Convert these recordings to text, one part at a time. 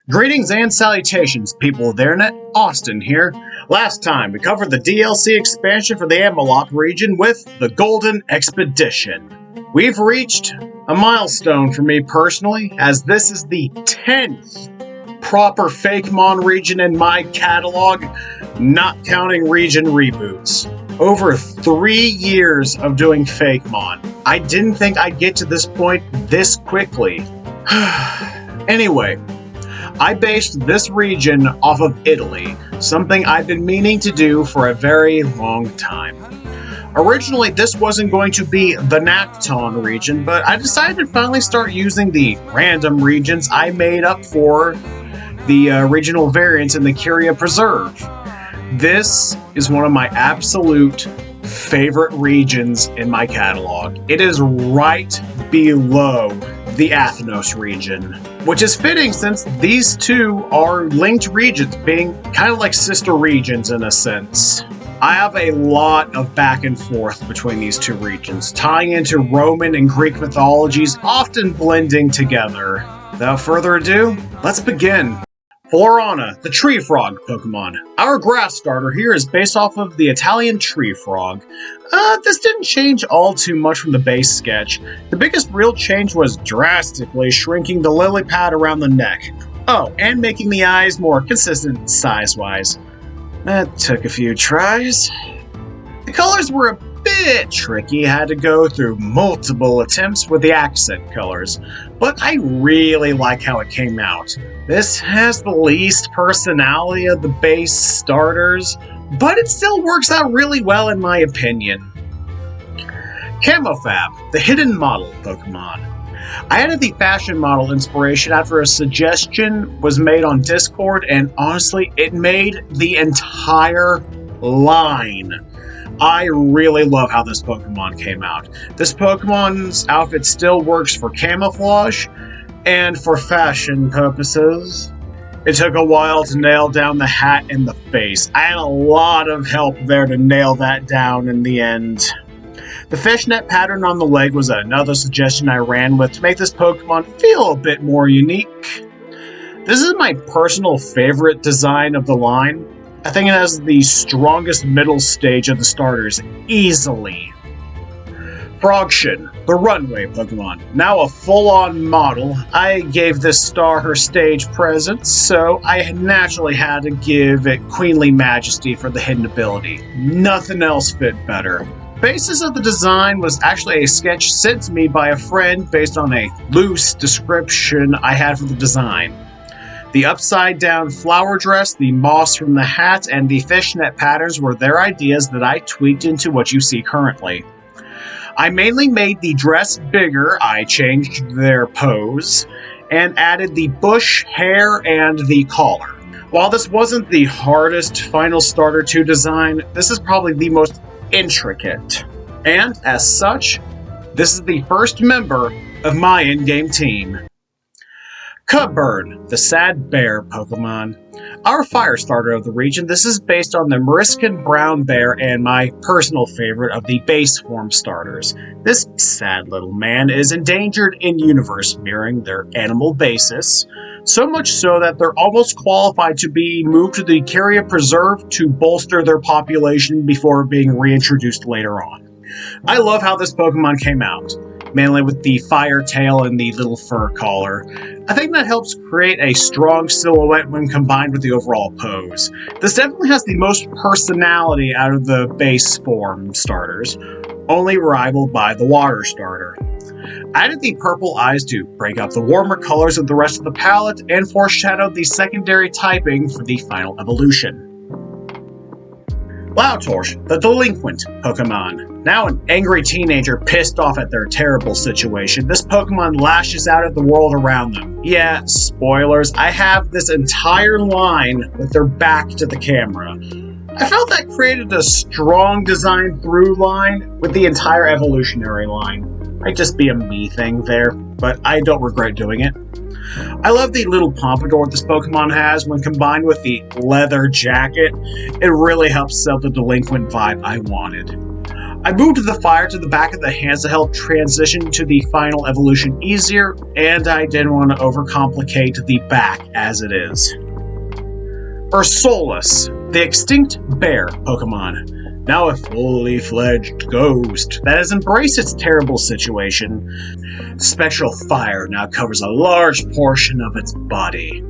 Greetings and salutations, people of the internet. Austin here. Last time, we covered the DLC expansion for the Nacton region with the Golden Expedition. We've reached a milestone for me personally, as this is the 10th proper fakemon region in my catalog, not counting region reboots. Over 3 years of doing fakemon. I didn't think I'd get to this point this quickly. Anyway, I based this region off of Italy, something I've been meaning to do for a very long time. Originally, this wasn't going to be the Nacton region, but I decided to finally start using the random regions I made up for the regional variants in the Kyria Preserve. This is one of my absolute favorite regions in my catalog. It is right below the Athos region, which is fitting since these two are linked regions, being kind of like sister regions in a sense. I have a lot of back and forth between these two regions, tying into Roman and Greek mythologies, often blending together. Without further ado, let's begin. Florana, the tree frog Pokemon. Our grass starter here is based off of the Italian tree frog. This didn't change all too much from the base sketch. The biggest real change was drastically shrinking the lily pad around the neck. Oh, and making the eyes more consistent size-wise. That took a few tries. The colors were a bit tricky, had to go through multiple attempts with the accent colors, but I really like how it came out. This has the least personality of the base starters, but it still works out really well in my opinion. Camofab, the hidden model Pokemon. I added the fashion model inspiration after a suggestion was made on Discord, and honestly, it made the entire line. I really love how this Pokemon came out. This Pokemon's outfit still works for camouflage and for fashion purposes. It took a while to nail down the hat and the face. I had a lot of help there to nail that down in the end. The fishnet pattern on the leg was another suggestion I ran with to make this Pokemon feel a bit more unique. This is my personal favorite design of the line. I think it has the strongest middle stage of the starters, easily. Frogshin, the runway Pokemon. Now a full-on model, I gave this star her stage presence, so I naturally had to give it queenly majesty for the hidden ability. Nothing else fit better. Basis of the design was actually a sketch sent to me by a friend based on a loose description I had for the design. The upside-down flower dress, the moss from the hat, and the fishnet patterns were their ideas that I tweaked into what you see currently. I mainly made the dress bigger, I changed their pose, and added the bush, hair, and the collar. While this wasn't the hardest final starter to design, this is probably the most intricate. And, as such, this is the first member of my in-game team. Cubburn, the sad bear Pokemon. Our fire starter of the region, this is based on the Moriscan brown bear and my personal favorite of the base form starters. This sad little man is endangered in universe mirroring their animal basis, so much so that they're almost qualified to be moved to the Kyria Preserve to bolster their population before being reintroduced later on. I love how this Pokemon came out, mainly with the fire tail and the little fur collar. I think that helps create a strong silhouette when combined with the overall pose. This definitely has the most personality out of the base form starters, only rivaled by the water starter. I added the purple eyes to break up the warmer colors of the rest of the palette and foreshadowed the secondary typing for the final evolution. Loudtorch, the delinquent Pokemon. Now an angry teenager pissed off at their terrible situation, this Pokemon lashes out at the world around them. Yeah, spoilers, I have this entire line with their back to the camera. I felt that created a strong design through line with the entire evolutionary line. Might just be a me thing there, but I don't regret doing it. I love the little pompadour this Pokemon has. When combined with the leather jacket, it really helps sell the delinquent vibe I wanted. I moved the fire to the back of the hands to help transition to the final evolution easier, and I didn't want to overcomplicate the back as it is. Ursolus, the extinct bear Pokemon. Now a fully fledged ghost that has embraced its terrible situation. Spectral fire now covers a large portion of its body.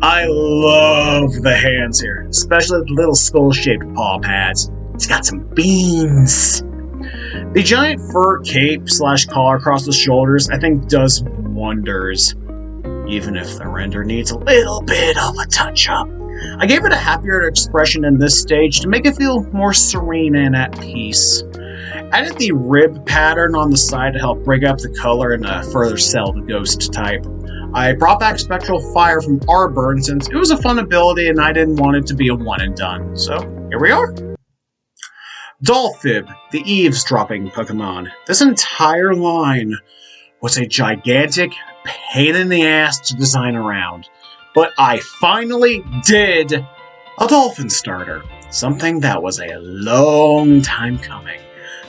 I love the hands here, especially the little skull-shaped paw pads. It's got some beams. The giant fur cape/collar across the shoulders I think does wonders, even if the render needs a little bit of a touch-up. I gave it a happier expression in this stage to make it feel more serene and at peace. Added the rib pattern on the side to help break up the color and further sell the ghost type. I brought back Spectral Fire from Arburn since it was a fun ability and I didn't want it to be a one and done, so here we are. Dolphib, the eavesdropping Pokemon. This entire line was a gigantic pain in the ass to design around. But I finally did a dolphin starter, something that was a long time coming.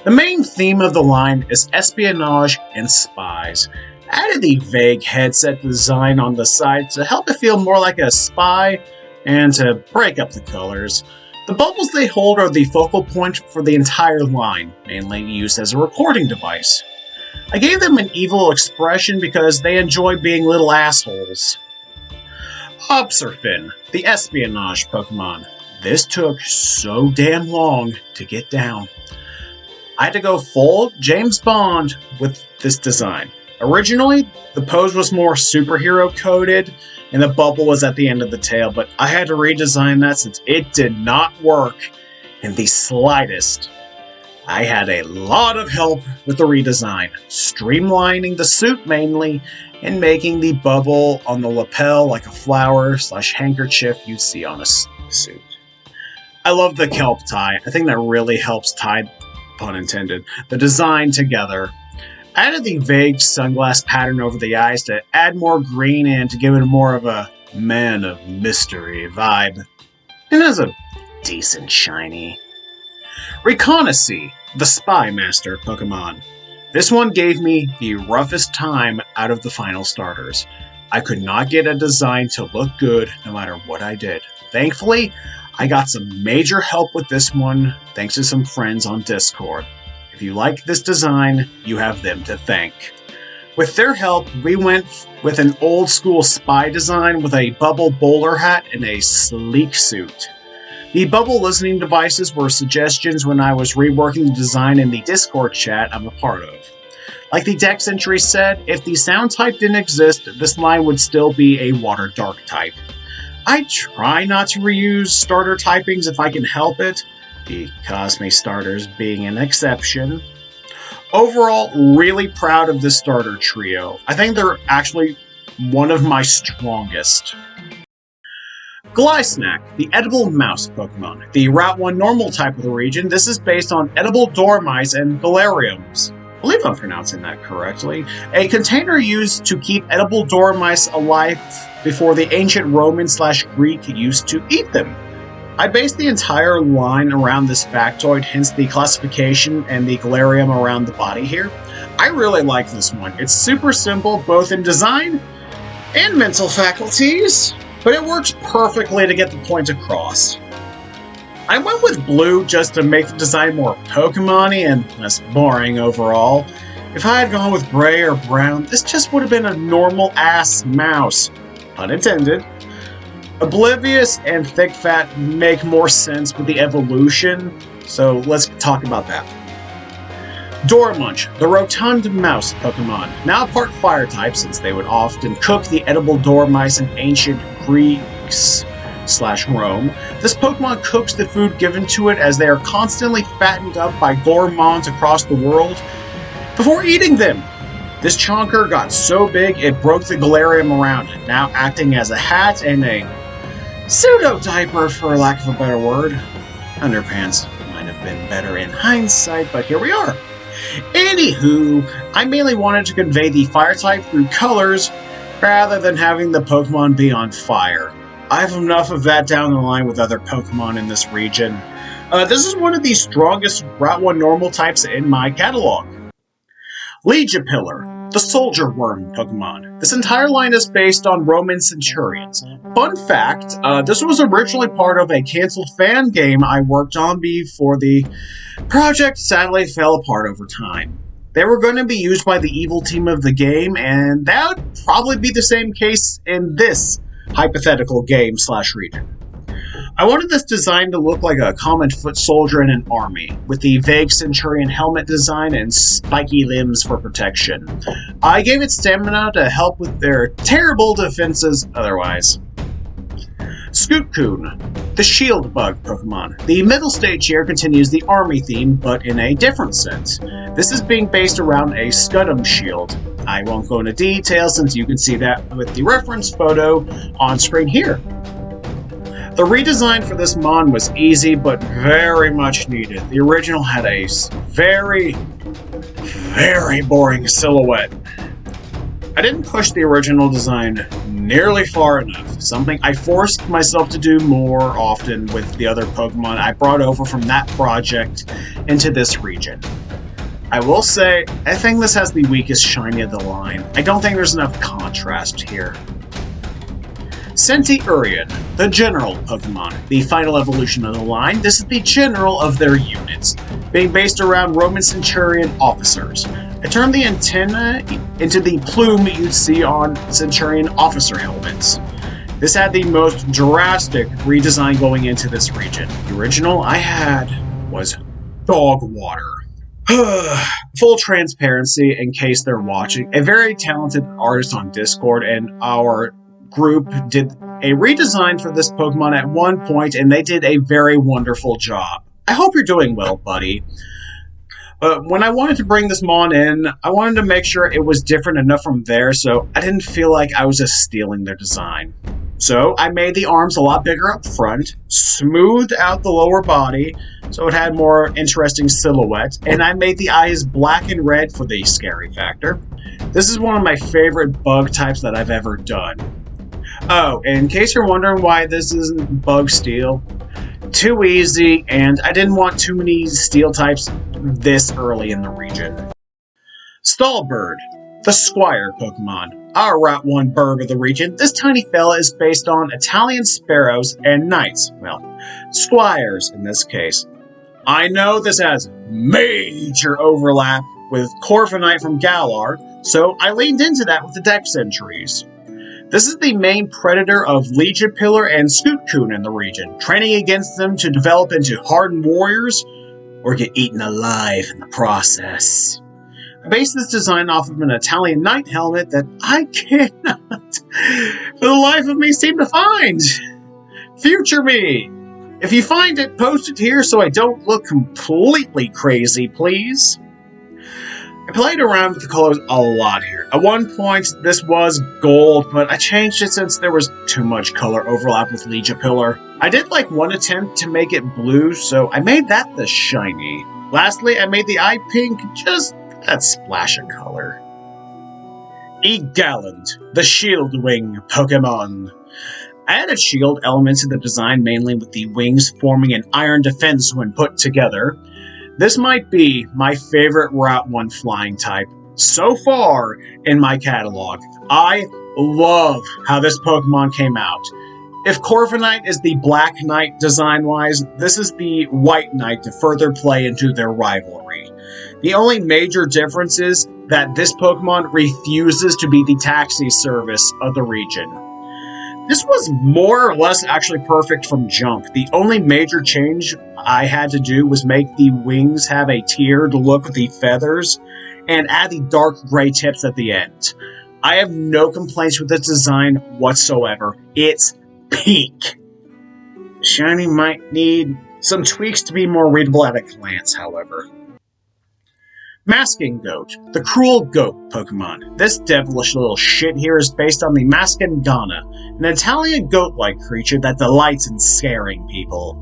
The main theme of the line is espionage and spies. Added the vague headset design on the side to help it feel more like a spy and to break up the colors. The bubbles they hold are the focal point for the entire line, mainly used as a recording device. I gave them an evil expression because they enjoy being little assholes. Obserfin, the espionage Pokemon. This took so damn long to get down. I had to go full James Bond with this design. Originally, the pose was more superhero coded, and the bubble was at the end of the tail, but I had to redesign that since it did not work in the slightest. I had a lot of help with the redesign, streamlining the suit mainly, and making the bubble on the lapel like a flower/handkerchief you'd see on a suit. I love the kelp tie. I think that really helps tie, pun intended, the design together. I added the vague sunglass pattern over the eyes to add more green and to give it more of a man of mystery vibe. It has a decent shiny. Reconnaissance, the Spy Master Pokemon. This one gave me the roughest time out of the final starters. I could not get a design to look good no matter what I did. Thankfully, I got some major help with this one thanks to some friends on Discord. If you like this design, you have them to thank. With their help, we went with an old school spy design with a bubble bowler hat and a sleek suit. The bubble listening devices were suggestions when I was reworking the design in the Discord chat I'm a part of. Like the Dex entry said, if the sound type didn't exist, this line would still be a water dark type. I try not to reuse starter typings if I can help it, the Cosme starters being an exception. Overall, really proud of this starter trio. I think they're actually one of my strongest. Glisnack, the edible mouse Pokemon. The Route 1 normal type of the region, this is based on edible dormice and galariums. I believe I'm pronouncing that correctly. A container used to keep edible dormice alive before the ancient Roman/Greek used to eat them. I based the entire line around this factoid, hence the classification and the galarium around the body here. I really like this one. It's super simple, both in design and mental faculties, but it works perfectly to get the point across. I went with blue just to make the design more Pokemon-y and less boring overall. If I had gone with gray or brown, this just would have been a normal-ass mouse. Pun intended. Oblivious and Thick Fat make more sense with the evolution, so let's talk about that. Dormunch, the rotund mouse Pokemon. Now part fire type since they would often cook the edible dormice in ancient Greeks/Rome. This Pokemon cooks the food given to it as they are constantly fattened up by gourmands across the world before eating them. This chonker got so big it broke the galarium around it, now acting as a hat and a pseudo diaper, for lack of a better word. Underpants might have been better in hindsight, but here we are. Anywho, I mainly wanted to convey the fire type through colors rather than having the Pokemon be on fire. I have enough of that down the line with other Pokemon in this region. This is one of the strongest Route 1 normal types in my catalog. Legendaries, the soldier worm Pokemon. This entire line is based on Roman centurions. Fun fact, this was originally part of a canceled fan game I worked on before the project sadly fell apart over time. They were going to be used by the evil team of the game, and that would probably be the same case in this hypothetical game/region. I wanted this design to look like a common foot soldier in an army, with the vague centurion helmet design and spiky limbs for protection. I gave it stamina to help with their terrible defenses otherwise. Scootcoon, the shield bug Pokemon. The middle stage here continues the army theme, but in a different sense. This is being based around a Scudum shield. I won't go into detail since you can see that with the reference photo on screen here. The redesign for this mon was easy, but very much needed. The original had a very boring silhouette. I didn't push the original design nearly far enough, something I forced myself to do more often with the other Pokemon I brought over from that project into this region. I will say, I think this has the weakest shiny of the line. I don't think there's enough contrast here. Centiurion, the general Pokemon, the final evolution of the line. This is the general of their units, being based around Roman Centurion officers. I turned the antenna into the plume you'd see on Centurion officer helmets. This had the most drastic redesign going into this region. The original I had was dog water. Full transparency in case they're watching. A very talented artist on Discord and our group did a redesign for this Pokemon at one point, and they did a very wonderful job. I hope you're doing well, buddy. When I wanted to bring this Mon in, I wanted to make sure it was different enough from there, so I didn't feel like I was just stealing their design. So I made the arms a lot bigger up front, smoothed out the lower body so it had more interesting silhouette, and I made the eyes black and red for the scary factor. This is one of my favorite bug types that I've ever done. Oh, in case you're wondering why this isn't bug steel, too easy, and I didn't want too many steel types this early in the region. Stallbird, the Squire Pokemon, our Route 1 bird of the region. This tiny fella is based on Italian sparrows and knights. Well, squires in this case. I know this has major overlap with Corviknight from Galar, so I leaned into that with the Dex entries. This is the main predator of Legendaries and Scootcoon in the region, training against them to develop into hardened warriors or get eaten alive in the process. I based this design off of an Italian knight helmet that I cannot, for the life of me, seem to find. Future me! If you find it, post it here so I don't look completely crazy, please. I played around with the colors a lot here. At one point, this was gold, but I changed it since there was too much color overlap with Legendaries. I did like one attempt to make it blue, so I made that the shiny. Lastly, I made the eye pink, just that splash of color. Egaland, the shield wing Pokemon. I added shield elements to the design mainly with the wings forming an iron defense when put together. This might be my favorite Route 1 flying type so far in my catalog. I love how this Pokemon came out. If Corviknight is the Black Knight design-wise, this is the White Knight to further play into their rivalry. The only major difference is that this Pokemon refuses to be the taxi service of the region. This was more or less actually perfect from jump. The only major change I had to do was make the wings have a tiered look with the feathers and add the dark gray tips at the end. I have no complaints with this design whatsoever. It's peak. Shiny might need some tweaks to be more readable at a glance, however. Masking Goat, the cruel goat Pokemon. This devilish little shit here is based on the Mascandana, an Italian goat-like creature that delights in scaring people.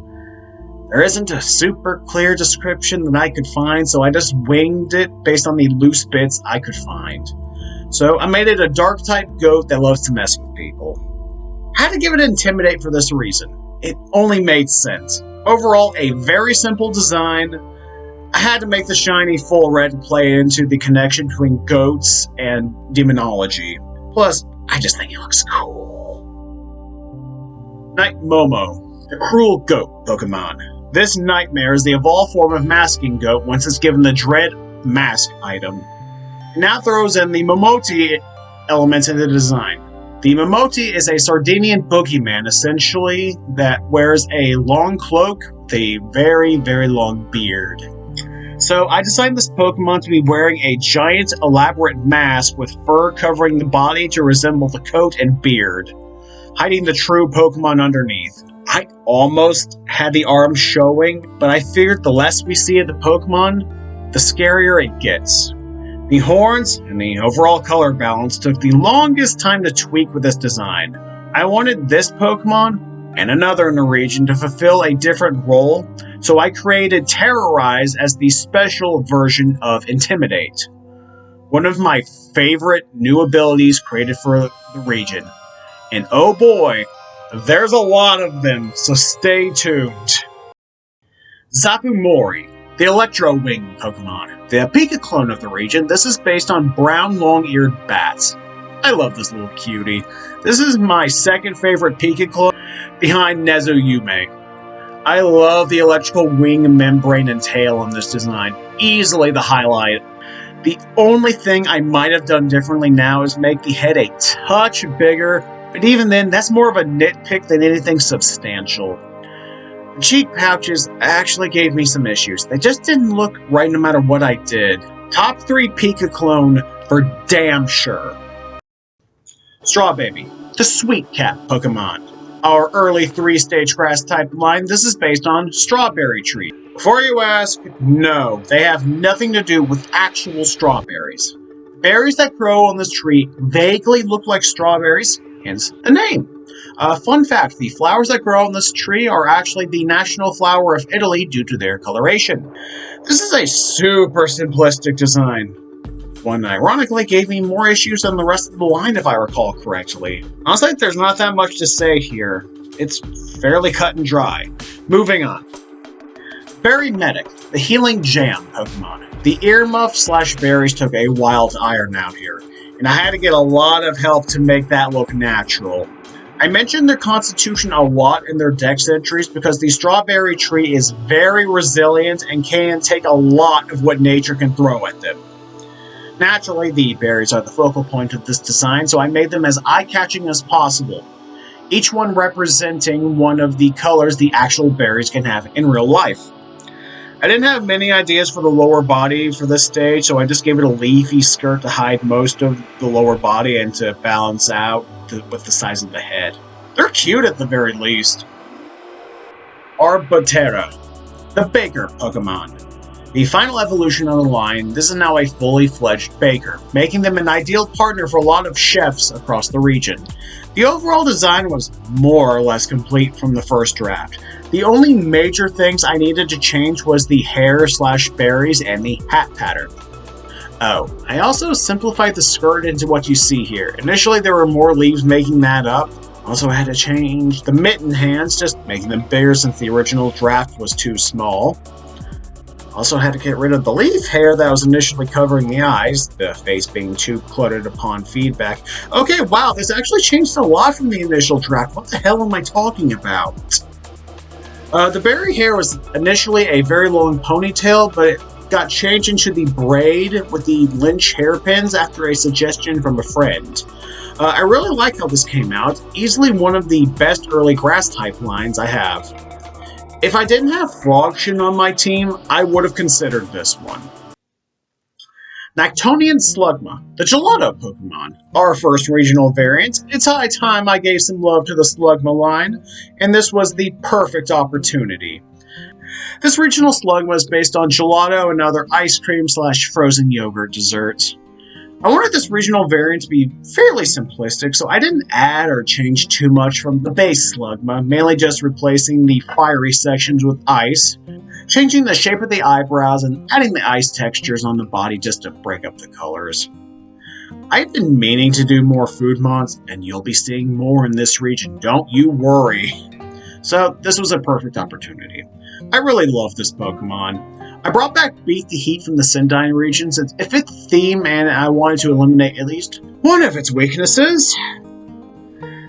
There isn't a super clear description that I could find, so I just winged it based on the loose bits I could find. So I made it a dark-type goat that loves to mess with people. Had to give it Intimidate for this reason. It only made sense. Overall, a very simple design. I had to make the shiny full red to play into the connection between goats and demonology. Plus, I just think it looks cool. Night Momo, the cruel goat Pokemon. This nightmare is the evolved form of masking goat once it's given the dread mask item. It now throws in the Momoti elements into the design. The Momoti is a Sardinian boogeyman, essentially, that wears a long cloak with a very, very long beard. So I designed this Pokemon to be wearing a giant, elaborate mask with fur covering the body to resemble the coat and beard, hiding the true Pokemon underneath. I almost had the arms showing, but I figured the less we see of the Pokemon, the scarier it gets. The horns and the overall color balance took the longest time to tweak with this design. I wanted this Pokemon and another in the region to fulfill a different role, so I created Terrorize as the special version of Intimidate. One of my favorite new abilities created for the region. And oh boy, there's a lot of them, so stay tuned. Zapumori, the Electro Wing Pokemon. The Pika clone of the region, this is based on brown long-eared bats. I love this little cutie. This is my second favorite Pika clone, behind Nezuyume. I love the electrical wing, membrane, and tail on this design. Easily the highlight. The only thing I might have done differently now is make the head a touch bigger, but even then, that's more of a nitpick than anything substantial. The cheek pouches actually gave me some issues. They just didn't look right no matter what I did. Top 3 Pika clone for damn sure. Straw Baby, the Sweet Cat Pokemon. Our early 3-stage grass type line, this is based on Strawberry Tree. Before you ask, no, they have nothing to do with actual strawberries. Berries that grow on this tree vaguely look like strawberries, hence the name. Fun fact, the flowers that grow on this tree are actually the national flower of Italy due to their coloration. This is a super simplistic design. One ironically gave me more issues than the rest of the line if I recall correctly. Honestly, there's not that much to say here. It's fairly cut and dry. Moving on. Berry Medic, the Healing Jam Pokemon. The earmuff / berries took a while to iron out here, and I had to get a lot of help to make that look natural. I mentioned their constitution a lot in their dex entries because the strawberry tree is very resilient and can take a lot of what nature can throw at them. Naturally, the berries are the focal point of this design, so I made them as eye-catching as possible, each one representing one of the colors the actual berries can have in real life. I didn't have many ideas for the lower body for this stage, so I just gave it a leafy skirt to hide most of the lower body and to balance out with the size of the head. They're cute at the very least. Arbotera, the Baker Pokemon. The final evolution of the line, this is now a fully fledged baker, making them an ideal partner for a lot of chefs across the region. The overall design was more or less complete from the first draft. The only major things I needed to change was the hair / berries and the hat pattern. Oh, I also simplified the skirt into what you see here. Initially there were more leaves making that up. Also had to change the mitten hands, just making them bigger since the original draft was too small. Also had to get rid of the leaf hair that was initially covering the eyes, the face being too cluttered upon feedback. Okay, wow, this actually changed a lot from the initial draft. What the hell am I talking about? The berry hair was initially a very long ponytail, but it got changed into the braid with the Lynch hairpins after a suggestion from a friend. I really like how this came out. Easily one of the best early grass type lines I have. If I didn't have Frogshin on my team, I would have considered this one. Nactonian Slugma, the Gelato Pokemon, our first regional variant. It's high time I gave some love to the Slugma line, and this was the perfect opportunity. This regional Slugma is based on gelato and other ice cream / frozen yogurt desserts. I wanted this regional variant to be fairly simplistic, so I didn't add or change too much from the base Slugma, mainly just replacing the fiery sections with ice, changing the shape of the eyebrows, and adding the ice textures on the body just to break up the colors. I've been meaning to do more food mods, and you'll be seeing more in this region, don't you worry. So this was a perfect opportunity. I really love this Pokemon. I brought back Beat the Heat from the Nacton Region since it fit the theme and I wanted to eliminate at least one of its weaknesses.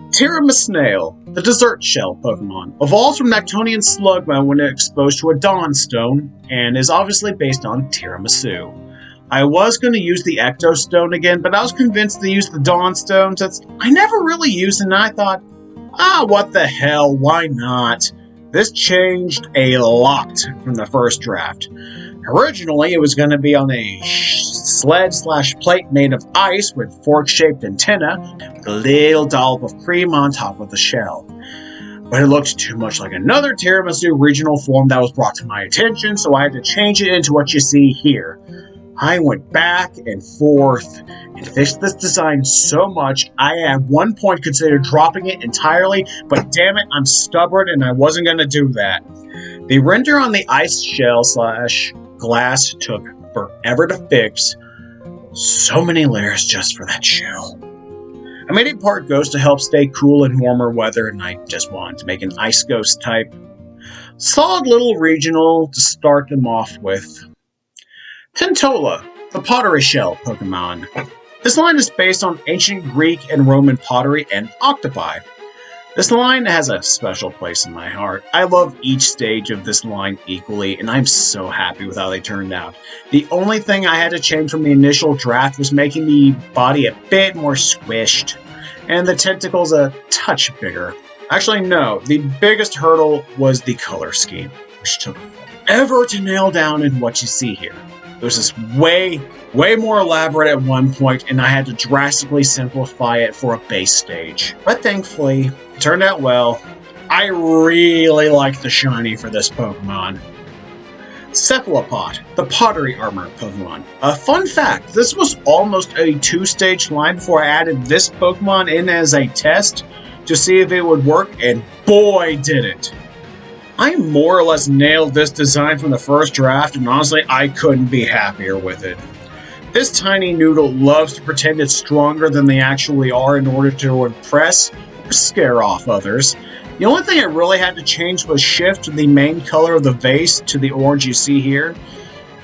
Tiramisnail, the Dessert Shell Pokemon, evolves from Nactonian Slugma when exposed to a Dawnstone, and is obviously based on Tiramisu. I was going to use the Ecto Stone again, but I was convinced to use the Dawnstone since I never really used it, and I thought, what the hell, why not? This changed a lot from the first draft. Originally, it was going to be on a sled/plate made of ice with fork-shaped antenna, with a little dollop of cream on top of the shell. But it looked too much like another Tiramisu regional form that was brought to my attention, so I had to change it into what you see here. I went back and forth and fixed this design so much, I at one point considered dropping it entirely, but damn it, I'm stubborn and I wasn't going to do that. The render on the ice shell/glass took forever to fix. So many layers just for that shell. I made it part ghost to help stay cool in warmer weather, and I just wanted to make an ice ghost type. Solid little regional to start them off with. Tintola, the pottery shell Pokemon. This line is based on ancient Greek and Roman pottery and octopi. This line has a special place in my heart. I love each stage of this line equally, and I'm so happy with how they turned out. The only thing I had to change from the initial draft was making the body a bit more squished, and the tentacles a touch bigger. Actually, no, the biggest hurdle was the color scheme, which took forever to nail down in what you see here. It was just way more elaborate at one point, and I had to drastically simplify it for a base stage. But thankfully, it turned out well. I really like the shiny for this Pokemon. Cephalopod, the pottery armor Pokemon. A fun fact, this was almost a 2-stage line before I added this Pokemon in as a test to see if it would work, and boy did it. I more or less nailed this design from the first draft, and honestly, I couldn't be happier with it. This tiny noodle loves to pretend it's stronger than they actually are in order to impress or scare off others. The only thing I really had to change was shift the main color of the vase to the orange you see here,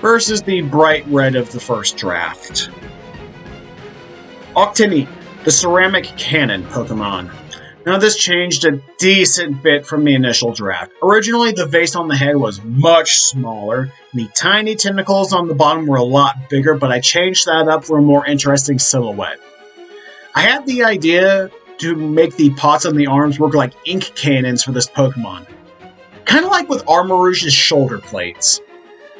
versus the bright red of the first draft. Octini, the ceramic cannon Pokemon. Now this changed a decent bit from the initial draft. Originally, the vase on the head was much smaller, and the tiny tentacles on the bottom were a lot bigger, but I changed that up for a more interesting silhouette. I had the idea to make the pots on the arms work like ink cannons for this Pokemon. Kind of like with Armarouge's shoulder plates.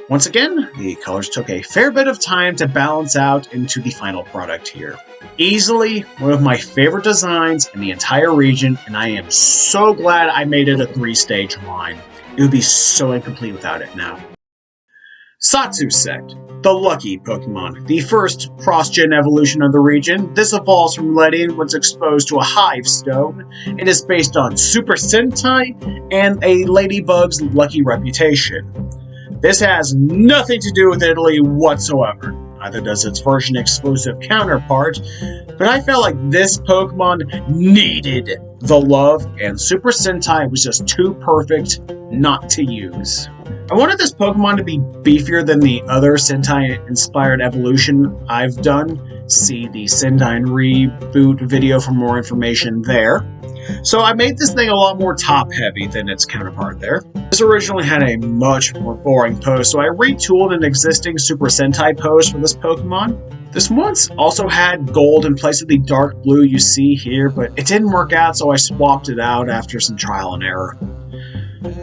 Once again, the colors took a fair bit of time to balance out into the final product here. Easily one of my favorite designs in the entire region, and I am so glad I made it a 3-stage line. It would be so incomplete without it now. Satsu Sect, the lucky Pokemon, the first cross-gen evolution of the region. This evolves from Letting when it's exposed to a Hive Stone. It is based on Super Sentai and a Ladybug's lucky reputation. This has nothing to do with Italy whatsoever. Neither does its version-exclusive counterpart, but I felt like this Pokemon needed the love, and Super Sentai was just too perfect not to use. I wanted this Pokemon to be beefier than the other Sentai-inspired evolution I've done. See the Sentai reboot video for more information there. So I made this thing a lot more top-heavy than its counterpart there. This originally had a much more boring pose, so I retooled an existing Super Sentai pose for this Pokemon. This once also had gold in place of the dark blue you see here, but it didn't work out, so I swapped it out after some trial and error.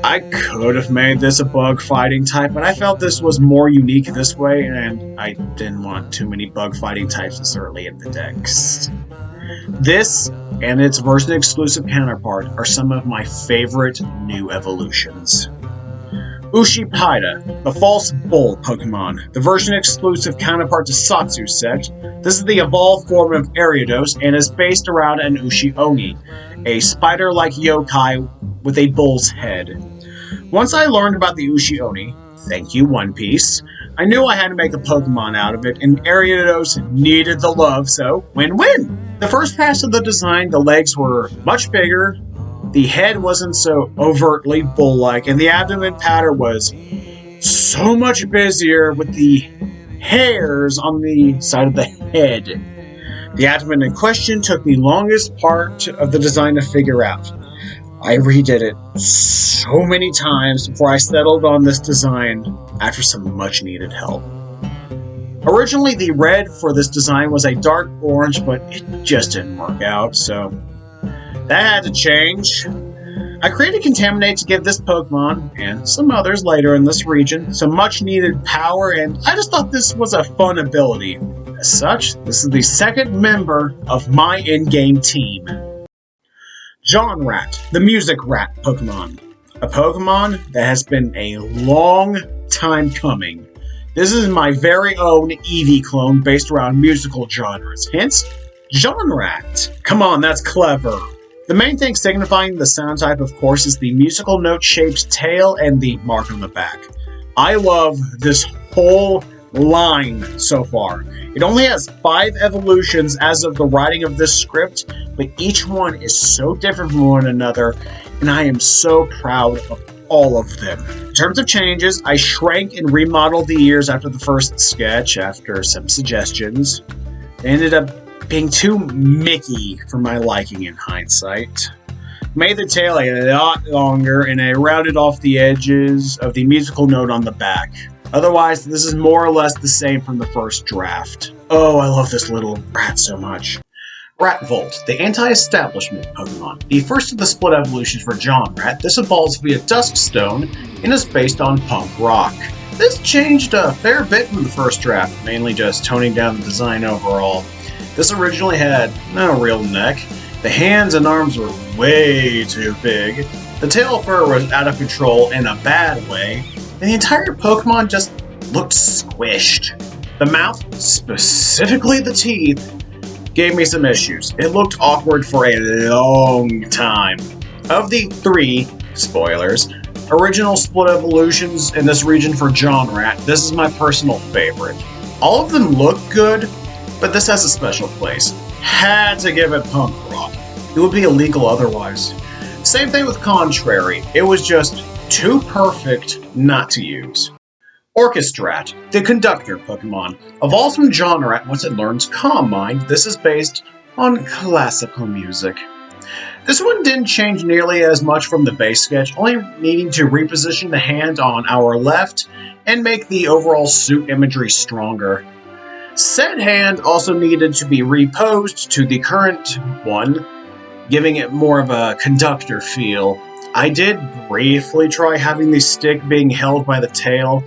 I could have made this a bug fighting type, but I felt this was more unique this way, and I didn't want too many bug fighting types necessarily in the decks. This and its version-exclusive counterpart are some of my favorite new evolutions. Ushipida, the False Bull Pokemon, the version-exclusive counterpart to Satsu Sect. This is the evolved form of Ariados and is based around an Ushi-Oni, a spider-like yokai with a bull's head. Once I learned about the Ushi-Oni, thank you One Piece, I knew I had to make a Pokemon out of it, and Ariados needed the love, so win-win! The first pass of the design, the legs were much bigger, The head wasn't so overtly bull-like, and the abdomen pattern was so much busier with the hairs on the side of the head. The abdomen in question took the longest part of the design to figure out. I redid it so many times before I settled on this design after some much needed help. Originally, the red for this design was a dark orange, but it just didn't work out, so that had to change. I created Contaminate to give this Pokemon, and some others later in this region, some much needed power, and I just thought this was a fun ability. As such, this is the second member of my in-game team. John Rat, the Music Rat Pokemon. A Pokemon that has been a long time coming. This is my very own Eevee clone based around musical genres. Hence, John Rat. Come on, that's clever. The main thing signifying the sound type, of course, is the musical note-shaped tail and the mark on the back. I love this whole line so far. It only has 5 evolutions as of the writing of this script, but each one is so different from one another, and I am so proud of all of them. In terms of changes, I shrank and remodeled the ears after the first sketch, after some suggestions. They ended up being too Mickey for my liking in hindsight. Made the tail a lot longer, and I rounded off the edges of the musical note on the back. Otherwise, this is more or less the same from the first draft. Oh, I love this little rat so much. Ratvolt, the anti-establishment Pokemon. The first of the split evolutions for John Rat, this evolves via Duskstone and is based on punk rock. This changed a fair bit from the first draft, mainly just toning down the design overall. This originally had no real neck. The hands and arms were way too big. The tail fur was out of control in a bad way, and the entire Pokemon just looked squished. The mouth, specifically the teeth, gave me some issues. It looked awkward for a long time. Of the 3, spoilers, original split evolutions in this region for John Rat, this is my personal favorite. All of them look good, but this has a special place. Had to give it punk rock. It would be illegal otherwise. Same thing with Contrary. It was just too perfect not to use. Orchestrat, the conductor Pokemon, evolves from John Rat once it learns Calm Mind. This is based on classical music. This one didn't change nearly as much from the base sketch, only needing to reposition the hand on our left and make the overall suit imagery stronger. Said hand also needed to be reposed to the current one, giving it more of a conductor feel. I did briefly try having the stick being held by the tail,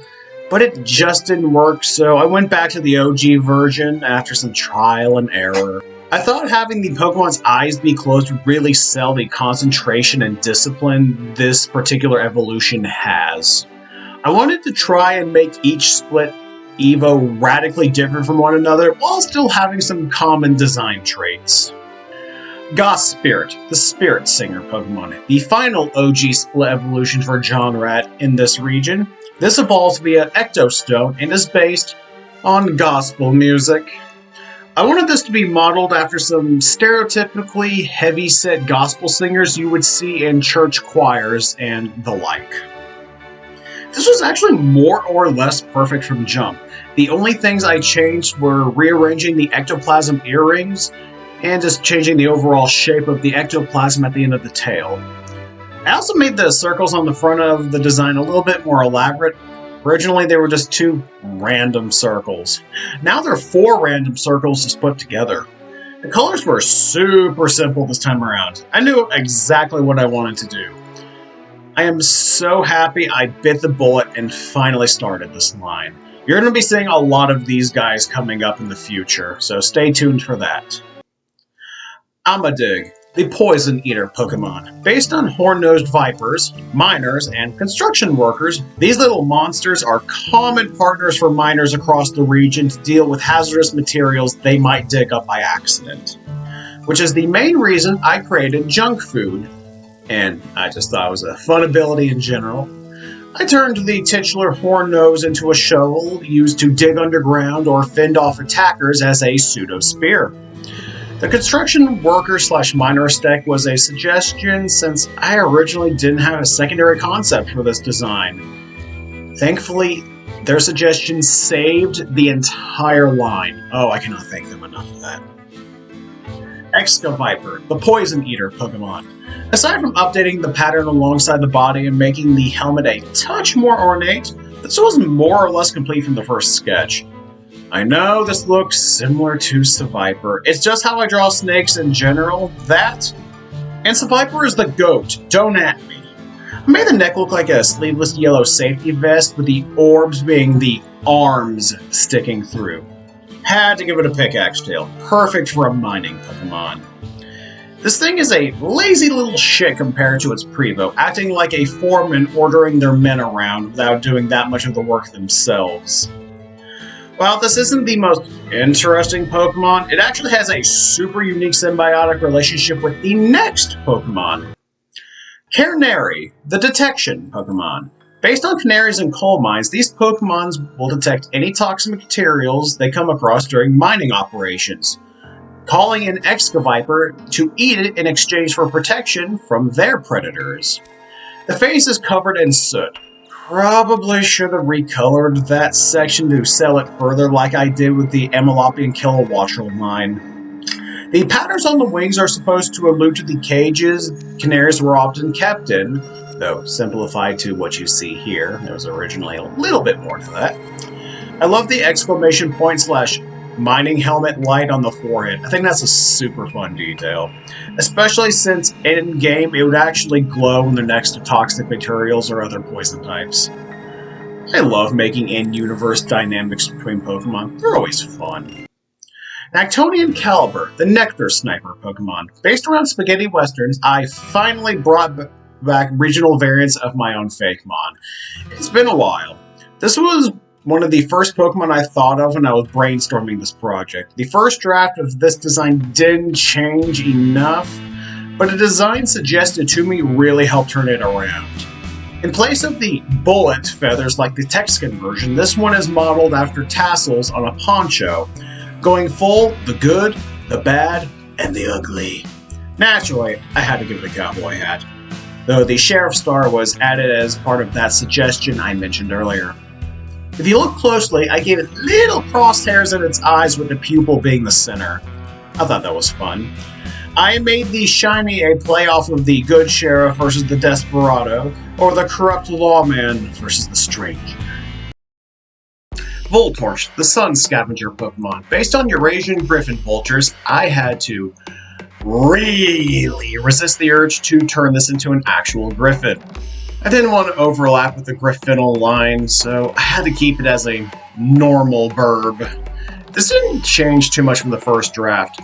but it just didn't work, so I went back to the OG version after some trial and error. I thought having the Pokemon's eyes be closed would really sell the concentration and discipline this particular evolution has. I wanted to try and make each split Evo radically different from one another while still having some common design traits. Goth Spirit, the Spirit Singer Pokemon, the final OG split evolution for John Rat in this region. This evolves via Ectostone and is based on gospel music. I wanted this to be modeled after some stereotypically heavy-set gospel singers you would see in church choirs and the like. This was actually more or less perfect from jump. The only things I changed were rearranging the ectoplasm earrings and just changing the overall shape of the ectoplasm at the end of the tail. I also made the circles on the front of the design a little bit more elaborate. Originally, they were just 2 random circles. Now they're 4 random circles just put together. The colors were super simple this time around. I knew exactly what I wanted to do. I am so happy I bit the bullet and finally started this line. You're going to be seeing a lot of these guys coming up in the future, so stay tuned for that. Amadig, the Poison Eater Pokemon. Based on horn-nosed vipers, miners, and construction workers, these little monsters are common partners for miners across the region to deal with hazardous materials they might dig up by accident. Which is the main reason I created Junk Food, and I just thought it was a fun ability in general. I turned the titular horn-nose into a shovel used to dig underground or fend off attackers as a pseudo-spear. The construction worker / miner deck was a suggestion since I originally didn't have a secondary concept for this design. Thankfully, their suggestion saved the entire line. Oh, I cannot thank them enough for that. Excavaviper, the Poison Eater Pokemon. Aside from updating the pattern alongside the body and making the helmet a touch more ornate, this was more or less complete from the first sketch. I know this looks similar to Seviper. It's just how I draw snakes in general. That, and Seviper is the GOAT. Don't at me. I made the neck look like a sleeveless yellow safety vest with the orbs being the arms sticking through. Had to give it a pickaxe tail. Perfect for a mining Pokemon. This thing is a lazy little shit compared to its Prevo, acting like a foreman ordering their men around without doing that much of the work themselves. While this isn't the most interesting Pokemon, it actually has a super unique symbiotic relationship with the next Pokemon. Canary, the Detection Pokemon. Based on canaries in coal mines, these Pokemon will detect any toxic materials they come across during mining operations, calling in Excavaviper to eat it in exchange for protection from their predators. The face is covered in soot. Probably should have recolored that section to sell it further like I did with the Emelopian Kilowattrel line. The patterns on the wings are supposed to allude to the cages canaries were often kept in, though simplified to what you see here. There was originally a little bit more to that. I love the exclamation point / mining helmet light on the forehead. I think that's a super fun detail. Especially since in-game it would actually glow when they're next to toxic materials or other poison types. I love making in-universe dynamics between Pokemon. They're always fun. Nactonian Caliber, the Nectar Sniper Pokemon. Based around spaghetti westerns, I finally brought back regional variants of my own fakemon. It's been a while. This was one of the first Pokemon I thought of when I was brainstorming this project. The first draft of this design didn't change enough, but a design suggested to me really helped turn it around. In place of the bullet feathers like the Texican version, this one is modeled after tassels on a poncho, going full the good, the bad, and the ugly. Naturally, I had to give it a cowboy hat, though the Sheriff Star was added as part of that suggestion I mentioned earlier. If you look closely, I gave it little crosshairs in its eyes with the pupil being the center. I thought that was fun. I made the shiny a play off of the good sheriff versus the desperado, or the corrupt lawman versus the stranger. Voltorch, the Sun Scavenger Pokemon. Based on Eurasian Griffin Vultures, I had to really resist the urge to turn this into an actual Griffin. I didn't want to overlap with the Griffinal line, so I had to keep it as a normal burb. This didn't change too much from the first draft.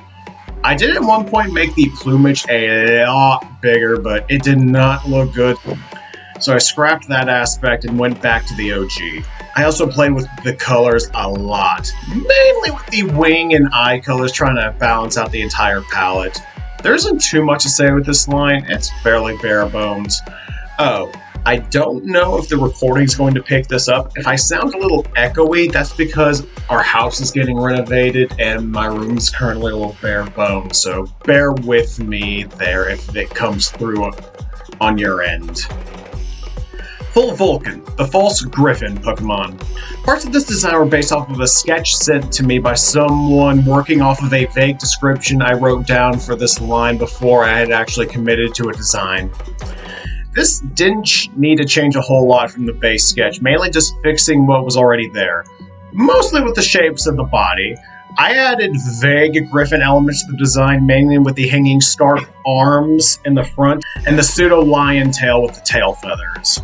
I did at one point make the plumage a lot bigger, but it did not look good, so I scrapped that aspect and went back to the OG. I also played with the colors a lot, mainly with the wing and eye colors, trying to balance out the entire palette. There isn't too much to say with this line, it's fairly bare bones. Oh, I don't know if the recording's going to pick this up. If I sound a little echoey, that's because our house is getting renovated and my room's currently a little bare bones, so bear with me there if it comes through on your end. Full Vulcan, the False Griffin Pokemon. Parts of this design were based off of a sketch sent to me by someone working off of a vague description I wrote down for this line before I had actually committed to a design. This didn't need to change a whole lot from the base sketch, mainly just fixing what was already there. Mostly with the shapes of the body. I added vague Griffin elements to the design, mainly with the hanging stark arms in the front and the pseudo lion tail with the tail feathers.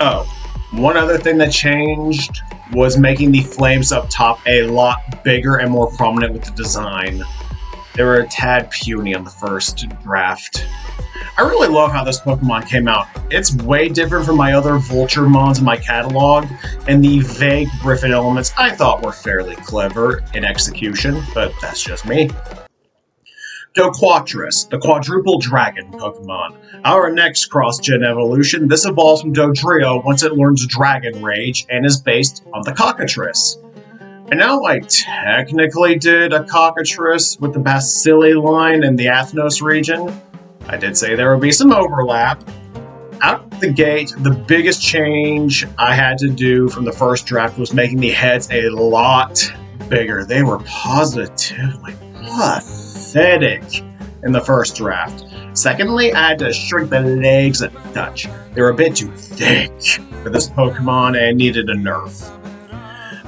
Oh, one other thing that changed was making the flames up top a lot bigger and more prominent with the design. They were a tad puny on the first draft. I really love how this Pokemon came out. It's way different from my other Vulturemons in my catalog, and the vague Griffin elements I thought were fairly clever in execution, but that's just me. Doquatris, the Quadruple Dragon Pokemon. Our next cross-gen evolution, this evolves from Dodrio once it learns Dragon Rage and is based on the Cockatrice. I know I technically did a cockatrice with the Bacilli line in the Athnos region. I did say there would be some overlap. Out the gate, the biggest change I had to do from the first draft was making the heads a lot bigger. They were positively pathetic in the first draft. Secondly, I had to shrink the legs a touch. They were a bit too thick for this Pokemon and needed a nerf.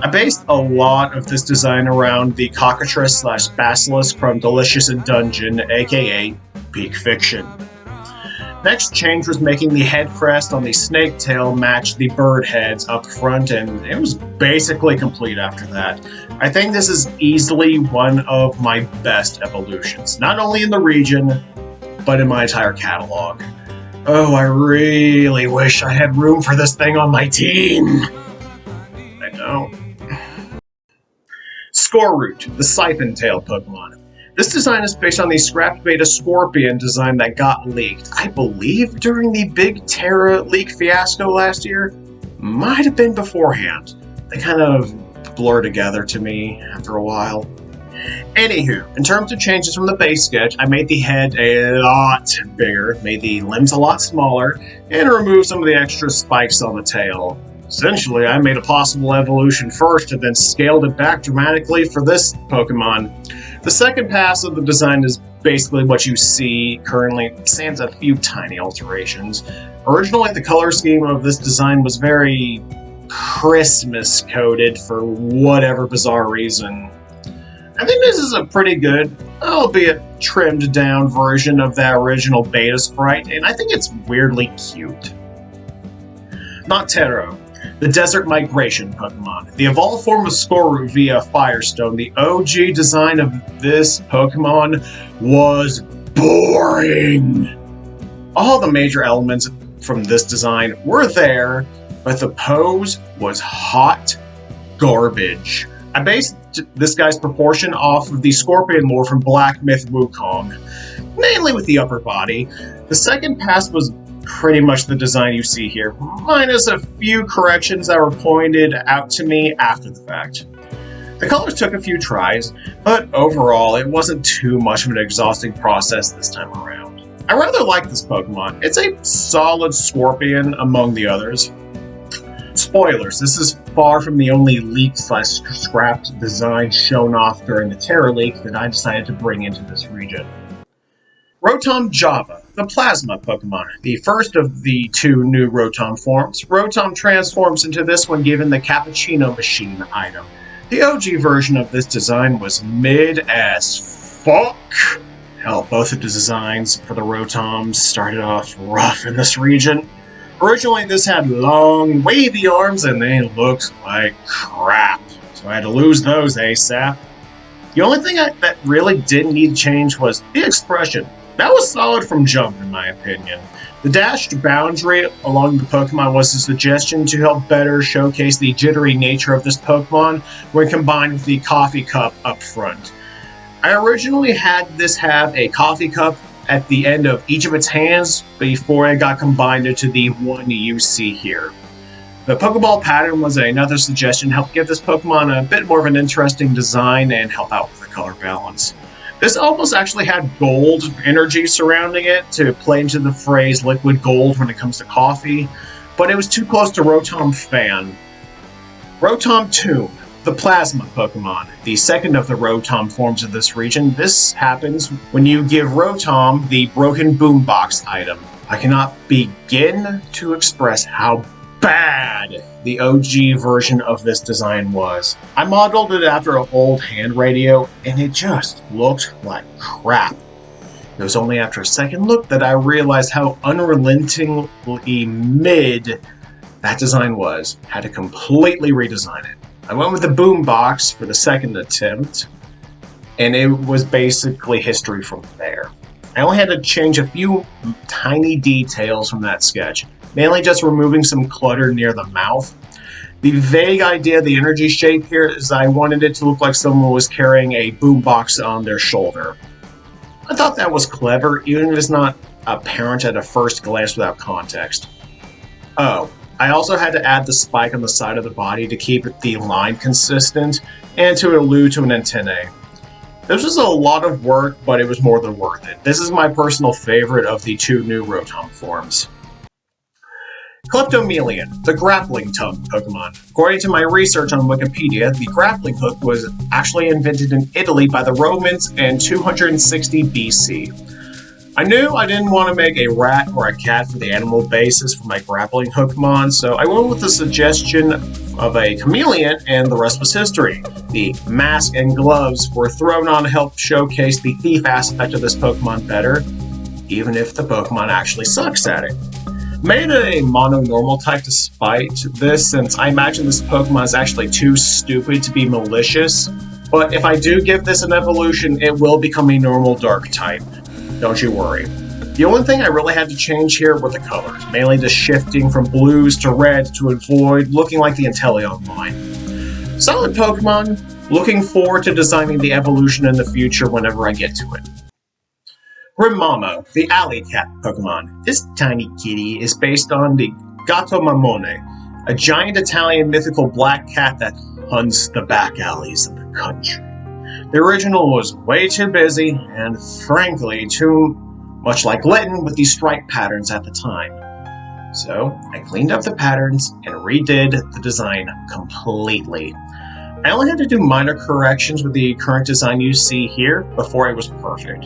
I based a lot of this design around the cockatrice / basilisk from Delicious in Dungeon, aka Peak Fiction. Next change was making the head crest on the snake tail match the bird heads up front, and it was basically complete after that. I think this is easily one of my best evolutions, not only in the region, but in my entire catalog. Oh, I really wish I had room for this thing on my team. I don't. Scoreroot, the siphon-tailed Pokemon. This design is based on the scrapped beta Scorpion design that got leaked, I believe during the big Terra leak fiasco last year. Might have been beforehand. They kind of blur together to me after a while. Anywho, in terms of changes from the base sketch, I made the head a lot bigger, made the limbs a lot smaller, and removed some of the extra spikes on the tail. Essentially, I made a possible evolution first and then scaled it back dramatically for this Pokemon. The second pass of the design is basically what you see currently, sans a few tiny alterations. Originally, the color scheme of this design was very Christmas-coded for whatever bizarre reason. I think this is a pretty good, albeit trimmed down version of that original beta sprite, and I think it's weirdly cute. Noctero, the Desert Migration Pokemon. The evolved form of Scoreroot via Firestone, the OG design of this Pokemon was boring. All the major elements from this design were there, but the pose was hot garbage. I based this guy's proportion off of the Scorpion lore from Black Myth Wukong, mainly with the upper body. The second pass was pretty much the design you see here, minus a few corrections that were pointed out to me after the fact. The colors took a few tries, but overall it wasn't too much of an exhausting process this time around. I rather like this Pokemon. It's a solid Scorpion among the others. Spoilers, this is far from the only leaked/scrapped design shown off during the Terra leak that I decided to bring into this region. Rotom Java, the Plasma Pokemon, the first of the two new Rotom forms. Rotom transforms into this one given the Cappuccino Machine item. The OG version of this design was mid as fuck. Hell, both of the designs for the Rotoms started off rough in this region. Originally, this had long, wavy arms and they looked like crap, so I had to lose those ASAP. The only thing that really didn't need to change was the expression. That was solid from jump, in my opinion. The dashed boundary along the Pokemon was a suggestion to help better showcase the jittery nature of this Pokemon when combined with the coffee cup up front. I originally had this have a coffee cup at the end of each of its hands before it got combined into the one you see here. The Pokeball pattern was another suggestion to help give this Pokemon a bit more of an interesting design and help out with the color balance. This almost actually had gold energy surrounding it to play into the phrase liquid gold when it comes to coffee, but it was too close to Rotom Fan. Rotom Tomb, the Plasma Pokemon, the second of the Rotom forms of this region. This happens when you give Rotom the Broken Boombox item. I cannot begin to express how bad the OG version of this design was. I modeled it after an old hand radio, and it just looked like crap. It was only after a second look that I realized how unrelentingly mid that design was. Had to completely redesign it. I went with the boombox for the second attempt, and it was basically history from there. I only had to change a few tiny details from that sketch, mainly just removing some clutter near the mouth. The vague idea of the energy shape here is I wanted it to look like someone was carrying a boombox on their shoulder. I thought that was clever, even if it's not apparent at a first glance without context. Oh, I also had to add the spike on the side of the body to keep the line consistent and to allude to an antennae. This was a lot of work, but it was more than worth it. This is my personal favorite of the 2 new Rotom forms. Kleptomelion, the grappling tongue Pokemon. According to my research on Wikipedia, the grappling hook was actually invented in Italy by the Romans in 260 BC. I knew I didn't want to make a rat or a cat for the animal basis for my grappling Hookmon, so I went with the suggestion of a chameleon, and the rest was history. The mask and gloves were thrown on to help showcase the thief aspect of this Pokemon better, even if the Pokemon actually sucks at it. Made it a mono-normal type despite this, since I imagine this Pokemon is actually too stupid to be malicious, but if I do give this an evolution, it will become a normal dark type. Don't you worry. The only thing I really had to change here were the colors, mainly just shifting from blues to red to avoid looking like the Inteleon line. Solid Pokemon, looking forward to designing the evolution in the future whenever I get to it. Grimmamo, the alley cat Pokemon. This tiny kitty is based on the Gatto Mamone, a giant Italian mythical black cat that hunts the back alleys of the country. The original was way too busy, and frankly, too much like Litten with these stripe patterns at the time. So, I cleaned up the patterns and redid the design completely. I only had to do minor corrections with the current design you see here before it was perfect.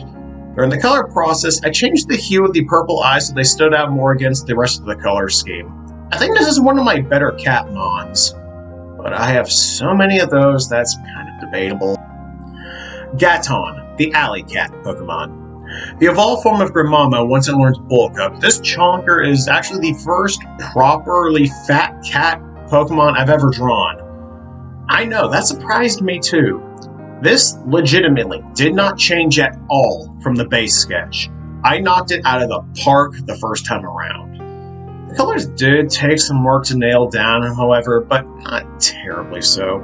During the color process, I changed the hue of the purple eyes so they stood out more against the rest of the color scheme. I think this is one of my better Catmons, but I have so many of those that's kind of debatable. Gaton, the alley cat Pokemon. The evolved form of Grimmamo, once it learns Bulk Up, this chonker is actually the first properly fat cat Pokemon I've ever drawn. I know, that surprised me too. This legitimately did not change at all from the base sketch. I knocked it out of the park the first time around. The colors did take some work to nail down, however, but not terribly so.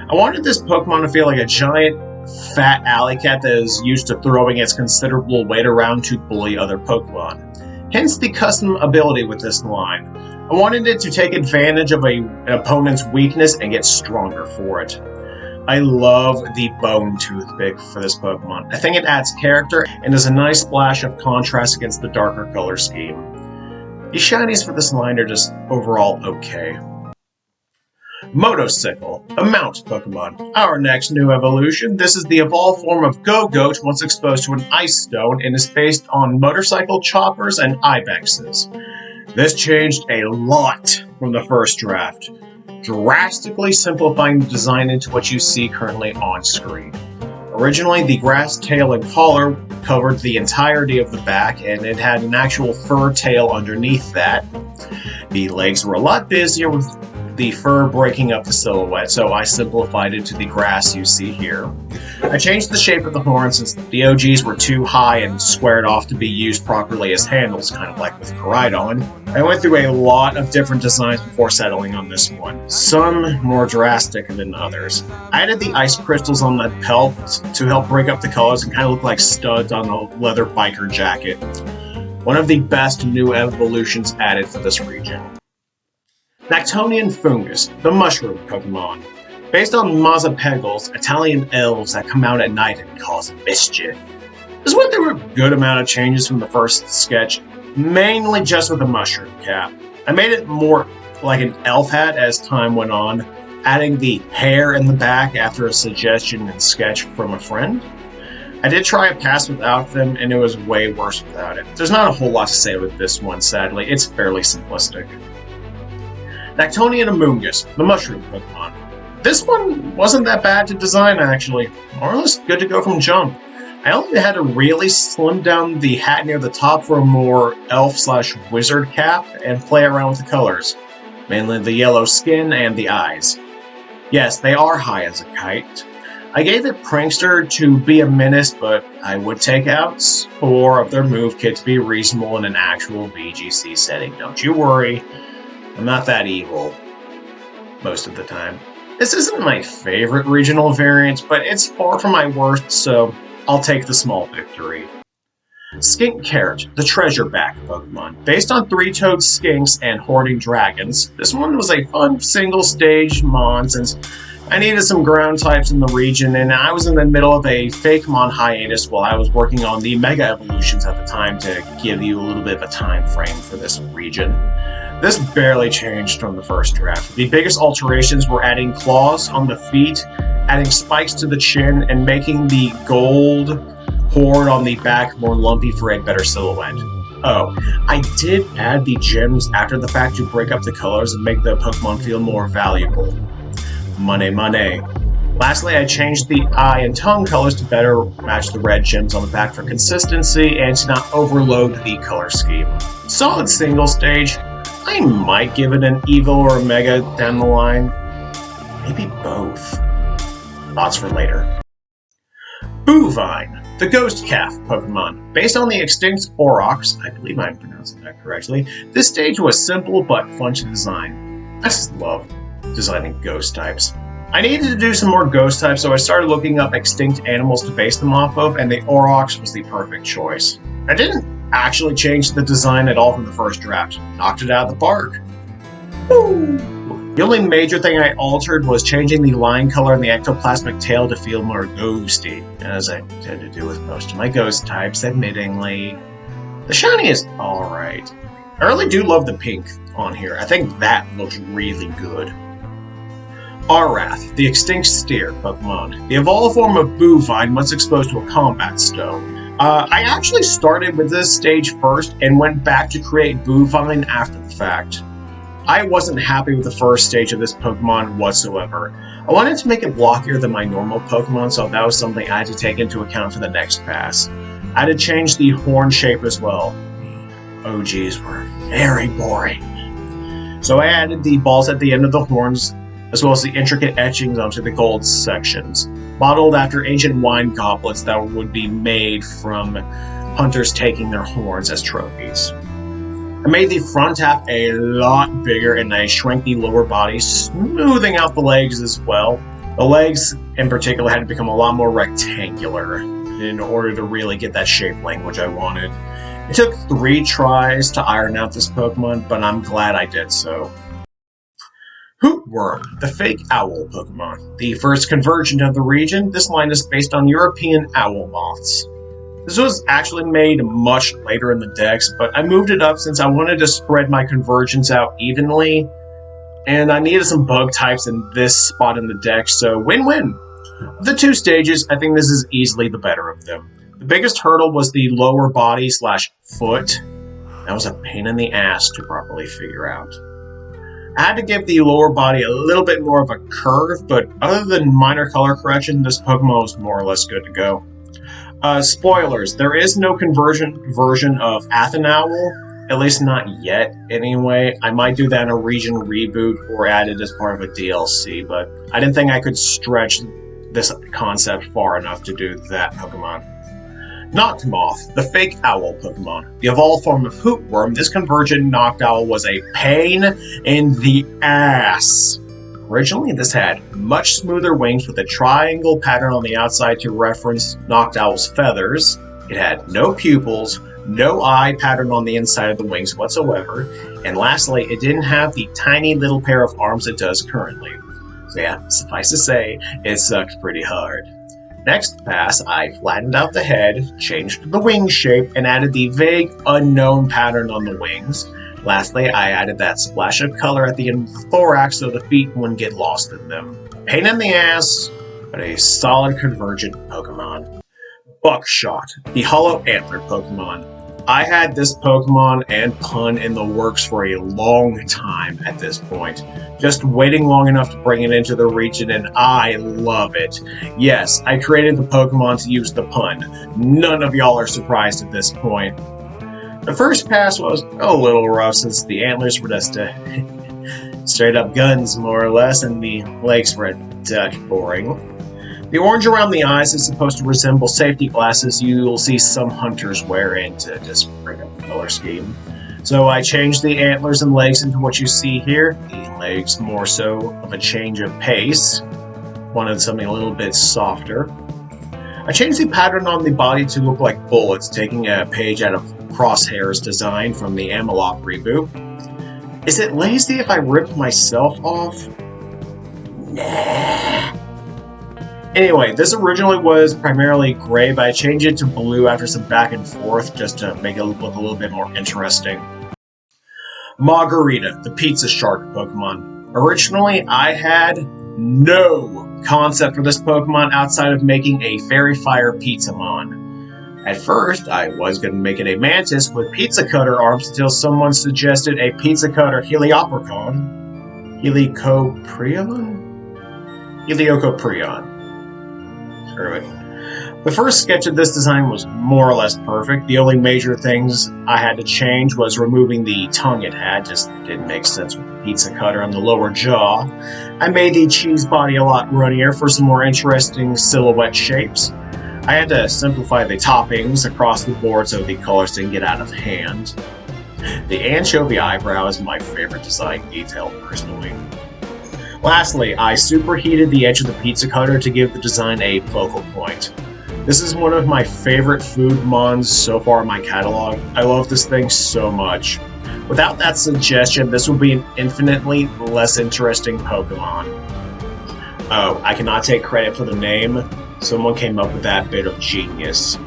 I wanted this Pokemon to feel like a giant fat alley cat that is used to throwing its considerable weight around to bully other Pokemon. Hence the custom ability with this line. I wanted it to take advantage of an opponent's weakness and get stronger for it. I love the bone toothpick for this Pokemon. I think it adds character and is a nice splash of contrast against the darker color scheme. The shinies for this line are just overall okay. Motocycle, a mount Pokemon. Our next new evolution. This is the evolved form of Go-Goat once exposed to an Ice Stone and is based on motorcycle choppers and ibexes. This changed a lot from the first draft, drastically simplifying the design into what you see currently on screen. Originally, the grass tail and collar covered the entirety of the back, and it had an actual fur tail underneath that. The legs were a lot busier with the fur breaking up the silhouette, so I simplified it to the grass you see here. I changed the shape of the horns since the OGs were too high and squared off to be used properly as handles, kind of like with Koraidon. I went through a lot of different designs before settling on this one, some more drastic than others. I added the ice crystals on the pelt to help break up the colors and kind of look like studs on a leather biker jacket. One of the best new evolutions added for this region. Nactonian Fungus, the mushroom Pokemon. Based on Mazapegals, Italian elves that come out at night and cause mischief. This went through a good amount of changes from the first sketch, mainly just with the mushroom cap. I made it more like an elf hat as time went on, adding the hair in the back after a suggestion and sketch from a friend. I did try a pass without them, and it was way worse without it. There's not a whole lot to say with this one, sadly. It's fairly simplistic. Nactonian Amoonguss, the mushroom Pokemon. This one wasn't that bad to design, actually. More or less good to go from jump. I only had to really slim down the hat near the top for a more elf/wizard cap and play around with the colors. Mainly the yellow skin and the eyes. Yes, they are high as a kite. I gave it Prankster to be a menace, but I would take out Spore of their move kit to be reasonable in an actual VGC setting. Don't you worry. I'm not that evil, most of the time. This isn't my favorite regional variant, but it's far from my worst, so I'll take the small victory. Skink Carrot, the treasure back Pokemon. Based on three-toed skinks and hoarding dragons, this one was a fun single-stage mon since I needed some ground types in the region, and I was in the middle of a fakemon hiatus while I was working on the Mega Evolutions at the time to give you a little bit of a time frame for this region. This barely changed from the first draft. The biggest alterations were adding claws on the feet, adding spikes to the chin, and making the gold horde on the back more lumpy for a better silhouette. Oh, I did add the gems after the fact to break up the colors and make the Pokemon feel more valuable. Money, money. Lastly, I changed the eye and tongue colors to better match the red gems on the back for consistency and to not overload the color scheme. Solid single stage. I might give it an Evo or a Mega down the line. Maybe both. Thoughts for later. Boovine, the Ghost Calf Pokemon. Based on the extinct Aurochs, I believe I'm pronouncing that correctly, this stage was simple but fun to design. I just love designing ghost types. I needed to do some more ghost types, so I started looking up extinct animals to base them off of, and the Aurochs was the perfect choice. I didn't actually change the design at all from the first draft. Knocked it out of the park. Woo! The only major thing I altered was changing the line color and the ectoplasmic tail to feel more ghosty, as I tend to do with most of my ghost types, admittingly. The shiny is alright. I really do love the pink on here. I think that looks really good. Arath, the extinct steer Pokemon. The evolved form of Boovine once exposed to a combat stone. I actually started with this stage first and went back to create Boovine after the fact. I wasn't happy with the first stage of this Pokemon whatsoever. I wanted to make it blockier than my normal Pokemon, so that was something I had to take into account for the next pass. I had to change the horn shape as well. The OGs were very boring. So I added the balls at the end of the horns, as well as the intricate etchings onto the gold sections, modeled after ancient wine goblets that would be made from hunters taking their horns as trophies. I made the front half a lot bigger and I shrank the lower body, smoothing out the legs as well. The legs in particular had to become a lot more rectangular in order to really get that shape language I wanted. It took 3 tries to iron out this Pokemon, but I'm glad I did so. Hootworm, the fake owl Pokemon. The first convergent of the region, this line is based on European owl moths. This was actually made much later in the dex, but I moved it up since I wanted to spread my convergence out evenly, and I needed some bug types in this spot in the dex, so win-win! Of the 2 stages, I think this is easily the better of them. The biggest hurdle was the lower body / foot. That was a pain in the ass to properly figure out. I had to give the lower body a little bit more of a curve, but other than minor color correction, this Pokemon was more or less good to go. Spoilers, there is no convergent version of Athenowl, at least not yet anyway. I might do that in a region reboot or add it as part of a DLC, but I didn't think I could stretch this concept far enough to do that Pokemon. Noctomoth, the fake owl Pokemon. The evolved form of Hootworm, this convergent Noctowl was a pain in the ass. Originally, this had much smoother wings with a triangle pattern on the outside to reference Noctowl's feathers. It had no pupils, no eye pattern on the inside of the wings whatsoever, and lastly, it didn't have the tiny little pair of arms it does currently. So yeah, suffice to say, it sucked pretty hard. Next pass, I flattened out the head, changed the wing shape, and added the vague, unknown pattern on the wings. Lastly, I added that splash of color at the end of the thorax so the feet wouldn't get lost in them. Pain in the ass, but a solid convergent Pokemon. Buckshot, the hollow antler Pokemon. I had this Pokemon and pun in the works for a long time at this point. Just waiting long enough to bring it into the region, and I love it. Yes, I created the Pokemon to use the pun. None of y'all are surprised at this point. The first pass was a little rough since the antlers were just straight up guns, more or less, and the legs were a touch boring. The orange around the eyes is supposed to resemble safety glasses you'll see some hunters wearing to just bring up the color scheme. So I changed the antlers and legs into what you see here. The legs more so of a change of pace. Wanted something a little bit softer. I changed the pattern on the body to look like bullets, taking a page out of Crosshair's design from the Amalok reboot. Is it lazy if I rip myself off? Nah. Anyway, this originally was primarily gray, but I changed it to blue after some back and forth just to make it look a little bit more interesting. Margarita, the pizza shark Pokemon. Originally, I had no concept for this Pokemon outside of making a Fairy Fire Pizzamon. At first, I was going to make it a Mantis with Pizza Cutter arms until someone suggested a Pizza Cutter Heliocoprion. Heliocoprion. Screw it. The first sketch of this design was more or less perfect. The only major things I had to change was removing the tongue it had. Just didn't make sense with the pizza cutter on the lower jaw. I made the cheese body a lot runnier for some more interesting silhouette shapes. I had to simplify the toppings across the board so the colors didn't get out of hand. The anchovy eyebrow is my favorite design detail personally. Lastly, I superheated the edge of the pizza cutter to give the design a focal point. This is one of my favorite food mons so far in my catalog. I love this thing so much. Without that suggestion, this would be an infinitely less interesting Pokemon. Oh, I cannot take credit for the name. Someone came up with that bit of genius.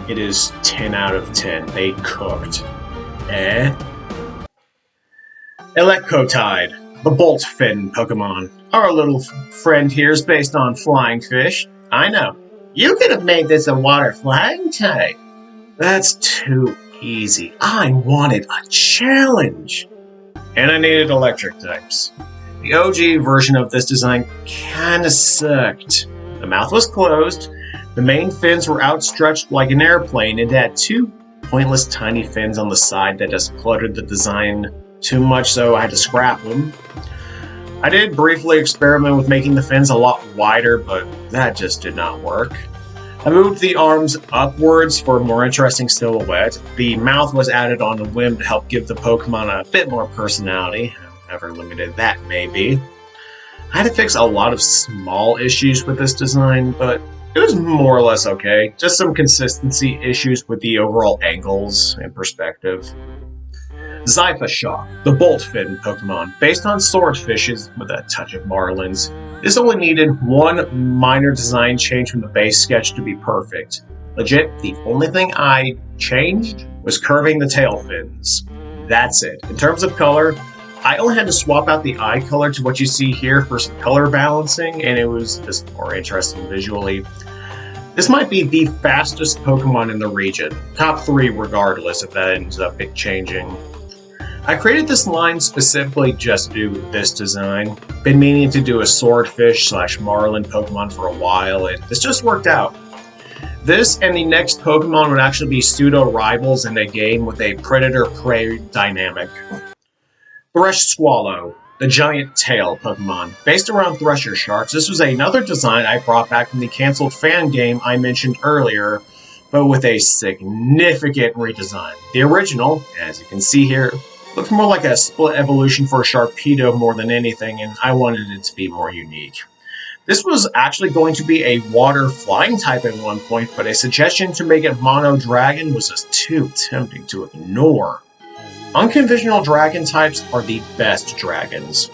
It is 10 out of 10. They cooked. Electrotide, the bolt fin Pokemon. Our little friend here is based on flying fish. I know. You could have made this a water flying type. That's too easy. I wanted a challenge. And I needed electric types. The OG version of this design kinda sucked. The mouth was closed, the main fins were outstretched like an airplane, and it had two pointless tiny fins on the side that just cluttered the design too much, so I had to scrap them. I did briefly experiment with making the fins a lot wider, but that just did not work. I moved the arms upwards for a more interesting silhouette. The mouth was added on a whim to help give the Pokemon a bit more personality, however limited that may be. I had to fix a lot of small issues with this design, but it was more or less okay. Just some consistency issues with the overall angles and perspective. Zyphashock, the bolt fin Pokemon, based on swordfishes with a touch of marlins. This only needed one minor design change from the base sketch to be perfect. Legit, the only thing I changed was curving the tail fins. That's it. In terms of color, I only had to swap out the eye color to what you see here for some color balancing, and it was just more interesting visually. This might be the fastest Pokemon in the region. Top 3 regardless if that ends up changing. I created this line specifically just to do this design. Been meaning to do a swordfish / marlin Pokemon for a while, and this just worked out. This and the next Pokemon would actually be pseudo rivals in a game with a predator-prey dynamic. Thresh Swallow, the giant tail Pokemon. Based around Thresher Sharks, this was another design I brought back from the cancelled fan game I mentioned earlier, but with a significant redesign. The original, as you can see here, looked more like a split evolution for a Sharpedo more than anything, and I wanted it to be more unique. This was actually going to be a water flying type at one point, but a suggestion to make it Mono Dragon was just too tempting to ignore. Unconventional dragon types are the best dragons.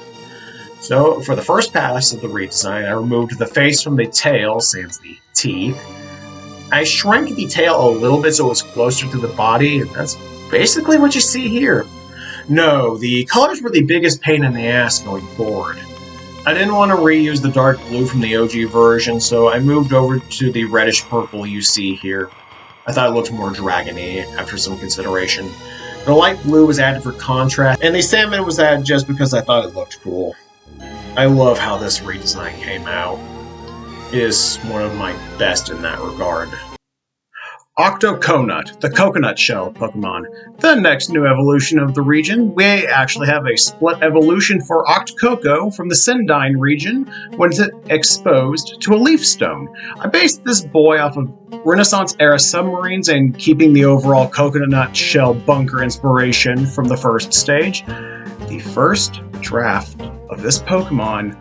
So, for the first pass of the redesign, I removed the face from the tail, sans the teeth. I shrank the tail a little bit so it was closer to the body, and that's basically what you see here. No, the colors were the biggest pain in the ass going forward. I didn't want to reuse the dark blue from the OG version, so I moved over to the reddish purple you see here. I thought it looked more dragony after some consideration. The light blue was added for contrast, and the salmon was added just because I thought it looked cool. I love how this redesign came out. It is one of my best in that regard. Octoconut, the coconut shell Pokemon. The next new evolution of the region. We actually have a split evolution for Octococo from the Sendine region when it's exposed to a leaf stone. I based this boy off of Renaissance-era submarines and keeping the overall coconut shell bunker inspiration from the first stage. The first draft of this Pokemon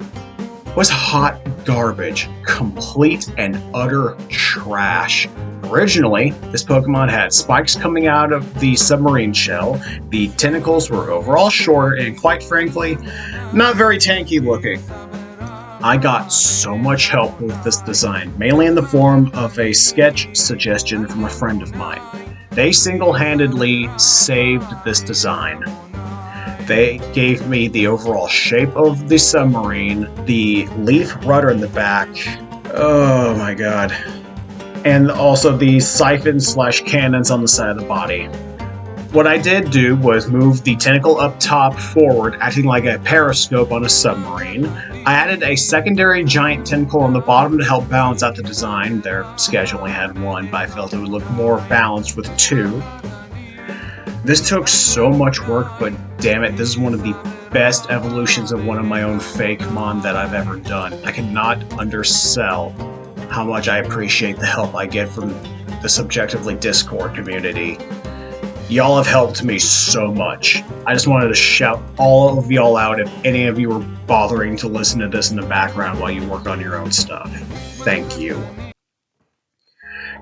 was hot garbage, complete and utter trash. Originally, this Pokemon had spikes coming out of the submarine shell, the tentacles were overall shorter, and quite frankly, not very tanky looking. I got so much help with this design, mainly in the form of a sketch suggestion from a friend of mine. They single-handedly saved this design. They gave me the overall shape of the submarine, the leaf rudder in the back, oh my god, and also the siphons/cannons on the side of the body. What I did do was move the tentacle up top forward, acting like a periscope on a submarine. I added a secondary giant tentacle on the bottom to help balance out the design. Their sketch only had one, but I felt it would look more balanced with two. This took so much work, but damn it, this is one of the best evolutions of one of my own fakemon that I've ever done. I cannot undersell how much I appreciate the help I get from the Subjectively Discord community. Y'all have helped me so much. I just wanted to shout all of y'all out if any of you were bothering to listen to this in the background while you work on your own stuff. Thank you.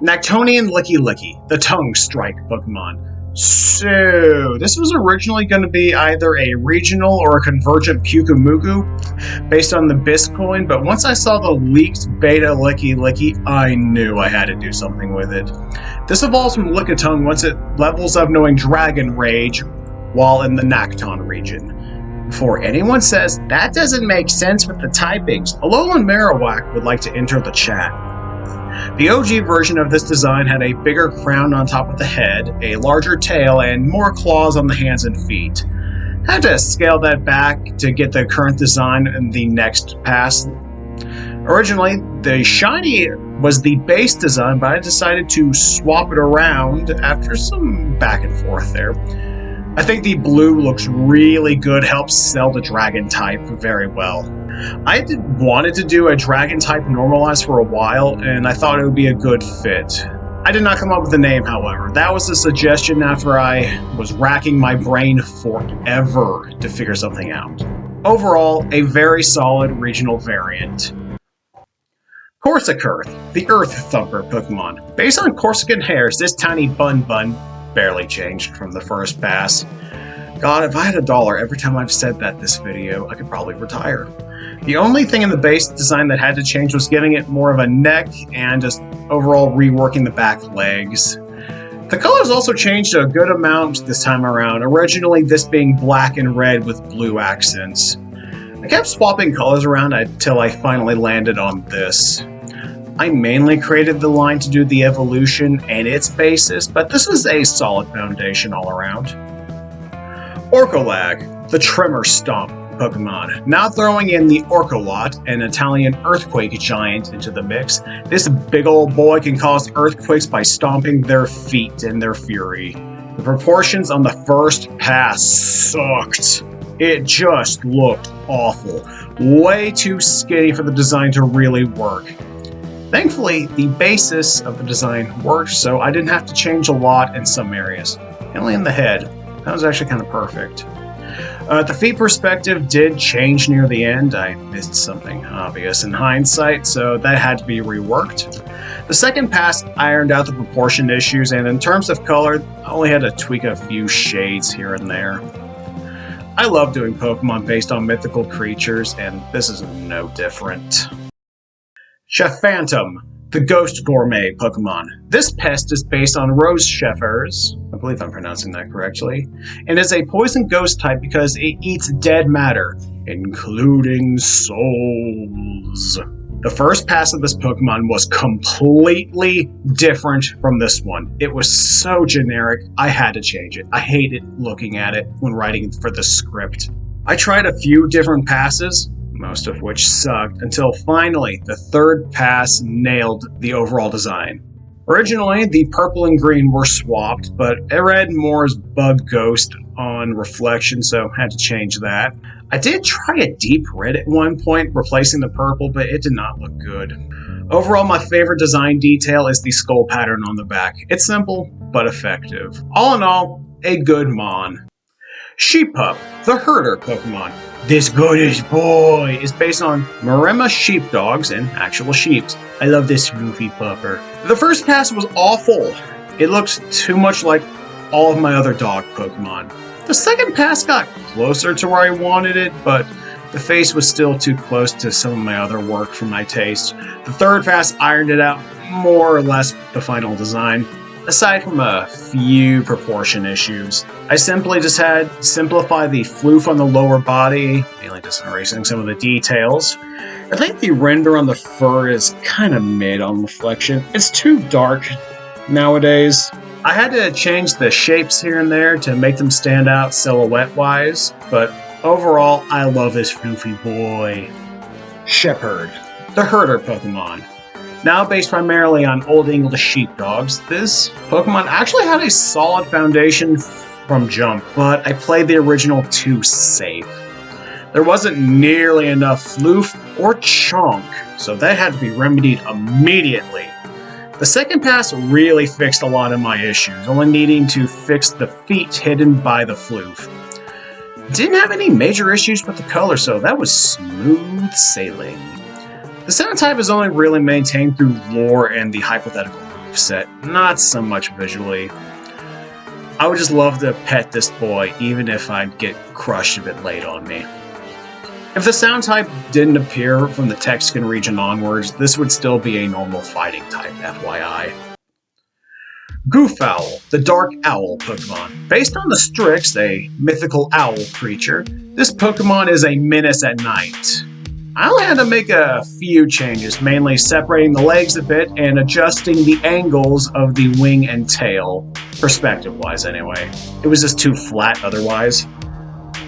Nactonian Licky Licky, the Tongue Strike Pokemon. So, this was originally going to be either a regional or a convergent Pukumuku based on the Biscoin, but once I saw the leaked beta Licky Licky, I knew I had to do something with it. This evolves from Lickitung once it levels up knowing Dragon Rage while in the Nacton region. Before anyone says, that doesn't make sense with the typings, Alolan Marowak would like to enter the chat. The OG version of this design had a bigger crown on top of the head, a larger tail, and more claws on the hands and feet. I had to scale that back to get the current design in the next pass. Originally, the shiny was the base design, but I decided to swap it around after some back and forth there. I think the blue looks really good, helps sell the dragon type very well. I wanted to do a dragon type normalized for a while, and I thought it would be a good fit. I did not come up with a name, however. That was a suggestion after I was racking my brain forever to figure something out. Overall, a very solid regional variant. Corsicaearth, the Earth Thumper Pokemon. Based on Corsican hairs, this tiny bun barely changed from the first pass. God, if I had $1 every time I've said that this video, I could probably retire. The only thing in the base design that had to change was giving it more of a neck and just overall reworking the back legs. The colors also changed a good amount this time around, originally this being black and red with blue accents. I kept swapping colors around until I finally landed on this. I mainly created the line to do the evolution and its basis, but this was a solid foundation all around. Orcolag, the Tremor Stomp Pokemon. Now throwing in the Orcolot, an Italian earthquake giant, into the mix, this big old boy can cause earthquakes by stomping their feet in their fury. The proportions on the first pass sucked. It just looked awful. Way too skinny for the design to really work. Thankfully, the basis of the design worked, so I didn't have to change a lot in some areas. Only in the head. That was actually kind of perfect. The feet perspective did change near the end. I missed something obvious in hindsight, so that had to be reworked. The second pass ironed out the proportion issues, and in terms of color, I only had to tweak a few shades here and there. I love doing Pokemon based on mythical creatures, and this is no different. Chef Phantom, the Ghost Gourmet Pokemon. This pest is based on Rose Sheffers, I believe I'm pronouncing that correctly, and is a poison ghost type because it eats dead matter, including souls. The first pass of this Pokemon was completely different from this one. It was so generic, I had to change it. I hated looking at it when writing for the script. I tried a few different passes, most of which sucked, until finally the third pass nailed the overall design. Originally, the purple and green were swapped, but it read more as Bug Ghost on reflection, so I had to change that. I did try a deep red at one point, replacing the purple, but it did not look good. Overall, my favorite design detail is the skull pattern on the back. It's simple, but effective. All in all, a good mon. Sheepup, the herder Pokemon. This goodish boy is based on Maremma sheepdogs and actual sheep. I love this floofy pupper. The first pass was awful. It looked too much like all of my other dog Pokemon. The second pass got closer to where I wanted it, but the face was still too close to some of my other work for my taste. The third pass ironed it out more or less the final design, aside from a few proportion issues. I simply just had to simplify the floof on the lower body, mainly just erasing some of the details. I think the render on the fur is kind of mid on reflection. It's too dark nowadays. I had to change the shapes here and there to make them stand out silhouette-wise, but overall, I love this floofy boy. Shepherd, the herder Pokemon. Now based primarily on Old English sheepdogs, this Pokemon actually had a solid foundation from jump, but I played the original too safe. There wasn't nearly enough floof or chonk, so that had to be remedied immediately. The second pass really fixed a lot of my issues, only needing to fix the feet hidden by the floof. Didn't have any major issues with the color, so that was smooth sailing. The sound type is only really maintained through lore and the hypothetical moveset, not so much visually. I would just love to pet this boy, even if I'd get crushed if it laid on me. If the sound type didn't appear from the Nacton region onwards, this would still be a normal fighting type, FYI. Goofowl, the dark owl Pokemon. Based on the Strix, a mythical owl creature, this Pokemon is a menace at night. I only had to make a few changes, mainly separating the legs a bit and adjusting the angles of the wing and tail, perspective-wise anyway. It was just too flat otherwise.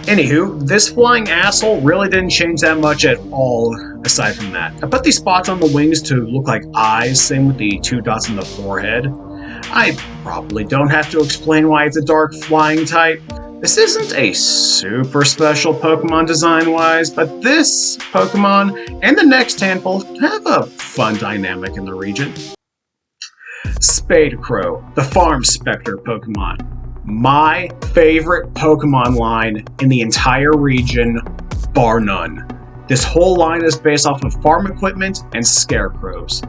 Anywho, this flying asshole really didn't change that much at all aside from that. I put these spots on the wings to look like eyes, same with the 2 dots on the forehead. I probably don't have to explain why it's a dark flying type. This isn't a super special Pokemon design-wise, but this Pokemon and the next handful have a fun dynamic in the region. Spadecrow, the Farm Spectre Pokemon. My favorite Pokemon line in the entire region, bar none. This whole line is based off of farm equipment and scarecrows.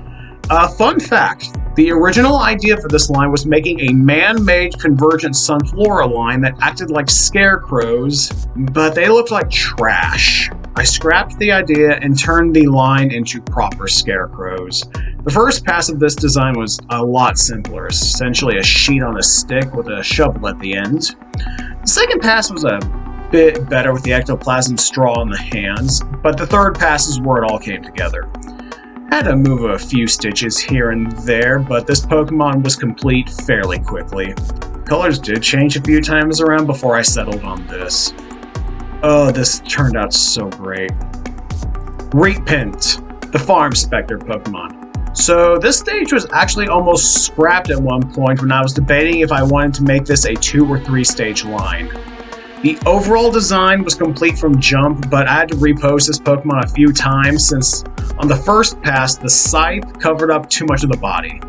Fun fact, the original idea for this line was making a man-made Convergent Sunflora line that acted like scarecrows, but they looked like trash. I scrapped the idea and turned the line into proper scarecrows. The first pass of this design was a lot simpler, essentially a sheet on a stick with a shovel at the end. The second pass was a bit better with the ectoplasm straw in the hands, but the third pass is where it all came together. Had to move a few stitches here and there, but this Pokemon was complete fairly quickly. Colors did change a few times around before I settled on this. Oh, this turned out so great. Repent, the Farm Spectre Pokemon. So this stage was actually almost scrapped at one point when I was debating if I wanted to make this a 2 or 3 stage line. The overall design was complete from jump, but I had to repose this Pokemon a few times since on the first pass the scythe covered up too much of the body.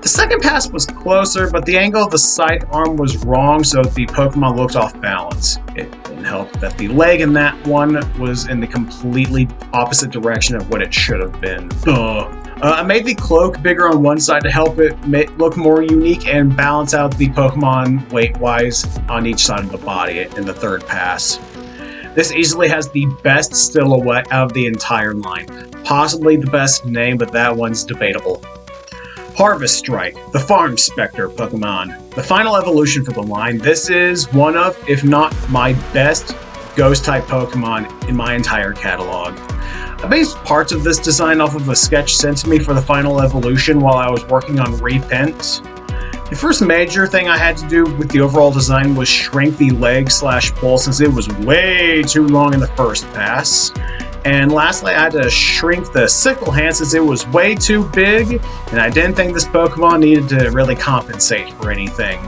The second pass was closer, but the angle of the scythe arm was wrong, so the Pokemon looked off balance. It didn't help that the leg in that one was in the completely opposite direction of what it should have been. I made the cloak bigger on one side to help it look more unique and balance out the Pokemon weight-wise on each side of the body in the third pass. This easily has the best silhouette out of the entire line. Possibly the best name, but that one's debatable. Harvest Strike, the Farm Spectre Pokemon. The final evolution for the line, this is one of, if not my best, Ghost-type Pokemon in my entire catalog. I based parts of this design off of a sketch sent to me for the final evolution while I was working on Repent. The first major thing I had to do with the overall design was shrink the leg/pole since it was way too long in the first pass. And lastly, I had to shrink the sickle hand since it was way too big, and I didn't think this Pokemon needed to really compensate for anything.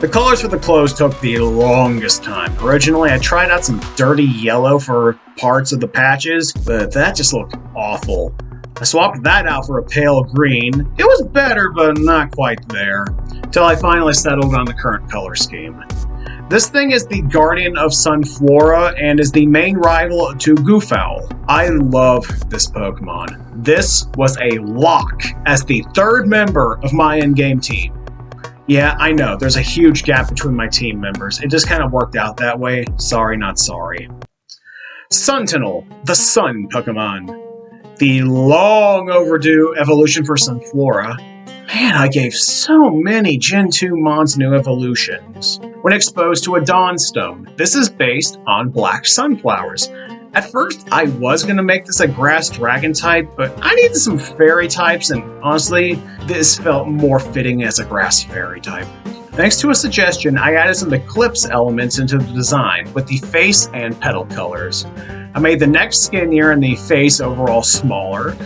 The colors for the clothes took the longest time. Originally, I tried out some dirty yellow for parts of the patches, but that just looked awful. I swapped that out for a pale green. It was better, but not quite there, until I finally settled on the current color scheme. This thing is the guardian of Sunflora and is the main rival to Goofowl. I love this Pokemon. This was a lock as the third member of my in-game team. Yeah, I know, there's a huge gap between my team members. It just kind of worked out that way. Sorry, not sorry. Suntinel, the Sun Pokemon. The long overdue evolution for Sunflora. Man, I gave so many Gen 2 Mons new evolutions. When exposed to a Dawnstone, this is based on black sunflowers. At first, I was going to make this a grass dragon type, but I needed some fairy types, and honestly, this felt more fitting as a grass fairy type. Thanks to a suggestion, I added some Eclipse elements into the design, with the face and petal colors. I made the neck skinnier and the face overall smaller.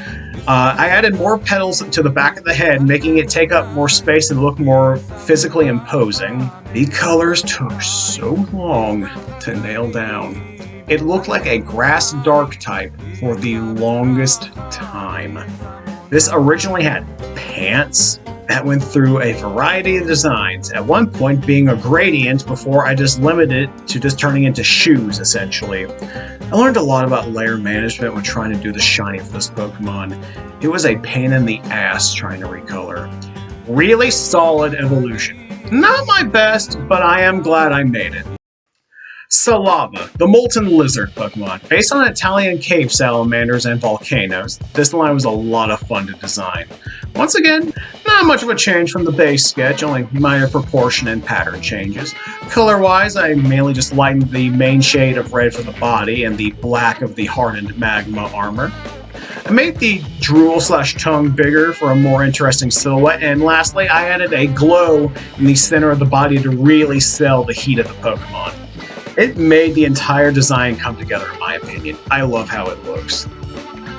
I added more petals to the back of the head, making it take up more space and look more physically imposing. The colors took so long to nail down. It looked like a grass dark type for the longest time. This originally had pants that went through a variety of designs, at one point being a gradient before I just limited it to just turning into shoes, essentially. I learned a lot about layer management when trying to do the shiny for this Pokemon. It was a pain in the ass trying to recolor. Really solid evolution. Not my best, but I am glad I made it. Salava, the Molten Lizard Pokemon. Based on Italian cave salamanders and volcanoes, this line was a lot of fun to design. Once again, not much of a change from the base sketch, only minor proportion and pattern changes. Color-wise, I mainly just lightened the main shade of red for the body and the black of the hardened magma armor. I made the drool/tongue bigger for a more interesting silhouette, and lastly, I added a glow in the center of the body to really sell the heat of the Pokemon. It made the entire design come together in my opinion. I love how it looks.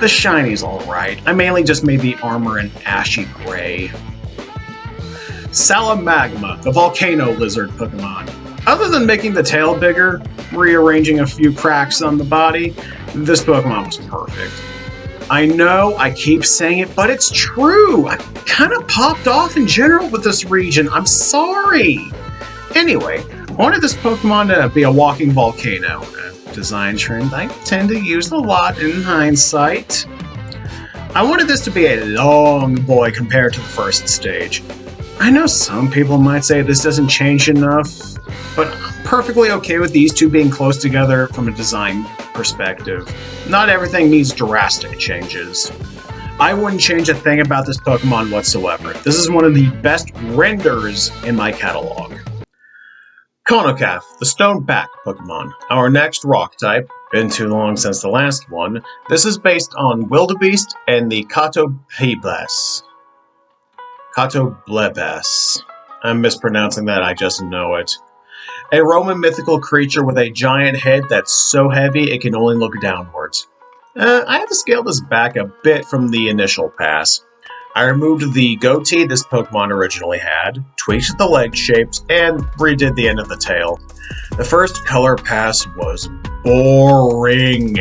The shiny's alright. I mainly just made the armor an ashy gray. Salamagma, the volcano lizard Pokemon. Other than making the tail bigger, rearranging a few cracks on the body, this Pokemon was perfect. I know I keep saying it, but it's true! I kind of popped off in general with this region. I'm sorry! Anyway, I wanted this Pokemon to be a walking volcano, a design trend I tend to use a lot in hindsight. I wanted this to be a long boy compared to the first stage. I know some people might say this doesn't change enough, but I'm perfectly okay with these two being close together from a design perspective. Not everything needs drastic changes. I wouldn't change a thing about this Pokemon whatsoever. This is one of the best renders in my catalog. Konokaf, the Stoneback Pokemon, our next rock type. Been too long since the last one. This is based on Wildebeest and the Catoblebas. I'm mispronouncing that, I just know it. A Roman mythical creature with a giant head that's so heavy it can only look downwards. I had to scale this back a bit from the initial pass. I removed the goatee this Pokemon originally had, tweaked the leg shapes, and redid the end of the tail. The first color pass was boring.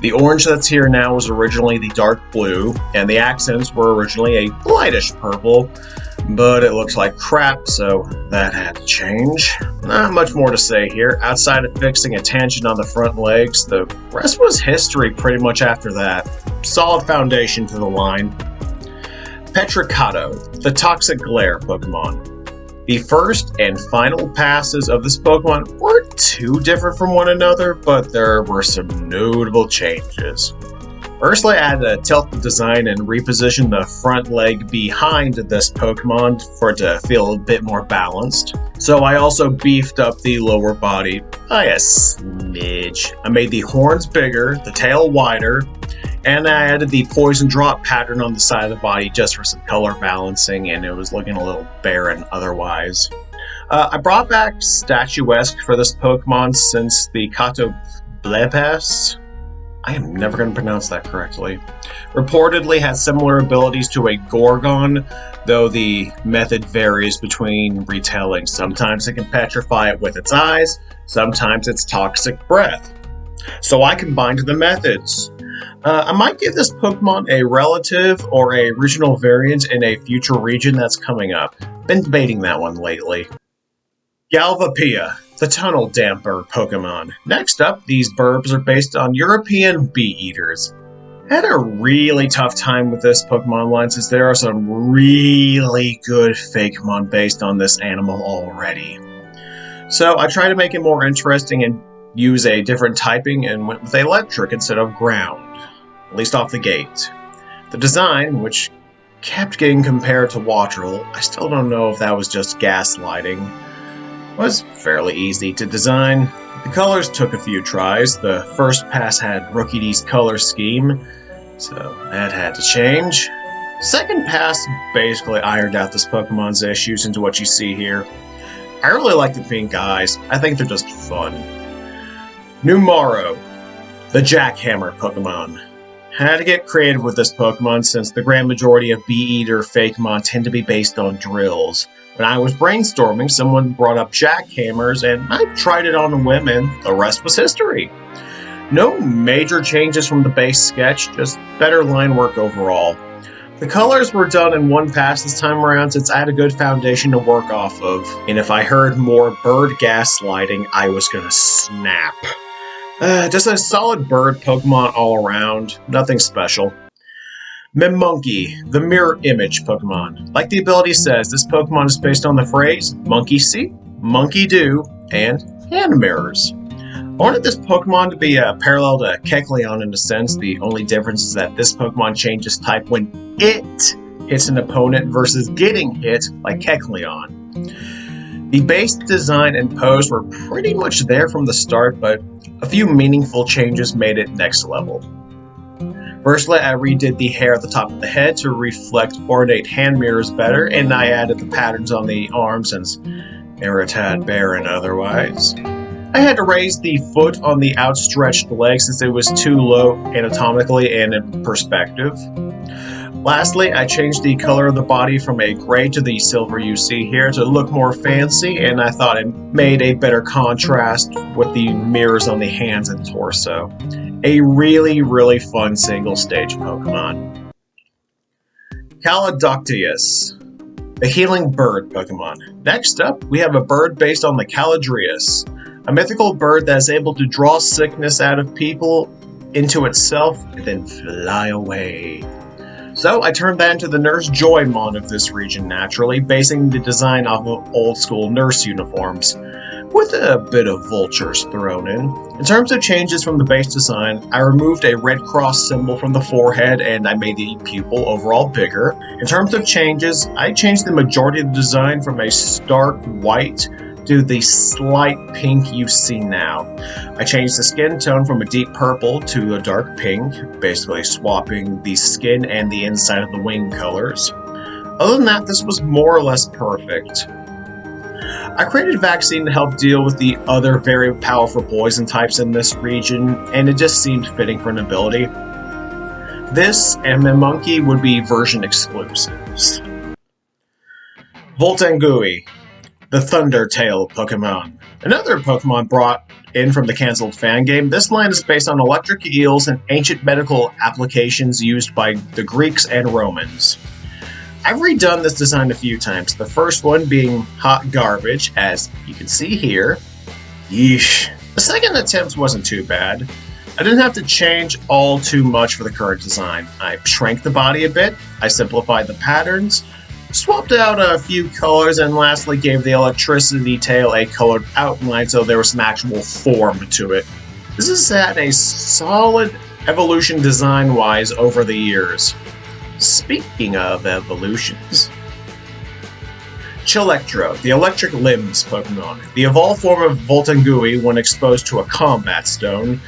The orange that's here now was originally the dark blue, and the accents were originally a lightish purple, but it looks like crap, so that had to change. Not much more to say here. Outside of fixing a tangent on the front legs, the rest was history pretty much after that. Solid foundation to the line. Petricato, the Toxic Glare Pokemon. The first and final passes of this Pokemon weren't too different from one another, but there were some notable changes. Firstly, I had to tilt the design and reposition the front leg behind this Pokemon for it to feel a bit more balanced. So I also beefed up the lower body by a smidge. I made the horns bigger, the tail wider, and I added the poison drop pattern on the side of the body just for some color balancing, and it was looking a little barren otherwise. I brought back statuesque for this Pokemon since the Catoblebas, I am never going to pronounce that correctly, reportedly has similar abilities to a Gorgon, though the method varies between retelling. Sometimes it can petrify it with its eyes, sometimes it's toxic breath. So I combined the methods. I might give this Pokemon a relative or a regional variant in a future region that's coming up. Been debating that one lately. Galvapia, the Tunnel Damper Pokemon. Next up, these burbs are based on European bee eaters. I had a really tough time with this Pokemon line since there are some really good fakemon based on this animal already. So I tried to make it more interesting and use a different typing and went with electric instead of ground, at least off the gate. The design, which kept getting compared to Waterl, I still don't know if that was just gaslighting, was fairly easy to design. The colors took a few tries. The first pass had Rookie D's color scheme, so that had to change. Second pass basically ironed out this Pokemon's issues into what you see here. I really like the pink eyes. I think they're just fun. Numaro, the Jackhammer Pokemon. Had to get creative with this Pokemon since the grand majority of Bee-Eater fakemon tend to be based on drills. When I was brainstorming, someone brought up jackhammers and I tried it on a whim and the rest was history. No major changes from the base sketch, just better line work overall. The colors were done in one pass this time around since I had a good foundation to work off of, and if I heard more bird gaslighting, I was gonna snap. Just a solid bird Pokemon all around, nothing special. Mimonkey, the Mirror Image Pokemon. Like the ability says, this Pokemon is based on the phrase, monkey see, monkey do, and hand mirrors. I wanted this Pokemon to be parallel to Kecleon in a sense. The only difference is that this Pokemon changes type when it hits an opponent versus getting hit like Kecleon. The base design and pose were pretty much there from the start, but a few meaningful changes made it next level. Firstly, I redid the hair at the top of the head to reflect ornate hand mirrors better, and I added the patterns on the arms since they were a tad barren otherwise. I had to raise the foot on the outstretched leg since it was too low anatomically and in perspective. Lastly, I changed the color of the body from a gray to the silver you see here to look more fancy, and I thought it made a better contrast with the mirrors on the hands and torso. A really, really fun single-stage Pokemon. Caladoctius, the Healing Bird Pokemon. Next up, we have a bird based on the Caladrius, a mythical bird that is able to draw sickness out of people into itself and then fly away. So I turned that into the Nurse Joymon of this region naturally, basing the design off of old school nurse uniforms, with a bit of vultures thrown in. In terms of changes from the base design, I removed a red cross symbol from the forehead and I made the pupil overall bigger. In terms of changes, I changed the majority of the design from a stark white to the slight pink you see now. I changed the skin tone from a deep purple to a dark pink, basically swapping the skin and the inside of the wing colors. Other than that, this was more or less perfect. I created Vaccine to help deal with the other very powerful poison types in this region, and it just seemed fitting for an ability. This and Mimonkey would be version exclusives. Voltangui, the Thundertail Pokemon. Another Pokemon brought in from the cancelled fan game. This line is based on electric eels and ancient medical applications used by the Greeks and Romans. I've redone this design a few times, the first one being hot garbage, as you can see here. Yeesh. The second attempt wasn't too bad. I didn't have to change all too much for the current design. I shrank the body a bit, I simplified the patterns, swapped out a few colors, and lastly gave the electricity tail a colored outline so there was some actual form to it. This has had a solid evolution design-wise over the years. Speaking of evolutions, Chilectro, the Electric Limbs Pokemon. The evolved form of Voltangui when exposed to a combat stone.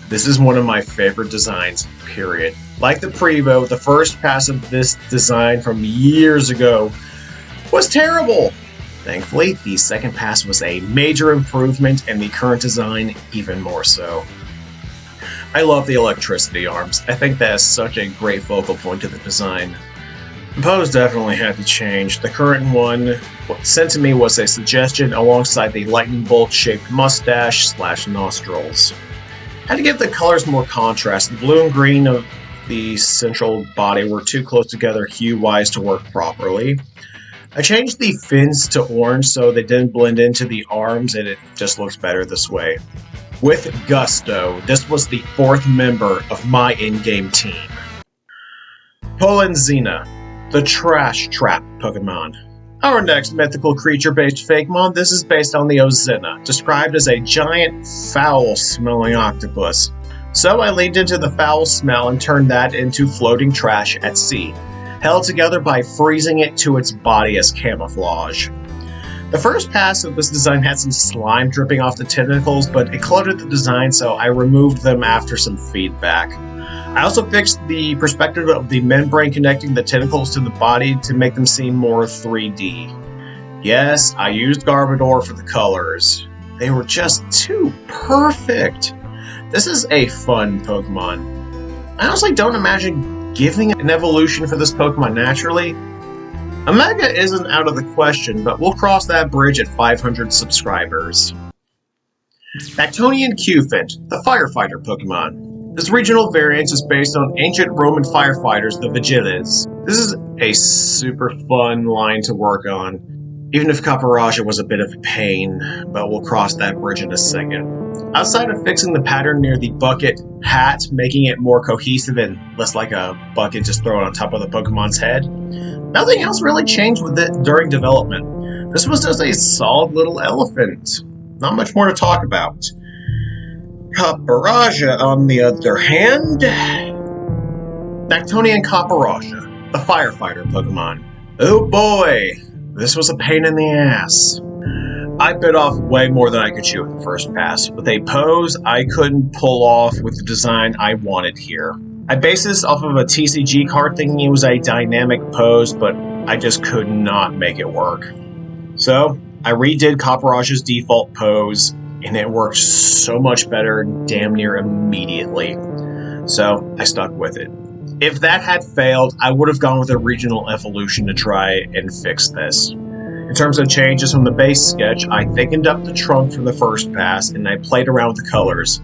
This is one of my favorite designs, period. Like the Prevo, the first pass of this design from years ago was terrible. Thankfully, the second pass was a major improvement and the current design even more so. I love the electricity arms. I think that is such a great focal point to the design. The pose definitely had to change. The current one sent to me was a suggestion alongside the lightning bolt shaped mustache / nostrils. Had to give the colors more contrast. The blue and green of the central body were too close together hue-wise to work properly. I changed the fins to orange so they didn't blend into the arms, and it just looks better this way. With gusto, this was the 4th member of my in-game team. Polenzina, the Trash Trap Pokemon. Our next mythical creature-based fakemon, this is based on the Ozina, described as a giant, foul-smelling octopus. So I leaned into the foul smell and turned that into floating trash at sea, held together by freezing it to its body as camouflage. The first pass of this design had some slime dripping off the tentacles, but it cluttered the design, so I removed them after some feedback. I also fixed the perspective of the membrane connecting the tentacles to the body to make them seem more 3D. Yes, I used Garbodor for the colors. They were just too perfect. This is a fun Pokemon. I honestly don't imagine giving an evolution for this Pokemon naturally. A Mega isn't out of the question, but we'll cross that bridge at 500 subscribers. Nactonian Qfint, the Firefighter Pokemon. This regional variant is based on ancient Roman firefighters, the Vigiles. This is a super fun line to work on, even if Caparaja was a bit of a pain, but we'll cross that bridge in a second. Outside of fixing the pattern near the bucket hat, making it more cohesive and less like a bucket just thrown on top of the Pokemon's head, nothing else really changed with it during development. This was just a solid little elephant. Not much more to talk about. Caparaja, on the other hand... Nactonian Caparaja, the Firefighter Pokemon. Oh boy, this was a pain in the ass. I bit off way more than I could chew at the first pass, with a pose I couldn't pull off with the design I wanted here. I based this off of a TCG card thinking it was a dynamic pose, but I just could not make it work. So, I redid Caparaja's default pose, and it worked so much better damn near immediately. So, I stuck with it. If that had failed, I would have gone with a regional evolution to try and fix this. In terms of changes from the base sketch, I thickened up the trunk from the first pass, and I played around with the colors.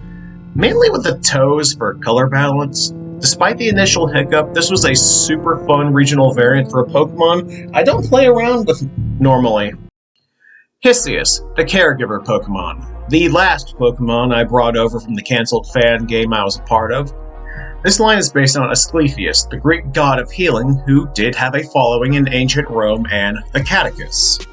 Mainly with the toes for color balance. Despite the initial hiccup, this was a super fun regional variant for a Pokemon I don't play around with normally. Hisius, the Caregiver Pokemon. The last Pokemon I brought over from the cancelled fan game I was a part of. This line is based on Asclepius, the Greek god of healing, who did have a following in ancient Rome and the Catechus.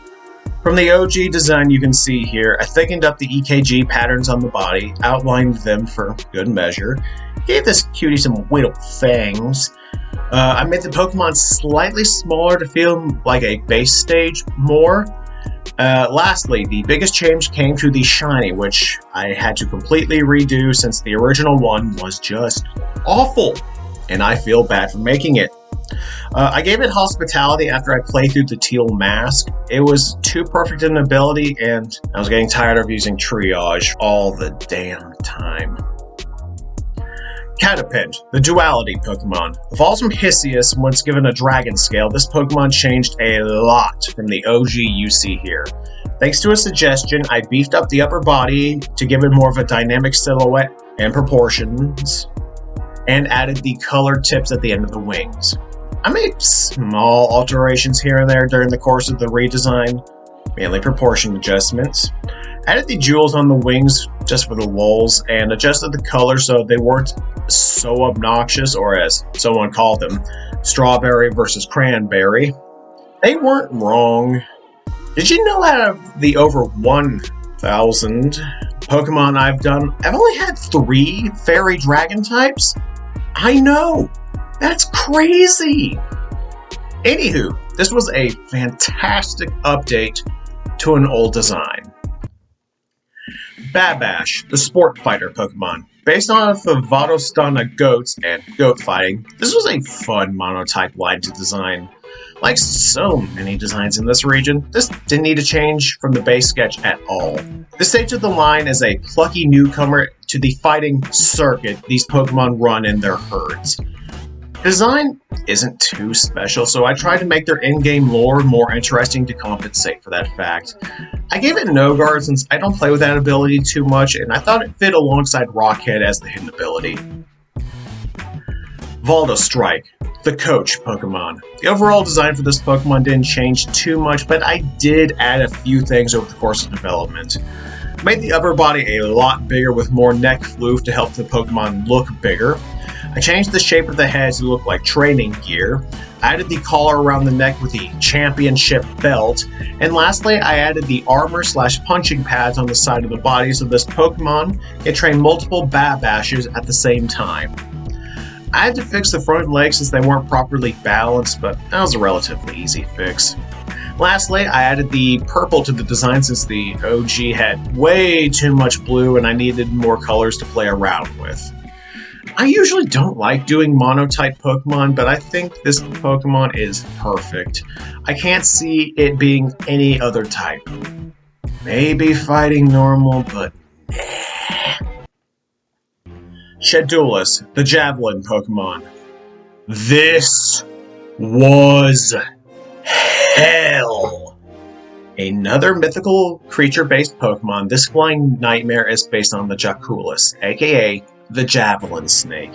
From the OG design you can see here, I thickened up the EKG patterns on the body, outlined them for good measure, gave this cutie some whittled fangs. I made the Pokemon slightly smaller to feel like a base stage more. Lastly, the biggest change came to the shiny, which I had to completely redo since the original one was just awful, and I feel bad for making it. I gave it hospitality after I played through the teal mask. It was too perfect an ability, and I was getting tired of using triage all the damn time. Caterpie, the Duality Pokemon. Evolved from Hisius, once given a Dragon Scale, this Pokemon changed a lot from the OG you see here. Thanks to a suggestion, I beefed up the upper body to give it more of a dynamic silhouette and proportions, and added the colored tips at the end of the wings. I made small alterations here and there during the course of the redesign, mainly proportion adjustments. Added the jewels on the wings just for the lulz, and adjusted the color so they weren't so obnoxious, or as someone called them, strawberry versus cranberry. They weren't wrong. Did you know out of the over 1,000 Pokemon I've done, I've only had 3 fairy dragon types? I know! That's crazy! Anywho, this was a fantastic update to an old design. Babash, the Sport Fighter Pokemon. Based on the Vatostana goats and goat fighting, this was a fun monotype line to design. Like so many designs in this region, this didn't need a change from the base sketch at all. This stage of the line is a plucky newcomer to the fighting circuit these Pokemon run in their herds. Design isn't too special, so I tried to make their in-game lore more interesting to compensate for that fact. I gave it no guard since I don't play with that ability too much, and I thought it fit alongside Rockhead as the hidden ability. Valdo Strike, The Coach Pokemon. The overall design for this Pokemon didn't change too much, but I did add a few things over the course of development. I made the upper body a lot bigger with more neck floof to help the Pokemon look bigger. I changed the shape of the head to look like training gear. I added the collar around the neck with the championship belt. And lastly, I added the armor/punching pads on the side of the body so this Pokemon can train multiple Babashes at the same time. I had to fix the front legs since they weren't properly balanced, but that was a relatively easy fix. Lastly, I added the purple to the design since the OG had way too much blue and I needed more colors to play around with. I usually don't like doing monotype Pokemon, but I think this Pokemon is perfect. I can't see it being any other type. Maybe fighting normal, but Shedulus, the Javelin Pokemon. This was hell! Another mythical creature-based Pokemon, this flying nightmare is based on the Jaculus, aka the Javelin Snake.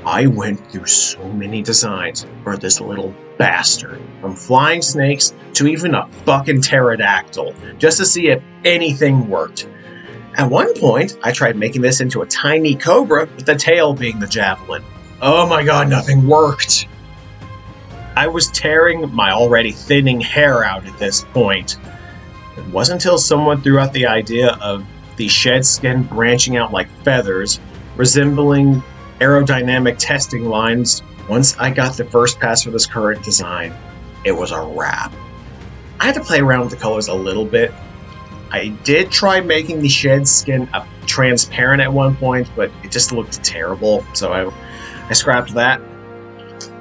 I went through so many designs for this little bastard, from flying snakes to even a fucking pterodactyl, just to see if anything worked. At one point, I tried making this into a tiny cobra with the tail being the javelin. Oh my god, nothing worked! I was tearing my already thinning hair out at this point. It wasn't until someone threw out the idea of the shed skin branching out like feathers, resembling aerodynamic testing lines. Once I got the first pass for this current design, it was a wrap. I had to play around with the colors a little bit. I did try making the shed skin transparent at one point, but it just looked terrible, so I scrapped that.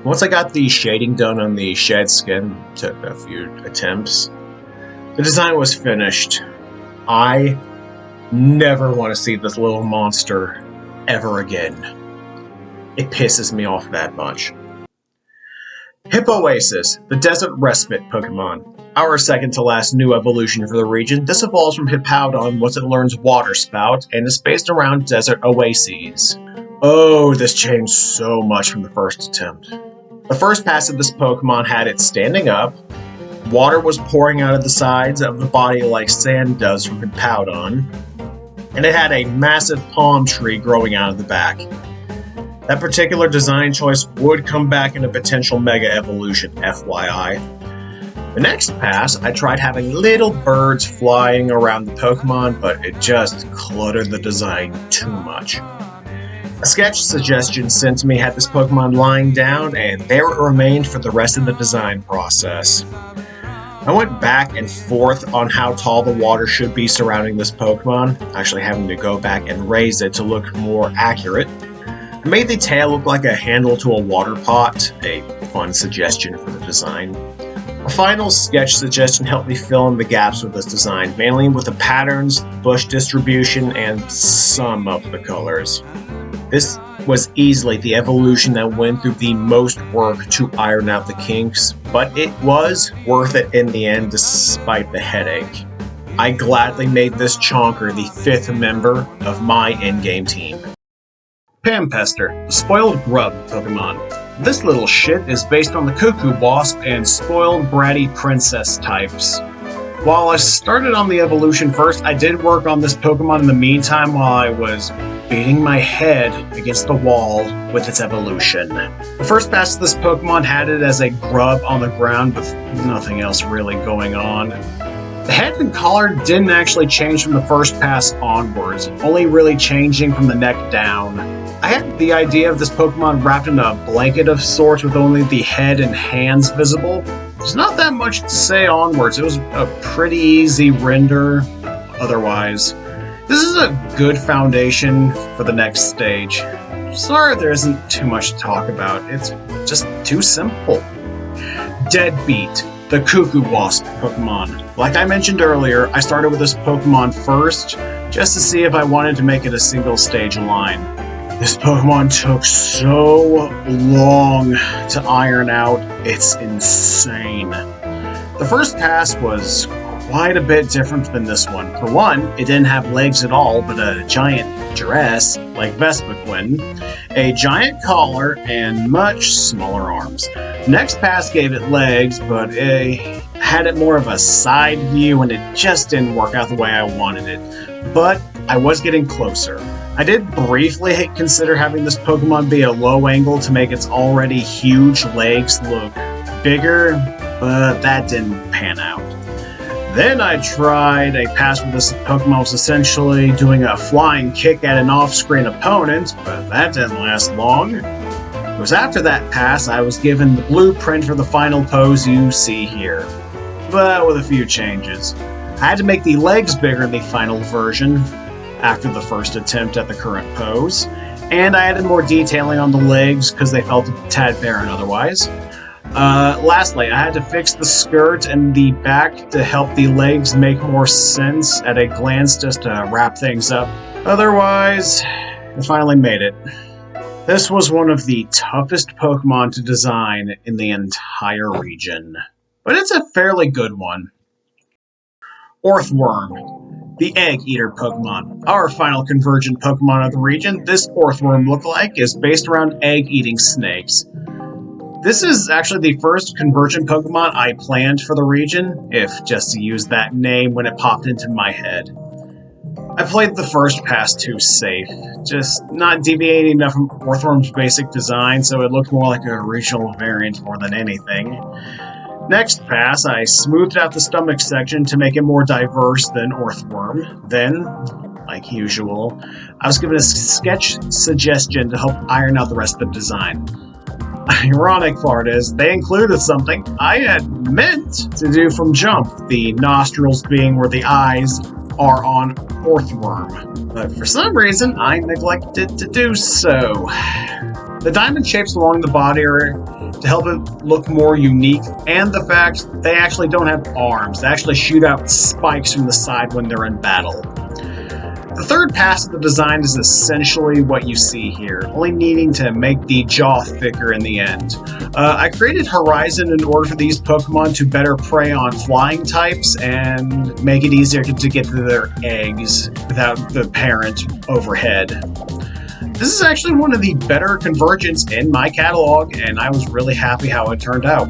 Once I got the shading done on the shed skin, took a few attempts, the design was finished. I never want to see this little monster ever again. It pisses me off that much. Hippoasis, the Desert Respite Pokemon. Our second to last new evolution for the region, this evolves from Hippowdon once it learns Water Spout and is based around desert oases. Oh, this changed so much from the first attempt. The first pass of this Pokemon had it standing up, water was pouring out of the sides of the body like sand does from Hippowdon, and it had a massive palm tree growing out of the back. That particular design choice would come back in a potential Mega Evolution, FYI. The next pass, I tried having little birds flying around the Pokemon, but it just cluttered the design too much. A sketch suggestion sent to me had this Pokemon lying down, and there it remained for the rest of the design process. I went back and forth on how tall the water should be surrounding this Pokemon, actually having to go back and raise it to look more accurate. I made the tail look like a handle to a water pot, a fun suggestion for the design. A final sketch suggestion helped me fill in the gaps with this design, mainly with the patterns, bush distribution, and some of the colors. This was easily the evolution that went through the most work to iron out the kinks, but it was worth it in the end despite the headache. I gladly made this chonker the 5th member of my in-game team. Pampester, the Spoiled Grub Pokemon. This little shit is based on the Cuckoo Wasp and Spoiled Bratty Princess types. While I started on the evolution first, I did work on this Pokemon in the meantime while I was beating my head against the wall with its evolution. The first pass of this Pokemon had it as a grub on the ground with nothing else really going on. The head and collar didn't actually change from the first pass onwards, only really changing from the neck down. I had the idea of this Pokemon wrapped in a blanket of sorts with only the head and hands visible. There's not that much to say onwards. It was a pretty easy render otherwise. This is a good foundation for the next stage. Sorry there isn't too much to talk about. It's just too simple. Deadbeat, the Cuckoo Wasp Pokemon. Like I mentioned earlier, I started with this Pokemon first, just to see if I wanted to make it a single stage line. This Pokemon took so long to iron out, it's insane. The first pass was quite a bit different than this one. For one, it didn't have legs at all, but a giant dress, like Vespiquen, a giant collar, and much smaller arms. Next pass gave it legs, but it had it more of a side view, and it just didn't work out the way I wanted it. But I was getting closer. I did briefly consider having this Pokemon be a low angle to make its already huge legs look bigger, but that didn't pan out. Then I tried a pass where this Pokemon was essentially doing a flying kick at an off-screen opponent, but that didn't last long. It was after that pass I was given the blueprint for the final pose you see here, but with a few changes. I had to make the legs bigger in the final version after the first attempt at the current pose, and I added more detailing on the legs because they felt a tad barren otherwise. Lastly, I had to fix the skirt and the back to help the legs make more sense at a glance just to wrap things up. Otherwise, I finally made it. This was one of the toughest Pokemon to design in the entire region, but it's a fairly good one. Orthworm, the Egg Eater Pokemon. Our final convergent Pokemon of the region, this Orthworm lookalike is based around egg-eating snakes. This is actually the first convergent Pokemon I planned for the region, if just to use that name when it popped into my head. I played the first pass too safe, just not deviating enough from Orthworm's basic design so it looked more like a regional variant more than anything. Next pass, I smoothed out the stomach section to make it more diverse than Orthworm. Then, like usual, I was given a sketch suggestion to help iron out the rest of the design. Ironic part is, they included something I had meant to do from jump, the nostrils being where the eyes are on Orthworm, but for some reason I neglected to do so. The diamond shapes along the body are to help it look more unique, and the fact they actually don't have arms, they actually shoot out spikes from the side when they're in battle. The third pass of the design is essentially what you see here, only needing to make the jaw thicker in the end. I created Horizon in order for these Pokemon to better prey on flying types and make it easier to get to their eggs without the parent overhead. This is actually one of the better convergents in my catalog, and I was really happy how it turned out.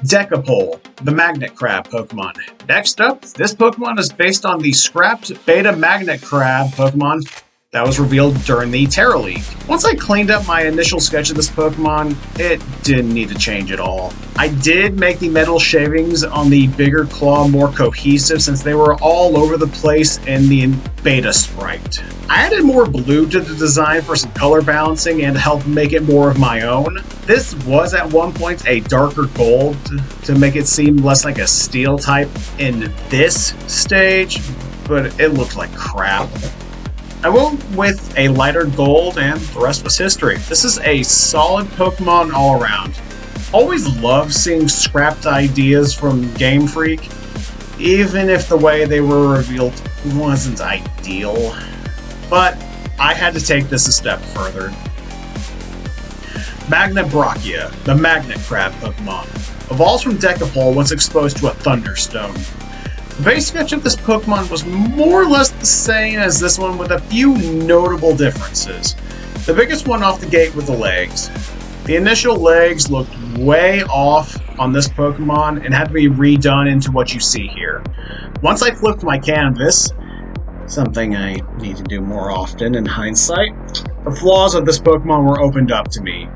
Decapole, the Magnet Crab Pokemon. Next up, this Pokemon is based on the scrapped Beta Magnet Crab Pokemon that was revealed during the Terra League. Once I cleaned up my initial sketch of this Pokemon, it didn't need to change at all. I did make the metal shavings on the bigger claw more cohesive since they were all over the place in the beta sprite. I added more blue to the design for some color balancing and to help make it more of my own. This was at one point a darker gold to make it seem less like a steel type in this stage, but it looked like crap. I went with a lighter gold, and the rest was history. This is a solid Pokemon all around. Always love seeing scrapped ideas from Game Freak, even if the way they were revealed wasn't ideal. But I had to take this a step further. Magnabrachia, the Magnet Crab Pokemon, evolves from Decapole once exposed to a Thunderstone. The base sketch of this Pokemon was more or less the same as this one with a few notable differences. The biggest one off the gate with the legs. The initial legs looked way off on this Pokemon and had to be redone into what you see here. Once I flipped my canvas, something I need to do more often in hindsight, the flaws of this Pokemon were opened up to me.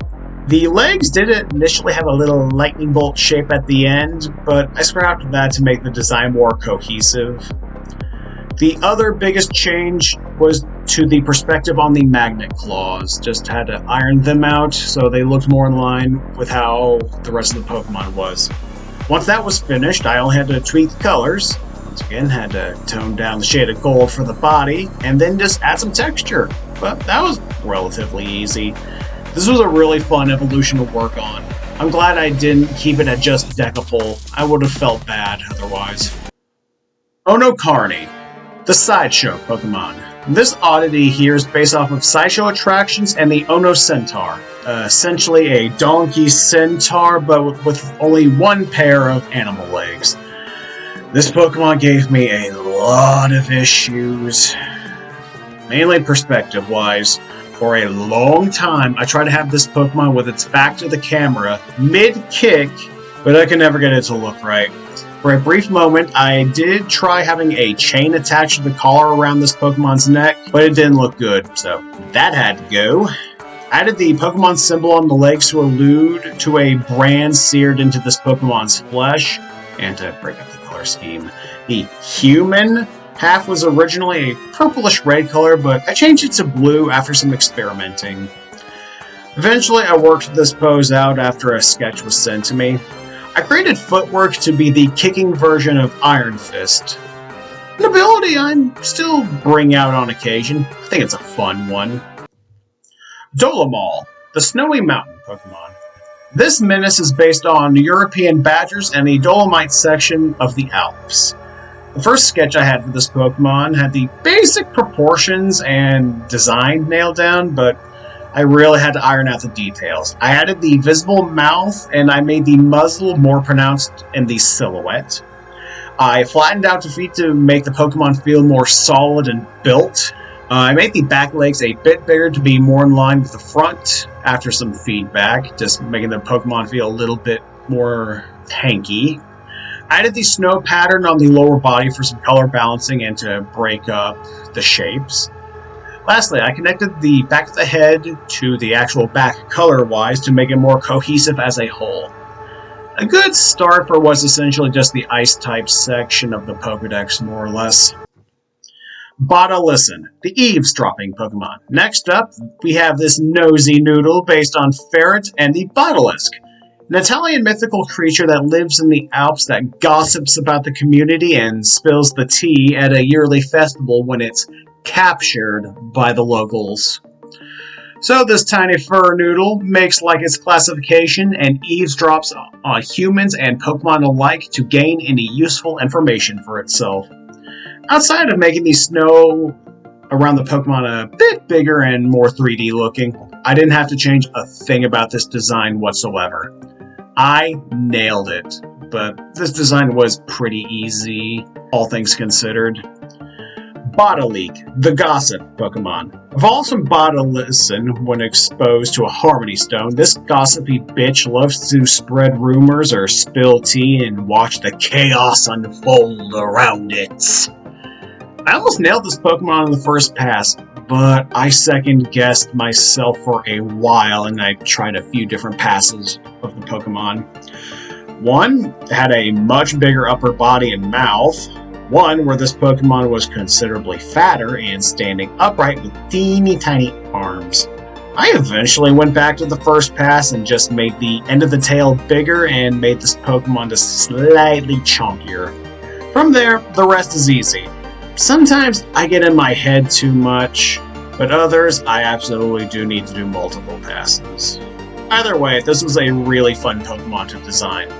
The legs did initially have a little lightning bolt shape at the end, but I scrapped that to make the design more cohesive. The other biggest change was to the perspective on the magnet claws. Just had to iron them out so they looked more in line with how the rest of the Pokemon was. Once that was finished, I only had to tweak the colors. Once again, had to tone down the shade of gold for the body, and then just add some texture. But that was relatively easy. This was a really fun evolution to work on. I'm glad I didn't keep it at just Decapole. I would have felt bad otherwise. Onocarny, the Sideshow Pokemon. This oddity here is based off of sideshow attractions and the Ono Centaur. Essentially a donkey centaur, but with only one pair of animal legs. This Pokemon gave me a lot of issues, mainly perspective-wise. For a long time, I tried to have this Pokemon with its back to the camera, mid-kick, but I could never get it to look right. For a brief moment, I did try having a chain attached to the collar around this Pokemon's neck, but it didn't look good, so that had to go. Added the Pokemon symbol on the legs to allude to a brand seared into this Pokemon's flesh, and to break up the color scheme. The human half was originally a purplish red color, but I changed it to blue after some experimenting. Eventually, I worked this pose out after a sketch was sent to me. I created footwork to be the kicking version of Iron Fist. An ability I'm still bring out on occasion. I think it's a fun one. Dolomal, the Snowy Mountain Pokemon. This menace is based on European badgers and the Dolomite section of the Alps. The first sketch I had for this Pokemon had the basic proportions and design nailed down, but I really had to iron out the details. I added the visible mouth, and I made the muzzle more pronounced in the silhouette. I flattened out the feet to make the Pokemon feel more solid and built. I made the back legs a bit bigger to be more in line with the front after some feedback, just making the Pokemon feel a little bit more tanky. I added the snow pattern on the lower body for some color balancing and to break up the shapes. Lastly, I connected the back of the head to the actual back color-wise to make it more cohesive as a whole. A good start for what's essentially just the Ice-type section of the Pokedex, more or less. Listen, the eavesdropping Pokemon. Next up, we have this nosy noodle based on Ferret and the Basilisk, an Italian mythical creature that lives in the Alps that gossips about the community and spills the tea at a yearly festival when it's captured by the locals. So this tiny fur noodle makes like its classification and eavesdrops on humans and Pokemon alike to gain any useful information for itself. Outside of making the snow around the Pokemon a bit bigger and more 3D looking, I didn't have to change a thing about this design whatsoever. I nailed it, but this design was pretty easy, all things considered. Bottleek, the gossip Pokemon. Evolves from Bottleson when exposed to a Harmony Stone, this gossipy bitch loves to spread rumors or spill tea and watch the chaos unfold around it. I almost nailed this Pokemon in the first pass, but I second-guessed myself for a while and I tried a few different passes of the Pokemon. One had a much bigger upper body and mouth. One where this Pokemon was considerably fatter and standing upright with teeny tiny arms. I eventually went back to the first pass and just made the end of the tail bigger and made this Pokemon just slightly chunkier. From there, the rest is easy. Sometimes I get in my head too much, but others I absolutely do need to do multiple passes. Either way, this was a really fun Pokemon to design.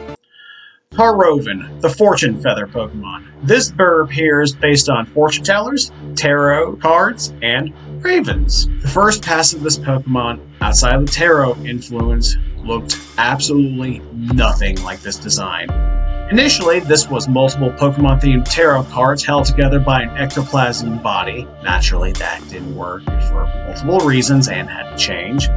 Haroven, the Fortune Feather Pokemon. This bird appears based on fortune tellers, tarot cards, and ravens. The first pass of this Pokemon, outside of the tarot influence, looked absolutely nothing like this design. Initially, this was multiple Pokemon-themed tarot cards held together by an ectoplasm body. Naturally, that didn't work for multiple reasons and had to change.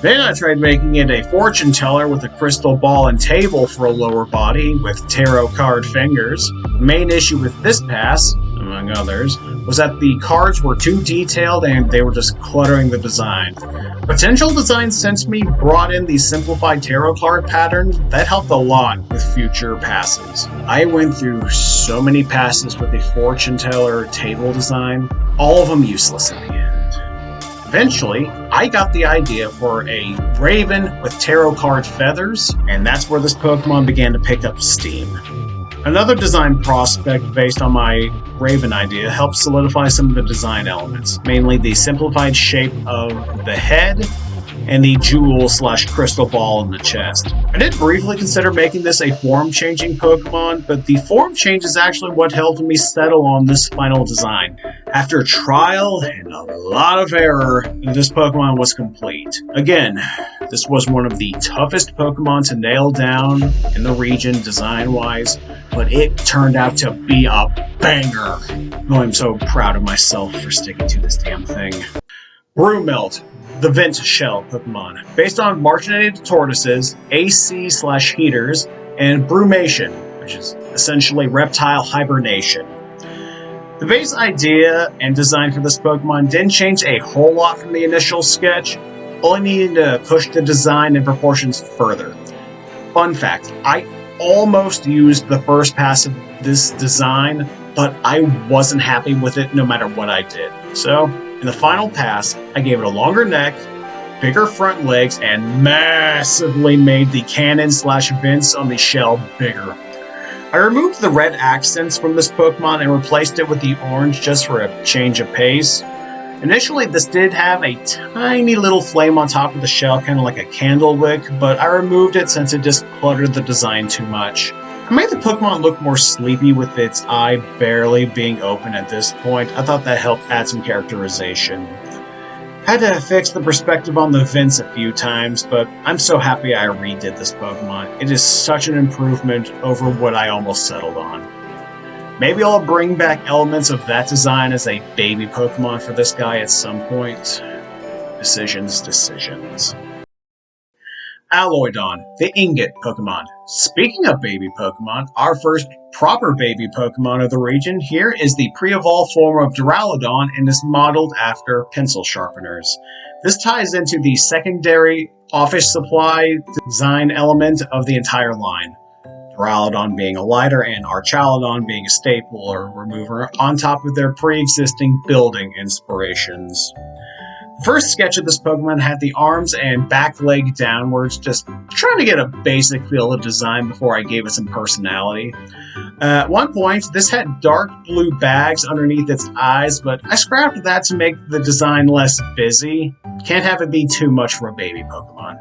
Then I tried making it a fortune teller with a crystal ball and table for a lower body with tarot card fingers. The main issue with this pass, among others, was that the cards were too detailed and they were just cluttering the design. Potential Design since me brought in the simplified tarot card pattern that helped a lot with future passes. I went through so many passes with the fortune teller table design, all of them useless in the end. Eventually, I got the idea for a raven with tarot card feathers, and that's where this Pokemon began to pick up steam. Another design prospect based on my raven idea helped solidify some of the design elements, mainly the simplified shape of the head and the jewel/crystal ball in the chest. I did briefly consider making this a form-changing Pokemon, but the form change is actually what helped me settle on this final design. After trial and a lot of error, this Pokemon was complete. Again, this was one of the toughest Pokemon to nail down in the region design-wise, but it turned out to be a banger. Oh, I'm so proud of myself for sticking to this damn thing. Brumelt, the Vent Shell Pokemon, based on marginated tortoises, AC/heaters, and brumation, which is essentially reptile hibernation. The base idea and design for this Pokemon didn't change a whole lot from the initial sketch, only needed to push the design and proportions further. Fun fact, I almost used the first pass of this design, but I wasn't happy with it no matter what I did. So, in the final pass, I gave it a longer neck, bigger front legs, and massively made the cannon/vents on the shell bigger. I removed the red accents from this Pokemon and replaced it with the orange just for a change of pace. Initially, this did have a tiny little flame on top of the shell, kind of like a candle wick, but I removed it since it just cluttered the design too much. I made the Pokemon look more sleepy with its eye barely being open at this point. I thought that helped add some characterization. Had to fix the perspective on the vents a few times, but I'm so happy I redid this Pokemon. It is such an improvement over what I almost settled on. Maybe I'll bring back elements of that design as a baby Pokemon for this guy at some point. Decisions. Aloydon, the Ingot Pokemon. Speaking of baby Pokemon, our first proper baby Pokemon of the region here is the pre-evolved form of Duraludon and is modeled after pencil sharpeners. This ties into the secondary office supply design element of the entire line. Duraludon being a lighter and Archaludon being a staple or remover on top of their pre-existing building inspirations. The first sketch of this Pokemon had the arms and back leg downwards, just trying to get a basic feel of design before I gave it some personality. At one point, this had dark blue bags underneath its eyes, but I scrapped that to make the design less busy. Can't have it be too much for a baby Pokemon.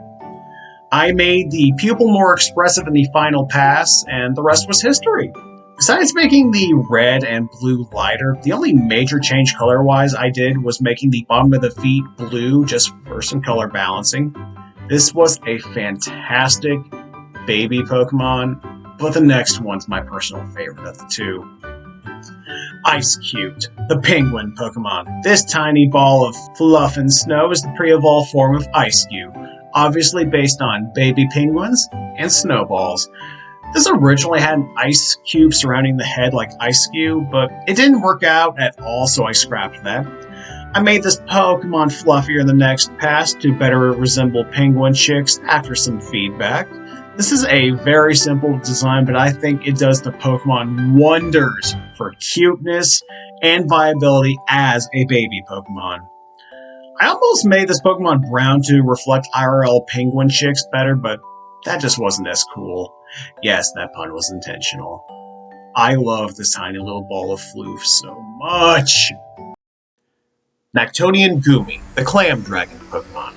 I made the pupil more expressive in the final pass, and the rest was history. Besides making the red and blue lighter, the only major change color-wise I did was making the bottom of the feet blue just for some color balancing. This was a fantastic baby Pokemon, but the next one's my personal favorite of the two. Ice-Cubed, the penguin Pokemon. This tiny ball of fluff and snow is the pre-evolved form of Ice-Cube, obviously based on baby penguins and snowballs. This originally had an ice cube surrounding the head like Ice Cube, but it didn't work out at all, so I scrapped that. I made this Pokemon fluffier in the next pass to better resemble penguin chicks after some feedback. This is a very simple design, but I think it does the Pokemon wonders for cuteness and viability as a baby Pokemon. I almost made this Pokemon brown to reflect IRL penguin chicks better, but that just wasn't as cool. Yes, that pun was intentional. I love this tiny little ball of floof so much. Nactonian Goomy, the Clam Dragon Pokemon.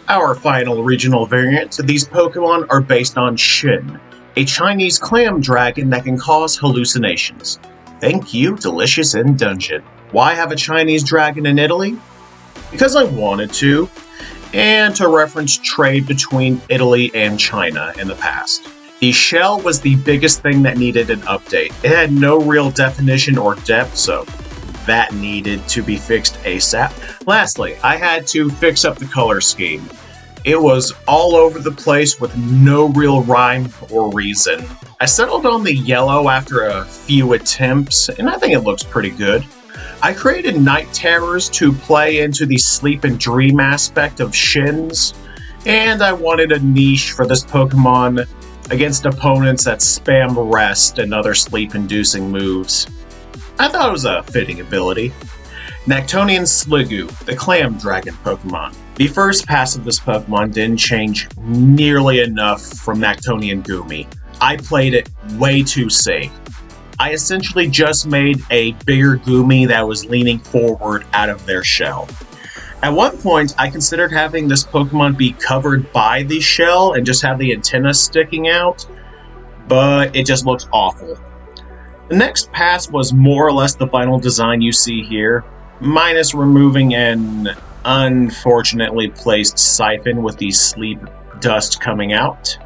Our final regional variant to these Pokemon are based on Shin, a Chinese clam dragon that can cause hallucinations. Thank you, Delicious in Dungeon. Why have a Chinese dragon in Italy? Because I wanted to, and to reference trade between Italy and China in the past. The shell was the biggest thing that needed an update. It had no real definition or depth, so that needed to be fixed ASAP. Lastly, I had to fix up the color scheme. It was all over the place with no real rhyme or reason. I settled on the yellow after a few attempts, and I think it looks pretty good. I created night terrors to play into the sleep and dream aspect of Shins, and I wanted a niche for this Pokemon against opponents that spam rest and other sleep-inducing moves. I thought it was a fitting ability. Nactonian Sliggoo, the Clam Dragon Pokemon. The first pass of this Pokemon didn't change nearly enough from Nactonian Goomy. I played it way too safe. I essentially just made a bigger Goomy that was leaning forward out of their shell. At one point, I considered having this Pokemon be covered by the shell and just have the antenna sticking out, but it just looked awful. The next pass was more or less the final design you see here, minus removing an unfortunately placed siphon with the sleep dust coming out.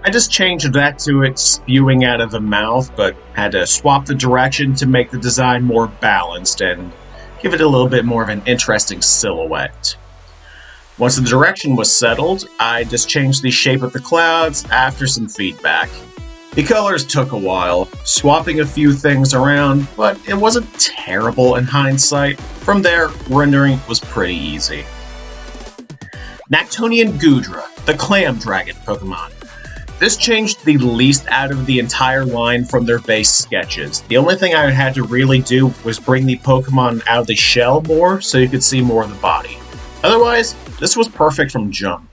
I just changed that to it spewing out of the mouth, but had to swap the direction to make the design more balanced and give it a little bit more of an interesting silhouette. Once the direction was settled, I just changed the shape of the clouds after some feedback. The colors took a while, swapping a few things around, but it wasn't terrible in hindsight. From there, rendering was pretty easy. Nactonian Goodra, the Clam Dragon Pokemon. This changed the least out of the entire line from their base sketches. The only thing I had to really do was bring the Pokemon out of the shell more so you could see more of the body. Otherwise, this was perfect from jump.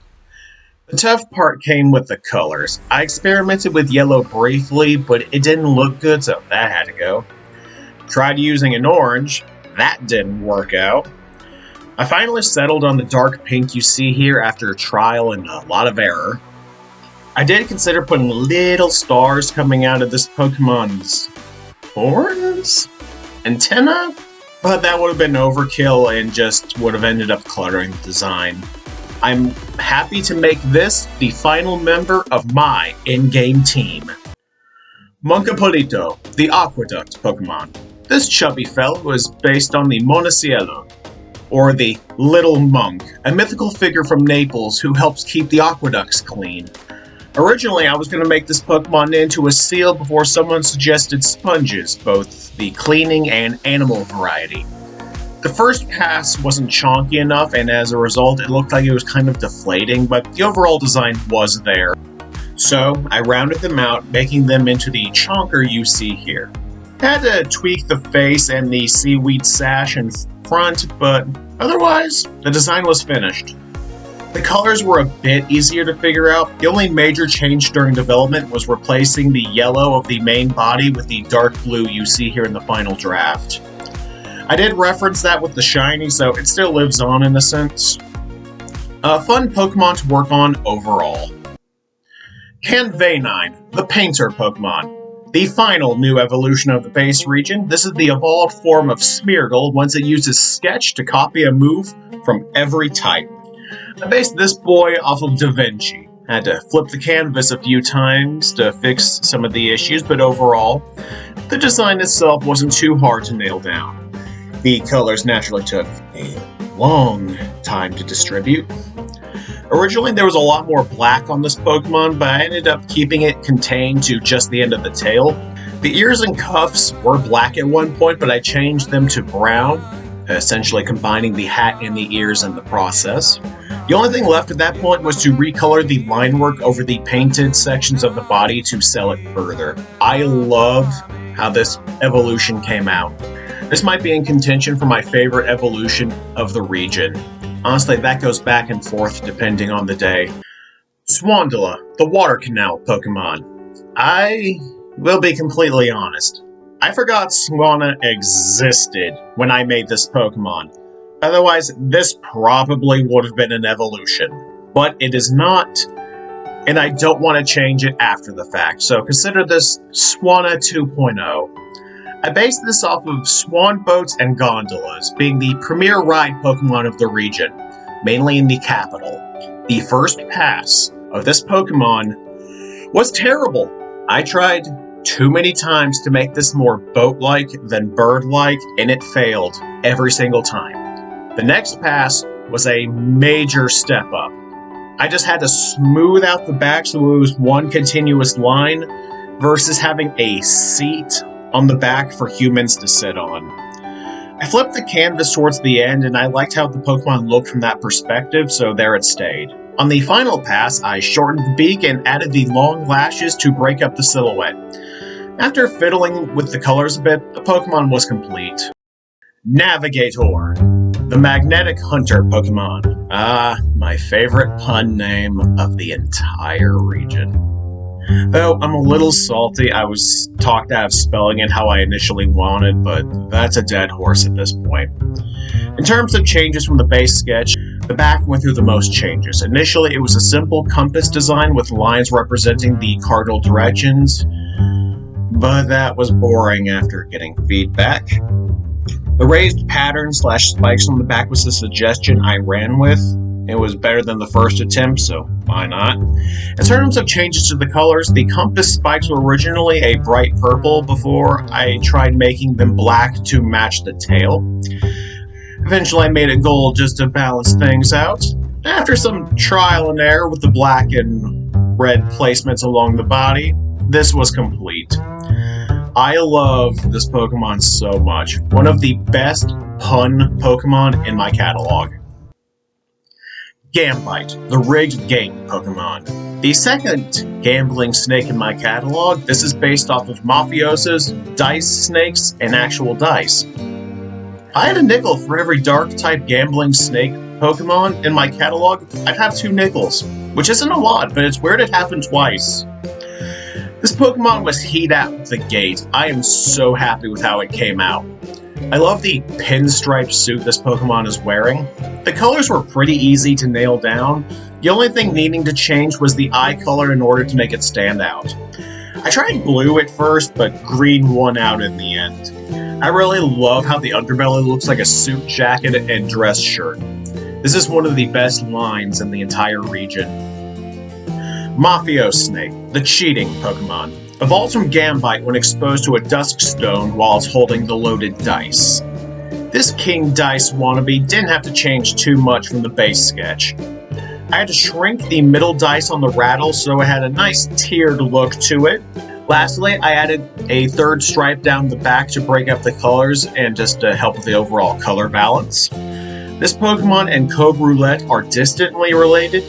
The tough part came with the colors. I experimented with yellow briefly, but it didn't look good, so that had to go. Tried using an orange. That didn't work out. I finally settled on the dark pink you see here after trial and a lot of error. I did consider putting little stars coming out of this Pokemon's horns? Antenna? But that would have been overkill and just would have ended up cluttering the design. I'm happy to make this the final member of my in-game team. Moncapolito, the Aqueduct Pokemon. This chubby fellow was based on the Monocielo, or the Little Monk, a mythical figure from Naples who helps keep the aqueducts clean. Originally, I was going to make this Pokemon into a seal before someone suggested sponges, both the cleaning and animal variety. The first pass wasn't chonky enough, and as a result, it looked like it was kind of deflating, but the overall design was there. So, I rounded them out, making them into the chonker you see here. Had to tweak the face and the seaweed sash in front, but otherwise, the design was finished. The colors were a bit easier to figure out. The only major change during development was replacing the yellow of the main body with the dark blue you see here in the final draft. I did reference that with the shiny, so it still lives on in a sense. A fun Pokemon to work on overall. Canvanine, the Painter Pokemon. The final new evolution of the base region. This is the evolved form of Smeargle once it uses Sketch to copy a move from every type. I based this boy off of Da Vinci. Had to flip the canvas a few times to fix some of the issues, but overall, the design itself wasn't too hard to nail down. The colors naturally took a long time to distribute. Originally, there was a lot more black on this Pokemon, but I ended up keeping it contained to just the end of the tail. The ears and cuffs were black at one point, but I changed them to brown, essentially combining the hat and the ears in the process. The only thing left at that point was to recolor the line work over the painted sections of the body to sell it further. I love how this evolution came out. This might be in contention for my favorite evolution of the region. Honestly, that goes back and forth depending on the day. Swandala, the Water Canal Pokemon. I will be completely honest. I forgot Swanna existed when I made this Pokemon. Otherwise, this probably would have been an evolution. But it is not, and I don't want to change it after the fact, so consider this Swanna 2.0. I based this off of swan boats and gondolas, being the premier ride Pokemon of the region, mainly in the capital. The first pass of this Pokemon was terrible. I tried too many times to make this more boat-like than bird-like, and it failed every single time. The next pass was a major step up. I just had to smooth out the back so it was one continuous line versus having a seat on the back for humans to sit on. I flipped the canvas towards the end and I liked how the Pokemon looked from that perspective, so there it stayed. On the final pass, I shortened the beak and added the long lashes to break up the silhouette. After fiddling with the colors a bit, the Pokemon was complete. Navigator, the Magnetic Hunter Pokemon. My favorite pun name of the entire region. Though I'm a little salty, I was talked out of spelling it how I initially wanted, but that's a dead horse at this point. In terms of changes from the base sketch, the back went through the most changes. Initially, it was a simple compass design with lines representing the cardinal directions, but that was boring after getting feedback. The raised pattern / spikes on the back was a suggestion I ran with. It was better than the first attempt, so why not? In terms of changes to the colors, the compass spikes were originally a bright purple before I tried making them black to match the tail. Eventually I made it gold just to balance things out. After some trial and error with the black and red placements along the body, this was complete. I love this Pokemon so much. One of the best pun Pokemon in my catalog. Gambite, the rigged game Pokemon. The second gambling snake in my catalog, this is based off of Mafioso's dice snakes and actual dice. I had a nickel for every dark-type gambling snake Pokemon in my catalog. I'd have 2 nickels, which isn't a lot, but it's weird it happened twice. This Pokemon was heat out the gate. I am so happy with how it came out. I love the pinstripe suit this Pokemon is wearing. The colors were pretty easy to nail down. The only thing needing to change was the eye color in order to make it stand out. I tried blue at first, but green won out in the end. I really love how the underbelly looks like a suit jacket and dress shirt. This is one of the best lines in the entire region. Mafio Snake, the cheating Pokemon. Evolves from Gambite when exposed to a Dusk Stone while it's holding the loaded dice. This King Dice wannabe didn't have to change too much from the base sketch. I had to shrink the middle dice on the rattle so it had a nice tiered look to it. Lastly, I added a third stripe down the back to break up the colors and just to help with the overall color balance. This Pokemon and Code Roulette are distantly related.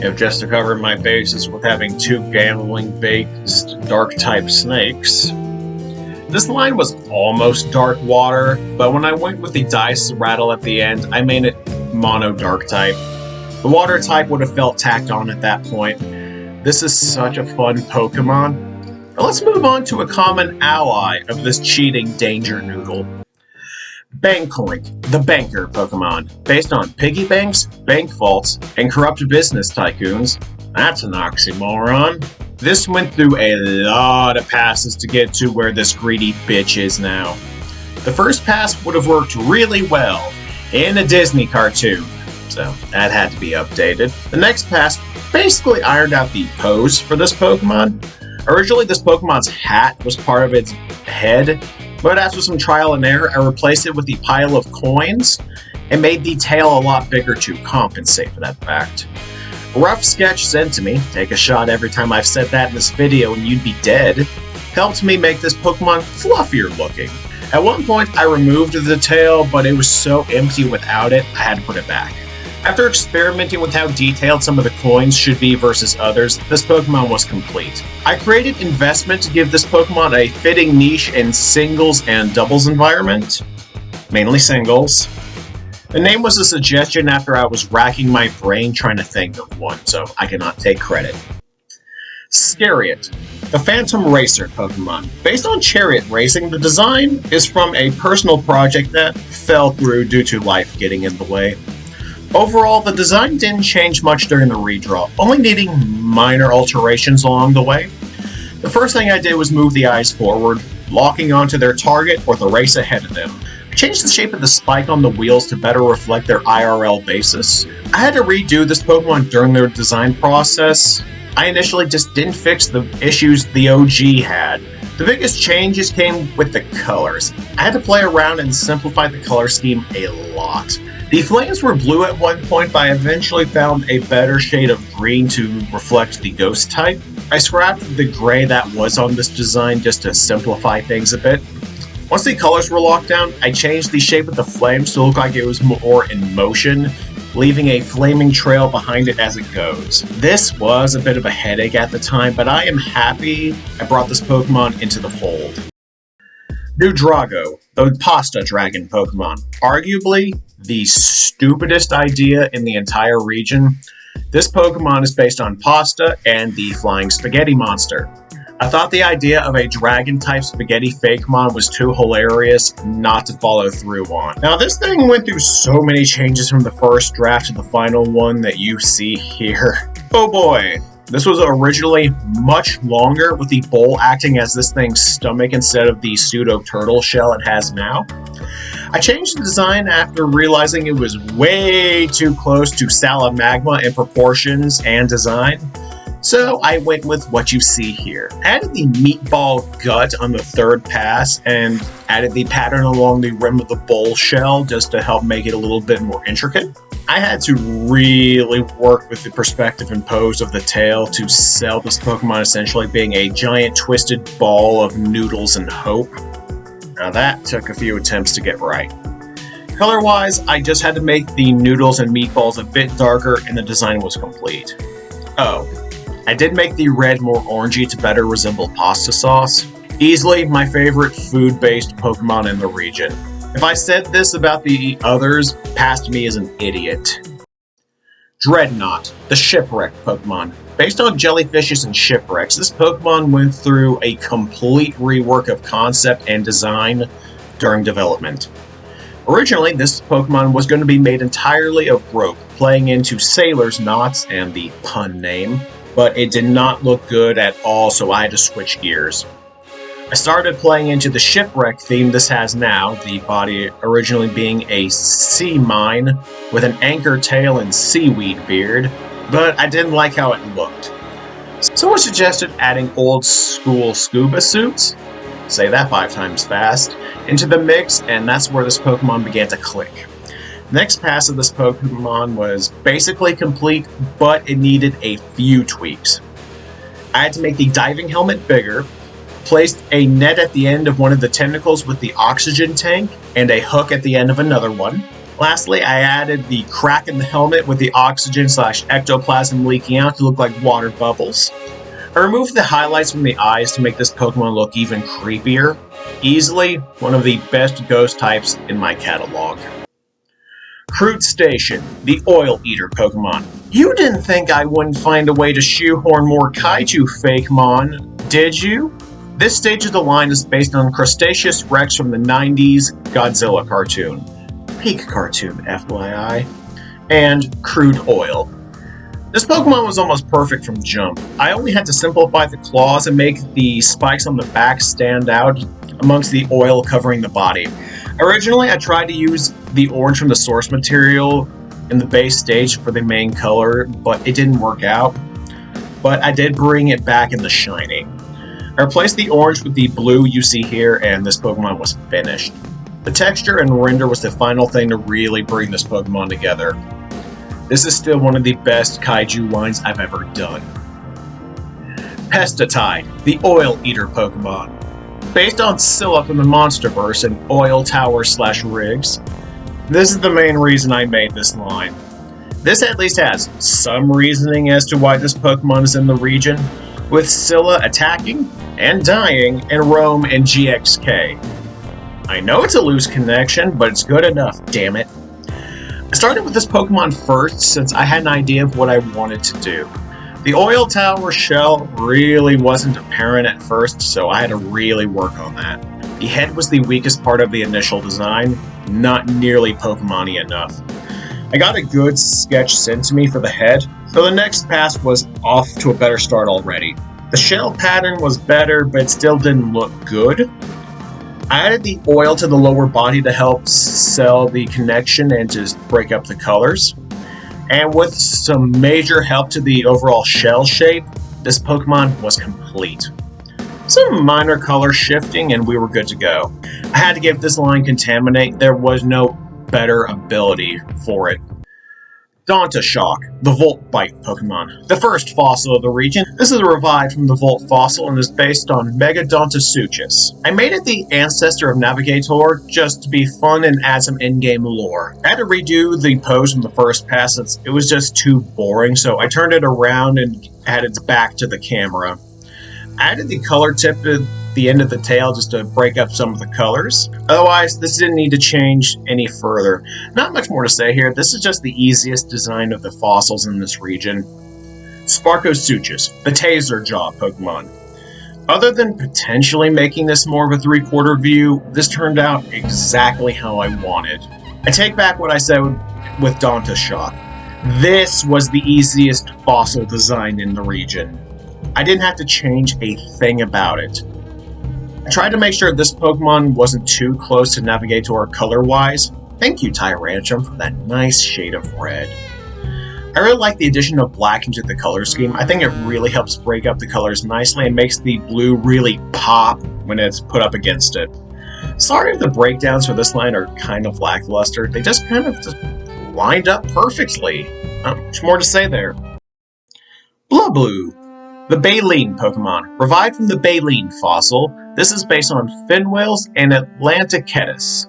If just to cover my bases with having 2 gambling-based dark-type snakes. This line was almost Dark Water, but when I went with the dice rattle at the end, I made it mono dark type. The water type would have felt tacked on at that point. This is such a fun Pokemon. Now let's move on to a common ally of this cheating danger noodle. Bankoink, the banker Pokemon, based on piggy banks, bank vaults, and corrupt business tycoons. That's an oxymoron. This went through a lot of passes to get to where this greedy bitch is now. The first pass would have worked really well in a Disney cartoon, so that had to be updated. The next pass basically ironed out the pose for this Pokemon. Originally, this Pokemon's hat was part of its head, but after some trial and error, I replaced it with the pile of coins and made the tail a lot bigger to compensate for that fact. Rough sketch sent to me, take a shot every time I've said that in this video and you'd be dead, helped me make this Pokemon fluffier looking. At one point, I removed the tail, but it was so empty without it, I had to put it back. After experimenting with how detailed some of the coins should be versus others, this Pokemon was complete. I created investment to give this Pokemon a fitting niche in singles and doubles environment. Mainly singles. The name was a suggestion after I was racking my brain trying to think of one, so I cannot take credit. Scariot, the Phantom Racer Pokemon. Based on chariot racing, the design is from a personal project that fell through due to life getting in the way. Overall, the design didn't change much during the redraw, only needing minor alterations along the way. The first thing I did was move the eyes forward, locking onto their target or the race ahead of them. I changed the shape of the spike on the wheels to better reflect their IRL basis. I had to redo this Pokemon during their design process. I initially just didn't fix the issues the OG had. The biggest changes came with the colors. I had to play around and simplify the color scheme a lot. The flames were blue at one point, but I eventually found a better shade of green to reflect the ghost type. I scrapped the gray that was on this design just to simplify things a bit. Once the colors were locked down, I changed the shape of the flames to look like it was more in motion, leaving a flaming trail behind it as it goes. This was a bit of a headache at the time, but I am happy I brought this Pokemon into the fold. New Drago, the Pasta Dragon Pokemon. Arguably the stupidest idea in the entire region. This Pokemon is based on Pasta and the Flying Spaghetti Monster. I thought the idea of a dragon-type spaghetti fakemon was too hilarious not to follow through on. Now this thing went through so many changes from the first draft to the final one that you see here. Oh boy. This was originally much longer, with the bowl acting as this thing's stomach instead of the pseudo turtle shell it has now. I changed the design after realizing it was way too close to Salamagma in proportions and design, so I went with what you see here. Added the meatball gut on the third pass and added the pattern along the rim of the bowl shell just to help make it a little bit more intricate. I had to really work with the perspective and pose of the tail to sell this Pokemon essentially being a giant twisted ball of noodles and hope. Now that took a few attempts to get right. Color-wise, I just had to make the noodles and meatballs a bit darker and the design was complete. Oh, I did make the red more orangey to better resemble pasta sauce. Easily my favorite food-based Pokemon in the region. If I said this about the others, past me is an idiot. Dreadnought, the shipwreck Pokemon. Based on jellyfishes and shipwrecks, this Pokemon went through a complete rework of concept and design during development. Originally, this Pokemon was going to be made entirely of rope, playing into sailors' knots and the pun name, but it did not look good at all, so I had to switch gears. I started playing into the shipwreck theme this has now, the body originally being a sea mine with an anchor tail and seaweed beard, but I didn't like how it looked. Someone suggested adding old school scuba suits, say that 5 times fast, into the mix, and that's where this Pokemon began to click. The next pass of this Pokemon was basically complete, but it needed a few tweaks. I had to make the diving helmet bigger, placed a net at the end of one of the tentacles with the oxygen tank, and a hook at the end of another one. Lastly, I added the crack in the helmet with the oxygen/ectoplasm leaking out to look like water bubbles. I removed the highlights from the eyes to make this Pokemon look even creepier. Easily one of the best ghost types in my catalog. Crude Station, the Oil Eater Pokemon. You didn't think I wouldn't find a way to shoehorn more kaiju fakemon, did you? This stage of the line is based on Crustaceous Rex from the 90s Godzilla cartoon. Peak cartoon, FYI. And Crude Oil. This Pokemon was almost perfect from jump. I only had to simplify the claws and make the spikes on the back stand out amongst the oil covering the body. Originally, I tried to use the orange from the source material in the base stage for the main color, but it didn't work out. But I did bring it back in the shiny. I replaced the orange with the blue you see here, and this Pokemon was finished. The texture and render was the final thing to really bring this Pokemon together. This is still one of the best kaiju lines I've ever done. Pestetide, the Oil Eater Pokemon. Based on Scylla from the Monsterverse and Oil Tower/Riggs. This is the main reason I made this line. This at least has some reasoning as to why this Pokemon is in the region, with Scylla attacking and dying in Rome and GXK. I know it's a loose connection, but it's good enough, damn it. I started with this Pokemon first since I had an idea of what I wanted to do. The Oil Tower shell really wasn't apparent at first, so I had to really work on that. The head was the weakest part of the initial design, not nearly Pokemon-y enough. I got a good sketch sent to me for the head, so the next pass was off to a better start already. The shell pattern was better, but it still didn't look good. I added the oil to the lower body to help sell the connection and to break up the colors. And with some major help to the overall shell shape, this Pokemon was complete. Some minor color shifting and we were good to go. I had to give this line Contaminate, there was no better ability for it. Shock, the Volt Bite Pokemon. The first fossil of the region. This is a revived from the Volt fossil and is based on Megadontosuchus. I made it the ancestor of Navigator just to be fun and add some in-game lore. I had to redo the pose from the first pass since it was just too boring, so I turned it around and added it back to the camera. I added the color tip at the end of the tail just to break up some of the colors. Otherwise, this didn't need to change any further. Not much more to say here. This is just the easiest design of the fossils in this region. Sparkosuchus, the Taser Jaw Pokemon. Other than potentially making this more of a 3/4 view, this turned out exactly how I wanted. I take back what I said with Shock. This was the easiest fossil design in the region. I didn't have to change a thing about it. I tried to make sure this Pokemon wasn't too close to Navigator color-wise. Thank you, Tyrantrum, for that nice shade of red. I really like the addition of black into the color scheme. I think it really helps break up the colors nicely and makes the blue really pop when it's put up against it. Sorry if the breakdowns for this line are kind of lackluster. They just kind of lined up perfectly. Not much more to say there. Blue, the baleen Pokemon. Revived from the baleen fossil, this is based on Finwales and Atlanticetus.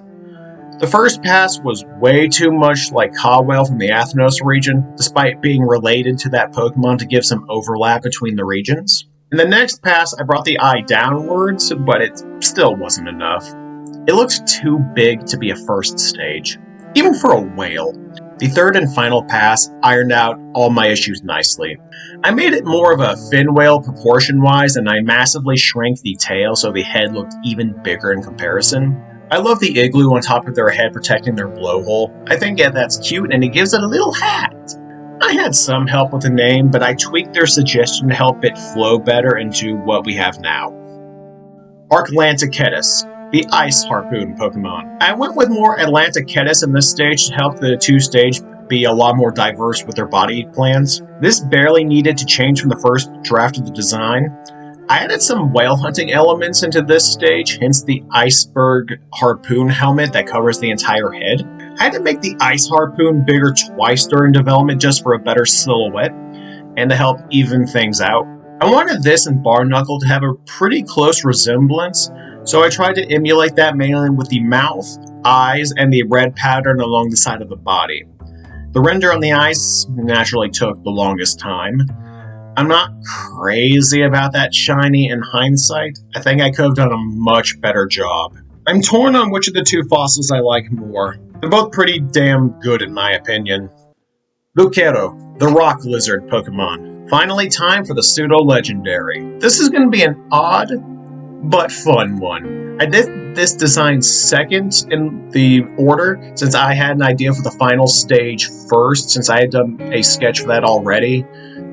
The first pass was way too much like Cawwell from the Athnos region, despite being related to that Pokemon to give some overlap between the regions. In the next pass, I brought the eye downwards, but it still wasn't enough. It looked too big to be a first stage, even for a whale. The third and final pass ironed out all my issues nicely. I made it more of a fin whale proportion-wise, and I massively shrank the tail so the head looked even bigger in comparison. I love the igloo on top of their head protecting their blowhole. I think that's cute, and it gives it a little hat. I had some help with the name, but I tweaked their suggestion to help it flow better into what we have now. Atlanticetus, the Ice Harpoon Pokemon. I went with more Atlanticetus in this stage to help the two-stage be a lot more diverse with their body plans. This barely needed to change from the first draft of the design. I added some whale hunting elements into this stage, hence the iceberg harpoon helmet that covers the entire head. I had to make the ice harpoon bigger twice during development just for a better silhouette, and to help even things out. I wanted this and Barnacle to have a pretty close resemblance, so I tried to emulate that mainly with the mouth, eyes, and the red pattern along the side of the body. The render on the eyes naturally took the longest time. I'm not crazy about that shiny in hindsight. I think I could have done a much better job. I'm torn on which of the two fossils I like more. They're both pretty damn good in my opinion. Lucero, the rock lizard Pokemon. Finally time for the Pseudo Legendary. This is going to be an odd but fun one. I did this design second in the order since I had an idea for the final stage first, since I had done a sketch for that already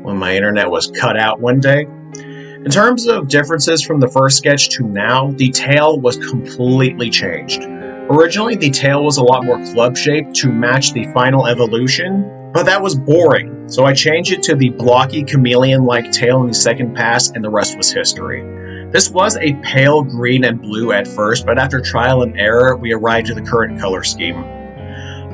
when my internet was cut out one day. In terms of differences from the first sketch to now, the tail was completely changed. Originally, the tail was a lot more club-shaped to match the final evolution, but that was boring, so I changed it to the blocky chameleon-like tail in the second pass, and the rest was history. This was a pale green and blue at first, but after trial and error, we arrived at the current color scheme.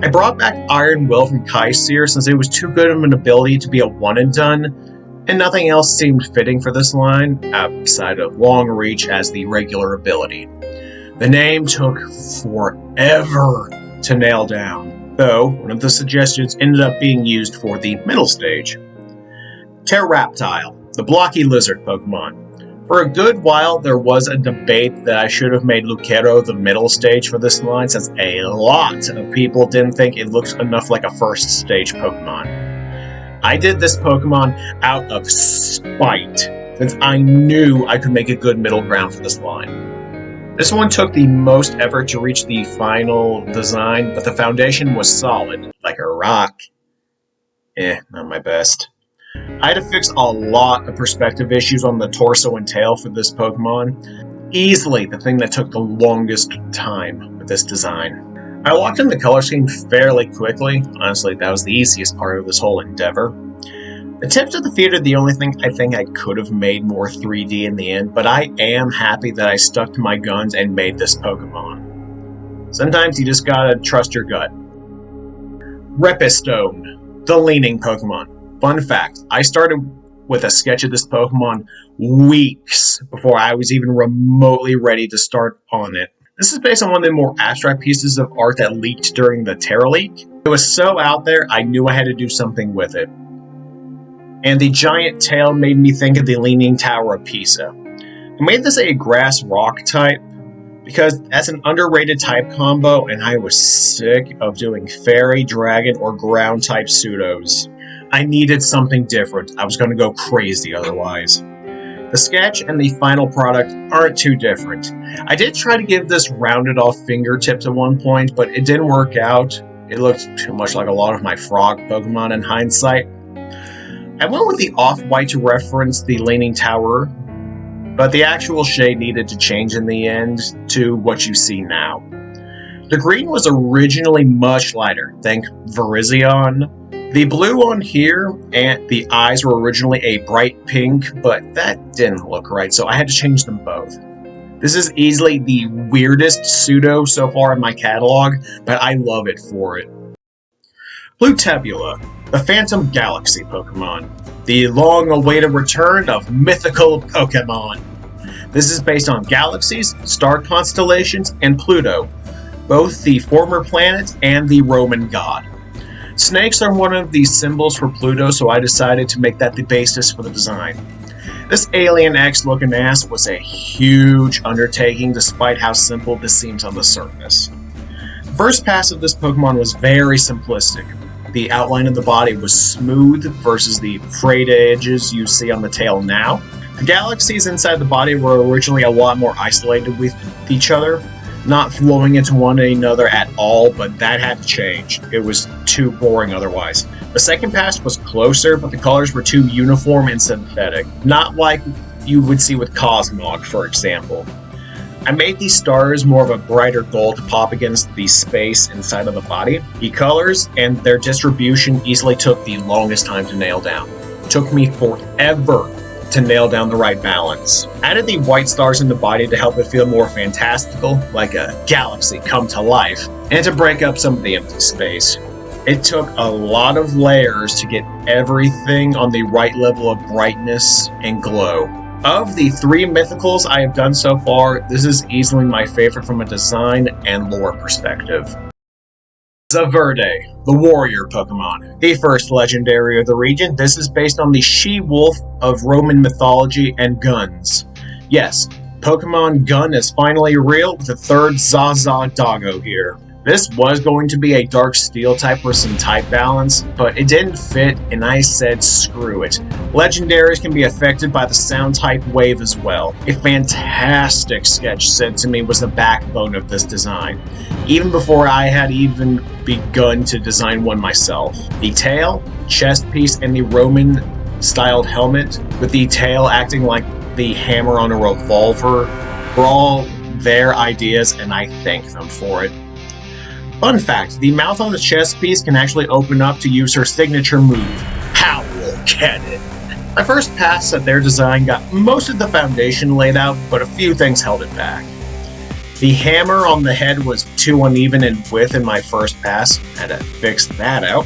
I brought back Iron Will from Kaiser since it was too good of an ability to be a one-and-done, and nothing else seemed fitting for this line, outside of Long Reach as the regular ability. The name took forever to nail down, though one of the suggestions ended up being used for the middle stage. Pterodactyl, the blocky lizard Pokemon. For a good while, there was a debate that I should have made Lucero the middle stage for this line, since a lot of people didn't think it looked enough like a first stage Pokemon. I did this Pokemon out of spite, since I knew I could make a good middle ground for this line. This one took the most effort to reach the final design, but the foundation was solid, like a rock. Not my best. I had to fix a lot of perspective issues on the torso and tail for this Pokemon. Easily the thing that took the longest time with this design. I locked in the color scheme fairly quickly. Honestly, that was the easiest part of this whole endeavor. The tips of the feet are the only thing I think I could have made more 3D in the end, but I am happy that I stuck to my guns and made this Pokemon. Sometimes you just gotta trust your gut. Repistone, the leaning Pokemon. Fun fact, I started with a sketch of this Pokemon weeks before I was even remotely ready to start on it. This is based on one of the more abstract pieces of art that leaked during the Terra leak. It was so out there, I knew I had to do something with it. And the giant tail made me think of the Leaning Tower of Pisa. I made this a grass rock type because that's an underrated type combo, and I was sick of doing fairy, dragon, or ground type pseudos. I needed something different. I was going to go crazy otherwise. The sketch and the final product aren't too different. I did try to give this rounded off fingertips at one point, but it didn't work out. It looked too much like a lot of my frog Pokemon in hindsight. I went with the off-white to reference the Leaning Tower, but the actual shade needed to change in the end to what you see now. The green was originally much lighter, think Virizion. The blue on here and the eyes were originally a bright pink, but that didn't look right, so I had to change them both. This is easily the weirdest pseudo so far in my catalog, but I love it for it. Blutebula, the Phantom Galaxy Pokemon. The long-awaited return of mythical Pokémon. This is based on galaxies, star constellations, and Pluto, both the former planet and the Roman god. Snakes are one of the symbols for Pluto, so I decided to make that the basis for the design. This Alien X-looking ass was a huge undertaking despite how simple this seems on the surface. The first pass of this Pokemon was very simplistic. The outline of the body was smooth versus the frayed edges you see on the tail now. The galaxies inside the body were originally a lot more isolated with each other, not flowing into one another at all, but that had to change. It was too boring otherwise. The second pass was closer, but the colors were too uniform and synthetic, not like you would see with Cosmog, for example. I made these stars more of a brighter gold to pop against the space inside of the body. The colors and their distribution easily took the longest time to nail down. It took me forever to nail down the right balance. Added the white stars in the body to help it feel more fantastical, like a galaxy come to life, and to break up some of the empty space. It took a lot of layers to get everything on the right level of brightness and glow. Of the 3 mythicals I have done so far, this is easily my favorite from a design and lore perspective. Zaverde, the warrior Pokemon. The first legendary of the region, this is based on the she-wolf of Roman mythology and guns. Yes, Pokemon Gun is finally real with the 3rd Zaza Doggo here. This was going to be a Dark Steel type for some type balance, but it didn't fit and I said screw it. Legendaries can be affected by the sound type wave as well. A fantastic sketch sent to me was the backbone of this design, even before I had even begun to design one myself. The tail, chest piece, and the Roman styled helmet, with the tail acting like the hammer on a revolver, were all their ideas and I thank them for it. Fun fact, the mouth on the chest piece can actually open up to use her signature move, Howl Cannon. My first pass at their design got most of the foundation laid out, but a few things held it back. The hammer on the head was too uneven in width in my first pass, had to fix that out.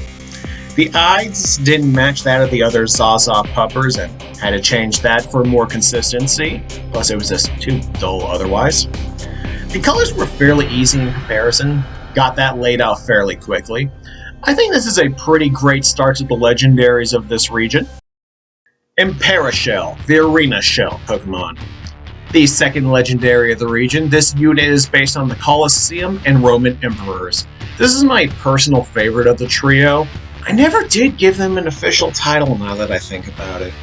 The eyes didn't match that of the other Zaza puppers and had to change that for more consistency, plus it was just too dull otherwise. The colors were fairly easy in comparison. Got that laid out fairly quickly. I think this is a pretty great start to the legendaries of this region. Imperishell, the Arena Shell Pokemon. The second legendary of the region, this unit is based on the Colosseum and Roman Emperors. This is my personal favorite of the trio. I never did give them an official title now that I think about it.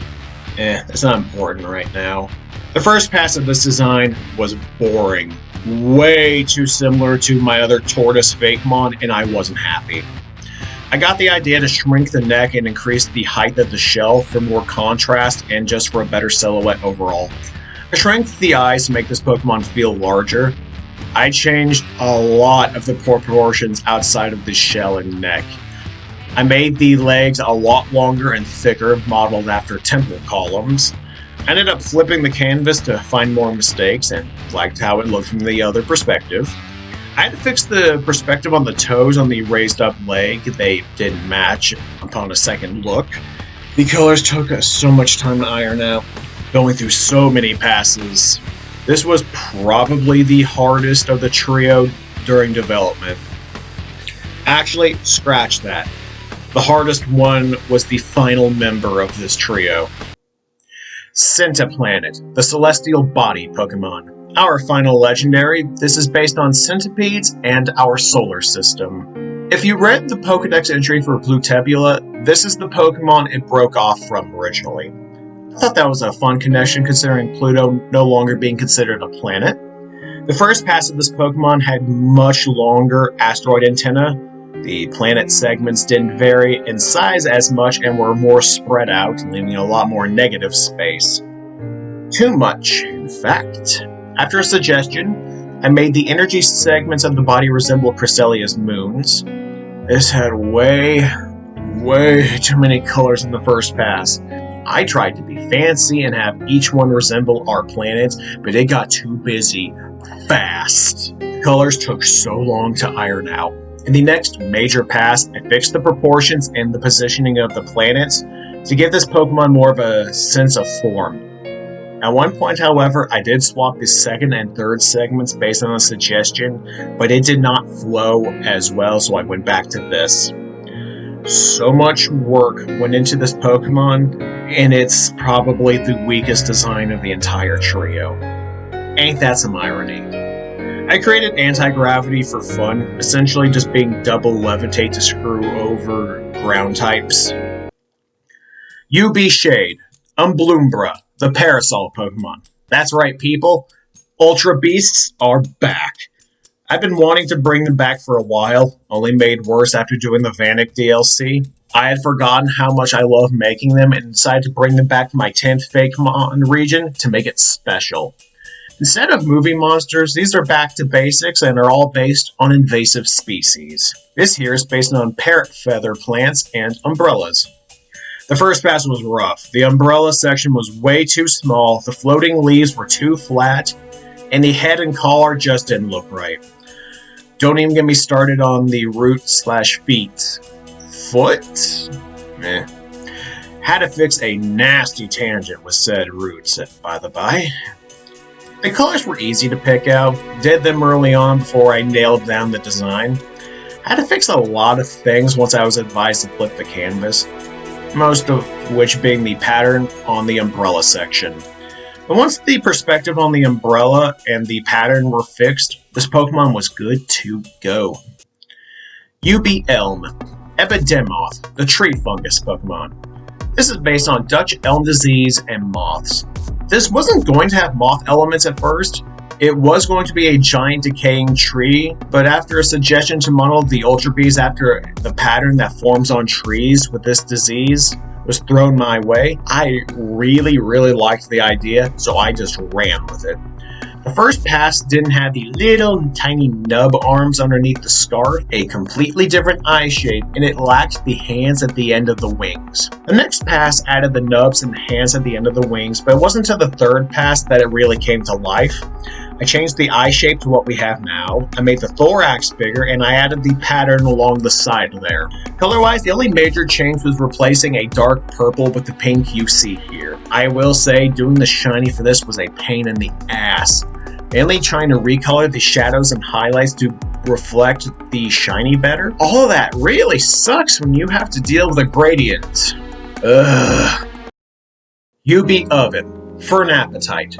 It's not important right now. The first pass of this design was boring. Way too similar to my other tortoise fakemon, and I wasn't happy. I got the idea to shrink the neck and increase the height of the shell for more contrast and just for a better silhouette overall. I shrank the eyes to make this Pokemon feel larger. I changed a lot of the proportions outside of the shell and neck. I made the legs a lot longer and thicker, modeled after temple columns. I ended up flipping the canvas to find more mistakes and liked how it looked from the other perspective. I had to fix the perspective on the toes on the raised up leg. They didn't match upon a second look. The colors took us so much time to iron out, going through so many passes. This was probably the hardest of the trio during development. Actually, scratch that. The hardest one was the final member of this trio. Centiplanet, the celestial body Pokemon. Our final legendary, this is based on centipedes and our solar system. If you read the Pokedex entry for Blutebula, this is the Pokemon it broke off from originally. I thought that was a fun connection considering Pluto no longer being considered a planet. The first pass of this Pokemon had much longer asteroid antennae. The planet segments didn't vary in size as much and were more spread out, leaving a lot more negative space. Too much, in fact. After a suggestion, I made the energy segments of the body resemble Cresselia's moons. This had way too many colors in the first pass. I tried to be fancy and have each one resemble our planets, but it got too busy fast. The colors took so long to iron out. In the next major pass, I fixed the proportions and the positioning of the planets to give this Pokemon more of a sense of form. At one point, however, I did swap the second and third segments based on a suggestion, but it did not flow as well, so I went back to this. So much work went into this Pokemon, and it's probably the weakest design of the entire trio. Ain't that some irony? I created anti-gravity for fun, essentially just being double levitate to screw over ground types. UB Shade, Umblumbra, the Parasol Pokemon. That's right, people. Ultra Beasts are back. I've been wanting to bring them back for a while, only made worse after doing the Vanek DLC. I had forgotten how much I love making them and decided to bring them back to my 10th fakemon region to make it special. Instead of movie monsters, these are back to basics and are all based on invasive species. This here is based on parrot feather plants and umbrellas. The first pass was rough. The umbrella section was way too small, the floating leaves were too flat, and the head and collar just didn't look right. Don't even get me started on the root/feet. Foot? Meh. Had to fix a nasty tangent with said roots, by the by. The colors were easy to pick out, did them early on before I nailed down the design. Had to fix a lot of things once I was advised to flip the canvas, most of which being the pattern on the umbrella section. But once the perspective on the umbrella and the pattern were fixed, this Pokemon was good to go. UB Elm, Epidemoth, the tree fungus Pokemon. This is based on Dutch elm disease and moths. This wasn't going to have moth elements at first. It was going to be a giant decaying tree, but after a suggestion to model the Ultra Bees after the pattern that forms on trees with this disease was thrown my way, I really liked the idea, so I just ran with it. The first pass didn't have the little tiny nub arms underneath the scarf, a completely different eye shape, and it lacked the hands at the end of the wings. The next pass added the nubs and the hands at the end of the wings, but it wasn't until the third pass that it really came to life. I changed the eye shape to what we have now, I made the thorax bigger, and I added the pattern along the side there. Color-wise, the only major change was replacing a dark purple with the pink you see here. I will say, doing the shiny for this was a pain in the ass. Mainly trying to recolor the shadows and highlights to reflect the shiny better. All of that really sucks when you have to deal with a gradient. Ugh. UB Oven, Fern Appetite,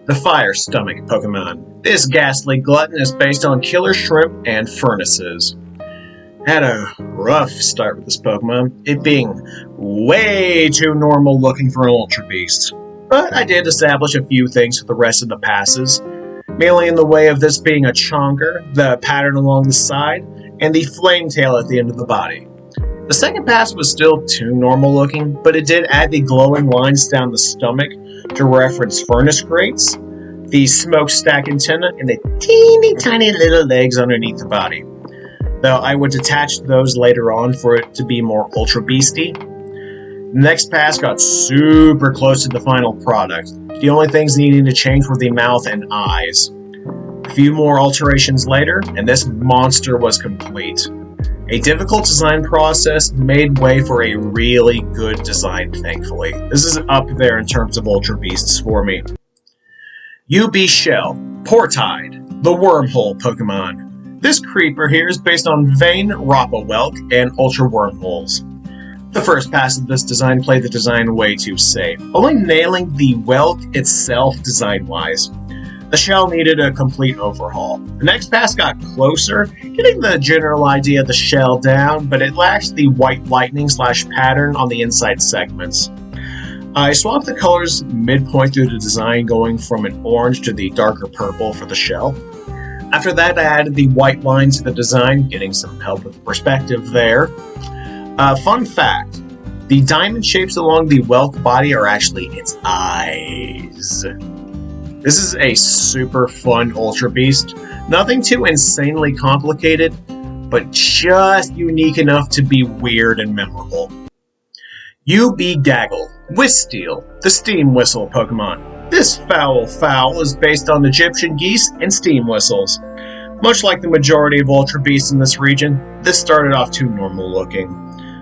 the Fire Stomach Pokemon. This ghastly glutton is based on killer shrimp and furnaces. Had a rough start with this Pokemon, it being way too normal looking for an Ultra Beast. But I did establish a few things for the rest of the passes, mainly in the way of this being a chonker, the pattern along the side, and the flame tail at the end of the body. The second pass was still too normal looking, but it did add the glowing lines down the stomach to reference furnace grates, the smokestack antenna, and the teeny tiny little legs underneath the body. Though I would detach those later on for it to be more Ultra Beasty. The next pass got super close to the final product. The only things needing to change were the mouth and eyes. A few more alterations later, and this monster was complete. A difficult design process made way for a really good design, thankfully. This is up there in terms of Ultra Beasts for me. UB Shell, Portide, the Wormhole Pokemon. This creeper here is based on Vane, Rapawelk, and Ultra Wormholes. The first pass of this design played the design way too safe, only nailing the Welk itself design-wise. The shell needed a complete overhaul. The next pass got closer, getting the general idea of the shell down, but it lacked the white lightning / pattern on the inside segments. I swapped the colors midpoint through the design, going from an orange to the darker purple for the shell. After that, I added the white lines to the design, getting some help with perspective there. Fun fact, The diamond shapes along the whelk body are actually its eyes. This is a super fun Ultra Beast. Nothing too insanely complicated, but just unique enough to be weird and memorable. UB Gaggle, Whisteel, the Steam Whistle Pokemon. This fowl is based on Egyptian geese and steam whistles. Much like the majority of Ultra Beasts in this region, this started off too normal looking.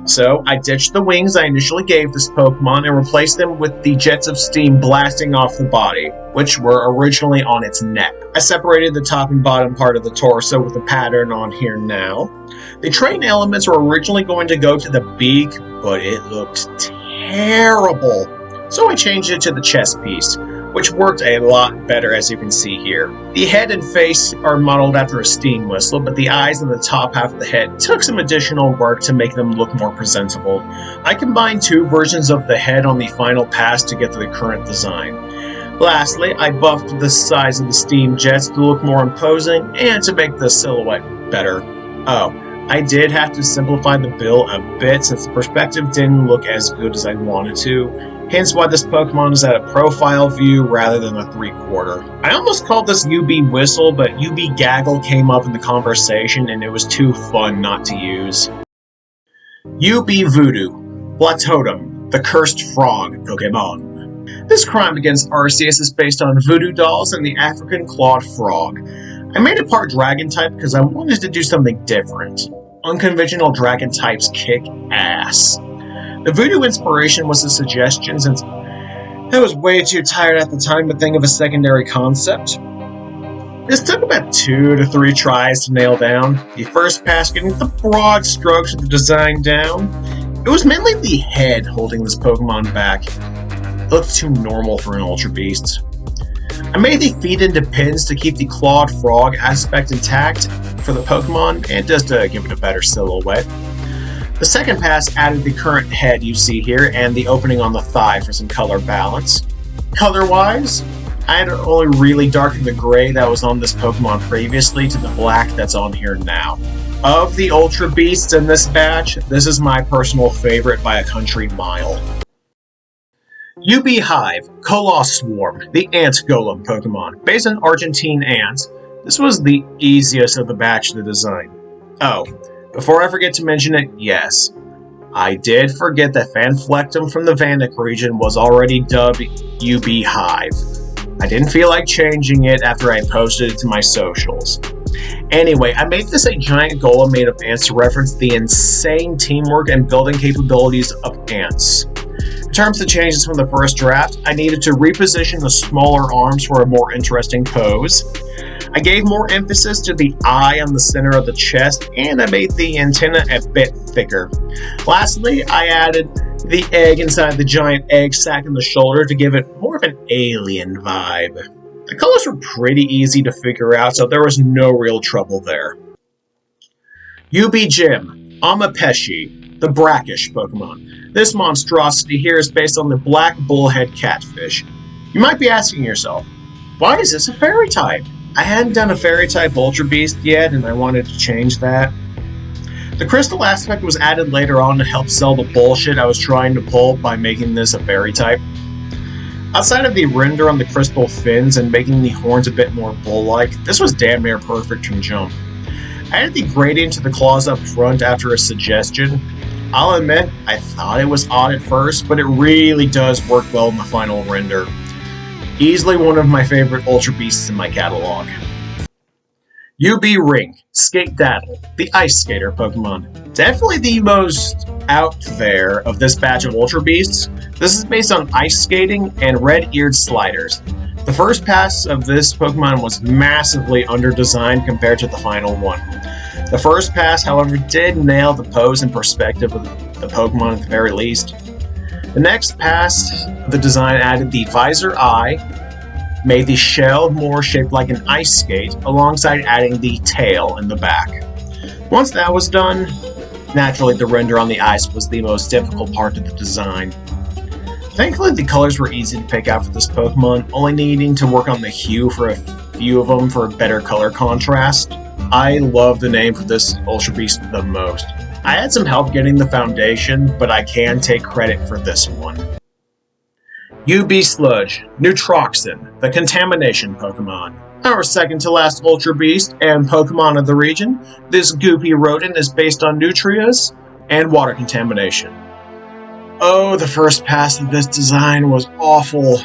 So, I ditched the wings I initially gave this Pokemon and replaced them with the jets of steam blasting off the body, which were originally on its neck. I separated the top and bottom part of the torso with the pattern on here now. The train elements were originally going to go to the beak, but it looked terrible. So I changed it to the chest piece, which worked a lot better as you can see here. The head and face are modeled after a steam whistle, but the eyes and the top half of the head took some additional work to make them look more presentable. I combined two versions of the head on the final pass to get to the current design. Lastly, I buffed the size of the steam jets to look more imposing and to make the silhouette better. Oh, I did have to simplify the bill a bit since the perspective didn't look as good as I wanted to, hence why this Pokemon is at a profile view rather than a 3/4. I almost called this UB Whistle, but UB Gaggle came up in the conversation and it was too fun not to use. UB Voodoo, Blatotem, the Cursed Frog Pokemon. This crime against Arceus is based on voodoo dolls and the African clawed frog. I made it part dragon type because I wanted to do something different. Unconventional dragon types kick ass. The voodoo inspiration was a suggestion since I was way too tired at the time to think of a secondary concept. This took about 2 to 3 tries to nail down. The first pass getting the broad strokes of the design down. It was mainly the head holding this Pokemon back. It looked too normal for an Ultra Beast. I made the feet into pins to keep the clawed frog aspect intact for the Pokemon and just to give it a better silhouette. The second pass added the current head you see here and the opening on the thigh for some color balance. Color-wise, I had only really darkened the gray that was on this Pokemon previously to the black that's on here now. Of the Ultra Beasts in this batch, this is my personal favorite by a country mile. UB Hive, Coloss Swarm, the Ant Golem Pokemon. Based on Argentine ants, this was the easiest of the batch to design. Oh, before I forget to mention it, yes, I did forget that Fanflectum from the Nacton Region was already dubbed UB Hive. I didn't feel like changing it after I posted it to my socials. Anyway, I made this a giant golem made of ants to reference the insane teamwork and building capabilities of ants. In terms of changes from the first draft, I needed to reposition the smaller arms for a more interesting pose. I gave more emphasis to the eye on the center of the chest, and I made the antenna a bit thicker. Lastly, I added the egg inside the giant egg sac in the shoulder to give it more of an alien vibe. The colors were pretty easy to figure out, so there was no real trouble there. UB Gym, Amapeshi, the brackish Pokemon. This monstrosity here is based on the black bullhead catfish. You might be asking yourself, why is this a fairy type? I hadn't done a fairy type Ultra Beast yet, and I wanted to change that. The crystal aspect was added later on to help sell the bullshit I was trying to pull by making this a fairy type. Outside of the render on the crystal fins and making the horns a bit more bull-like, this was damn near perfect from jump. I added the gradient to the claws up front after a suggestion. I'll admit, I thought it was odd at first, but it really does work well in the final render. Easily one of my favorite Ultra Beasts in my catalog. UB Ring, Skate Daddle, the Ice Skater Pokemon. Definitely the most out there of this batch of Ultra Beasts. This is based on ice skating and red-eared sliders. The first pass of this Pokemon was massively under-designed compared to the final one. The first pass, however, did nail the pose and perspective of the Pokemon at the very least. The next pass, the design added the visor eye, made the shell more shaped like an ice skate, alongside adding the tail in the back. Once that was done, naturally the render on the ice was the most difficult part of the design. Thankfully, the colors were easy to pick out for this Pokemon, only needing to work on the hue for a few of them for better color contrast. I love the name for this Ultra Beast the most. I had some help getting the foundation, but I can take credit for this one. UB Sludge, Neutroxin, the Contamination Pokemon. Our second to last Ultra Beast and Pokemon of the region, this goopy rodent is based on Nutrias and water contamination. Oh, the first pass of this design was awful.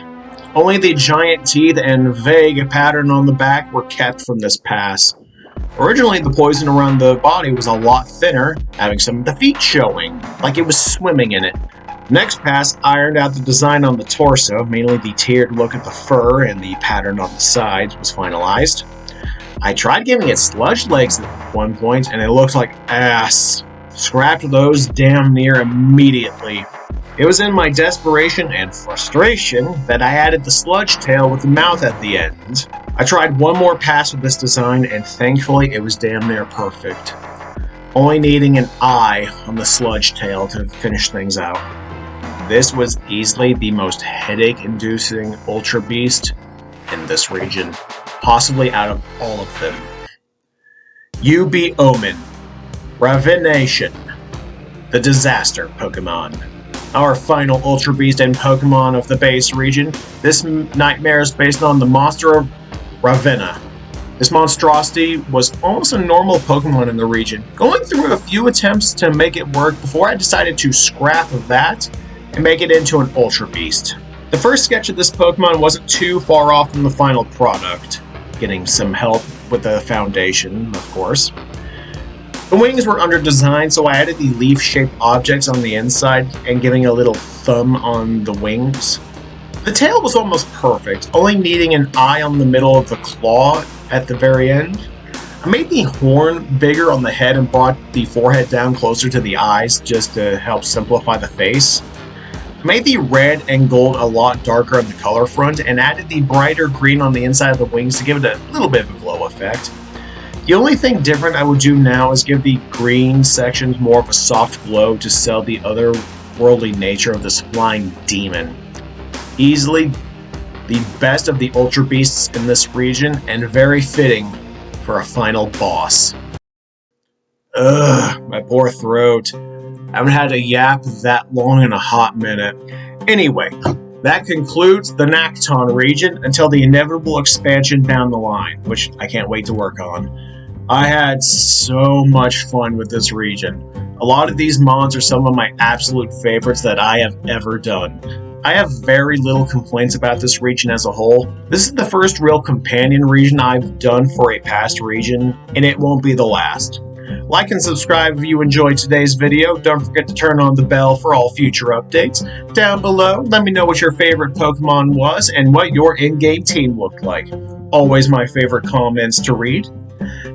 Only the giant teeth and vague pattern on the back were kept from this pass. Originally, the poison around the body was a lot thinner, having some of the feet showing, like it was swimming in it. Next pass ironed out the design on the torso, mainly the tiered look at the fur and the pattern on the sides was finalized. I tried giving it sludge legs at one point, and it looked like ass. Scrapped those damn near immediately. It was in my desperation and frustration that I added the sludge tail with the mouth at the end. I tried one more pass with this design, and thankfully it was damn near perfect. Only needing an eye on the sludge tail to finish things out. This was easily the most headache-inducing Ultra Beast in this region, possibly out of all of them. UB Omen, Ravination, the Disaster Pokemon. Our final Ultra Beast and Pokemon of the base region, this nightmare is based on the monster of Ravenna. This monstrosity was almost a normal Pokemon in the region, going through a few attempts to make it work before I decided to scrap that and make it into an Ultra Beast. The first sketch of this Pokemon wasn't too far off from the final product, getting some help with the foundation, of course. The wings were under design, so I added the leaf-shaped objects on the inside and giving a little thumb on the wings. The tail was almost perfect, only needing an eye on the middle of the claw at the very end. I made the horn bigger on the head and brought the forehead down closer to the eyes just to help simplify the face. Made the red and gold a lot darker on the color front and added the brighter green on the inside of the wings to give it a little bit of a glow effect. The only thing different I would do now is give the green sections more of a soft glow to sell the otherworldly nature of this flying demon. Easily the best of the Ultra Beasts in this region and very fitting for a final boss. Ugh, my poor throat. I haven't had a yap that long in a hot minute. Anyway, that concludes the Nacton region until the inevitable expansion down the line, which I can't wait to work on. I had so much fun with this region. A lot of these mods are some of my absolute favorites that I have ever done. I have very little complaints about this region as a whole. This is the first real companion region I've done for a past region, and it won't be the last. Like and subscribe if you enjoyed today's video. Don't forget to turn on the bell for all future updates. Down below, let me know what your favorite Pokemon was and what your in-game team looked like. Always my favorite comments to read.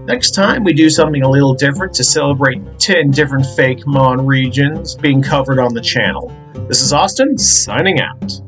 Next time, we do something a little different to celebrate 10 different fakemon regions being covered on the channel. This is Austin, signing out.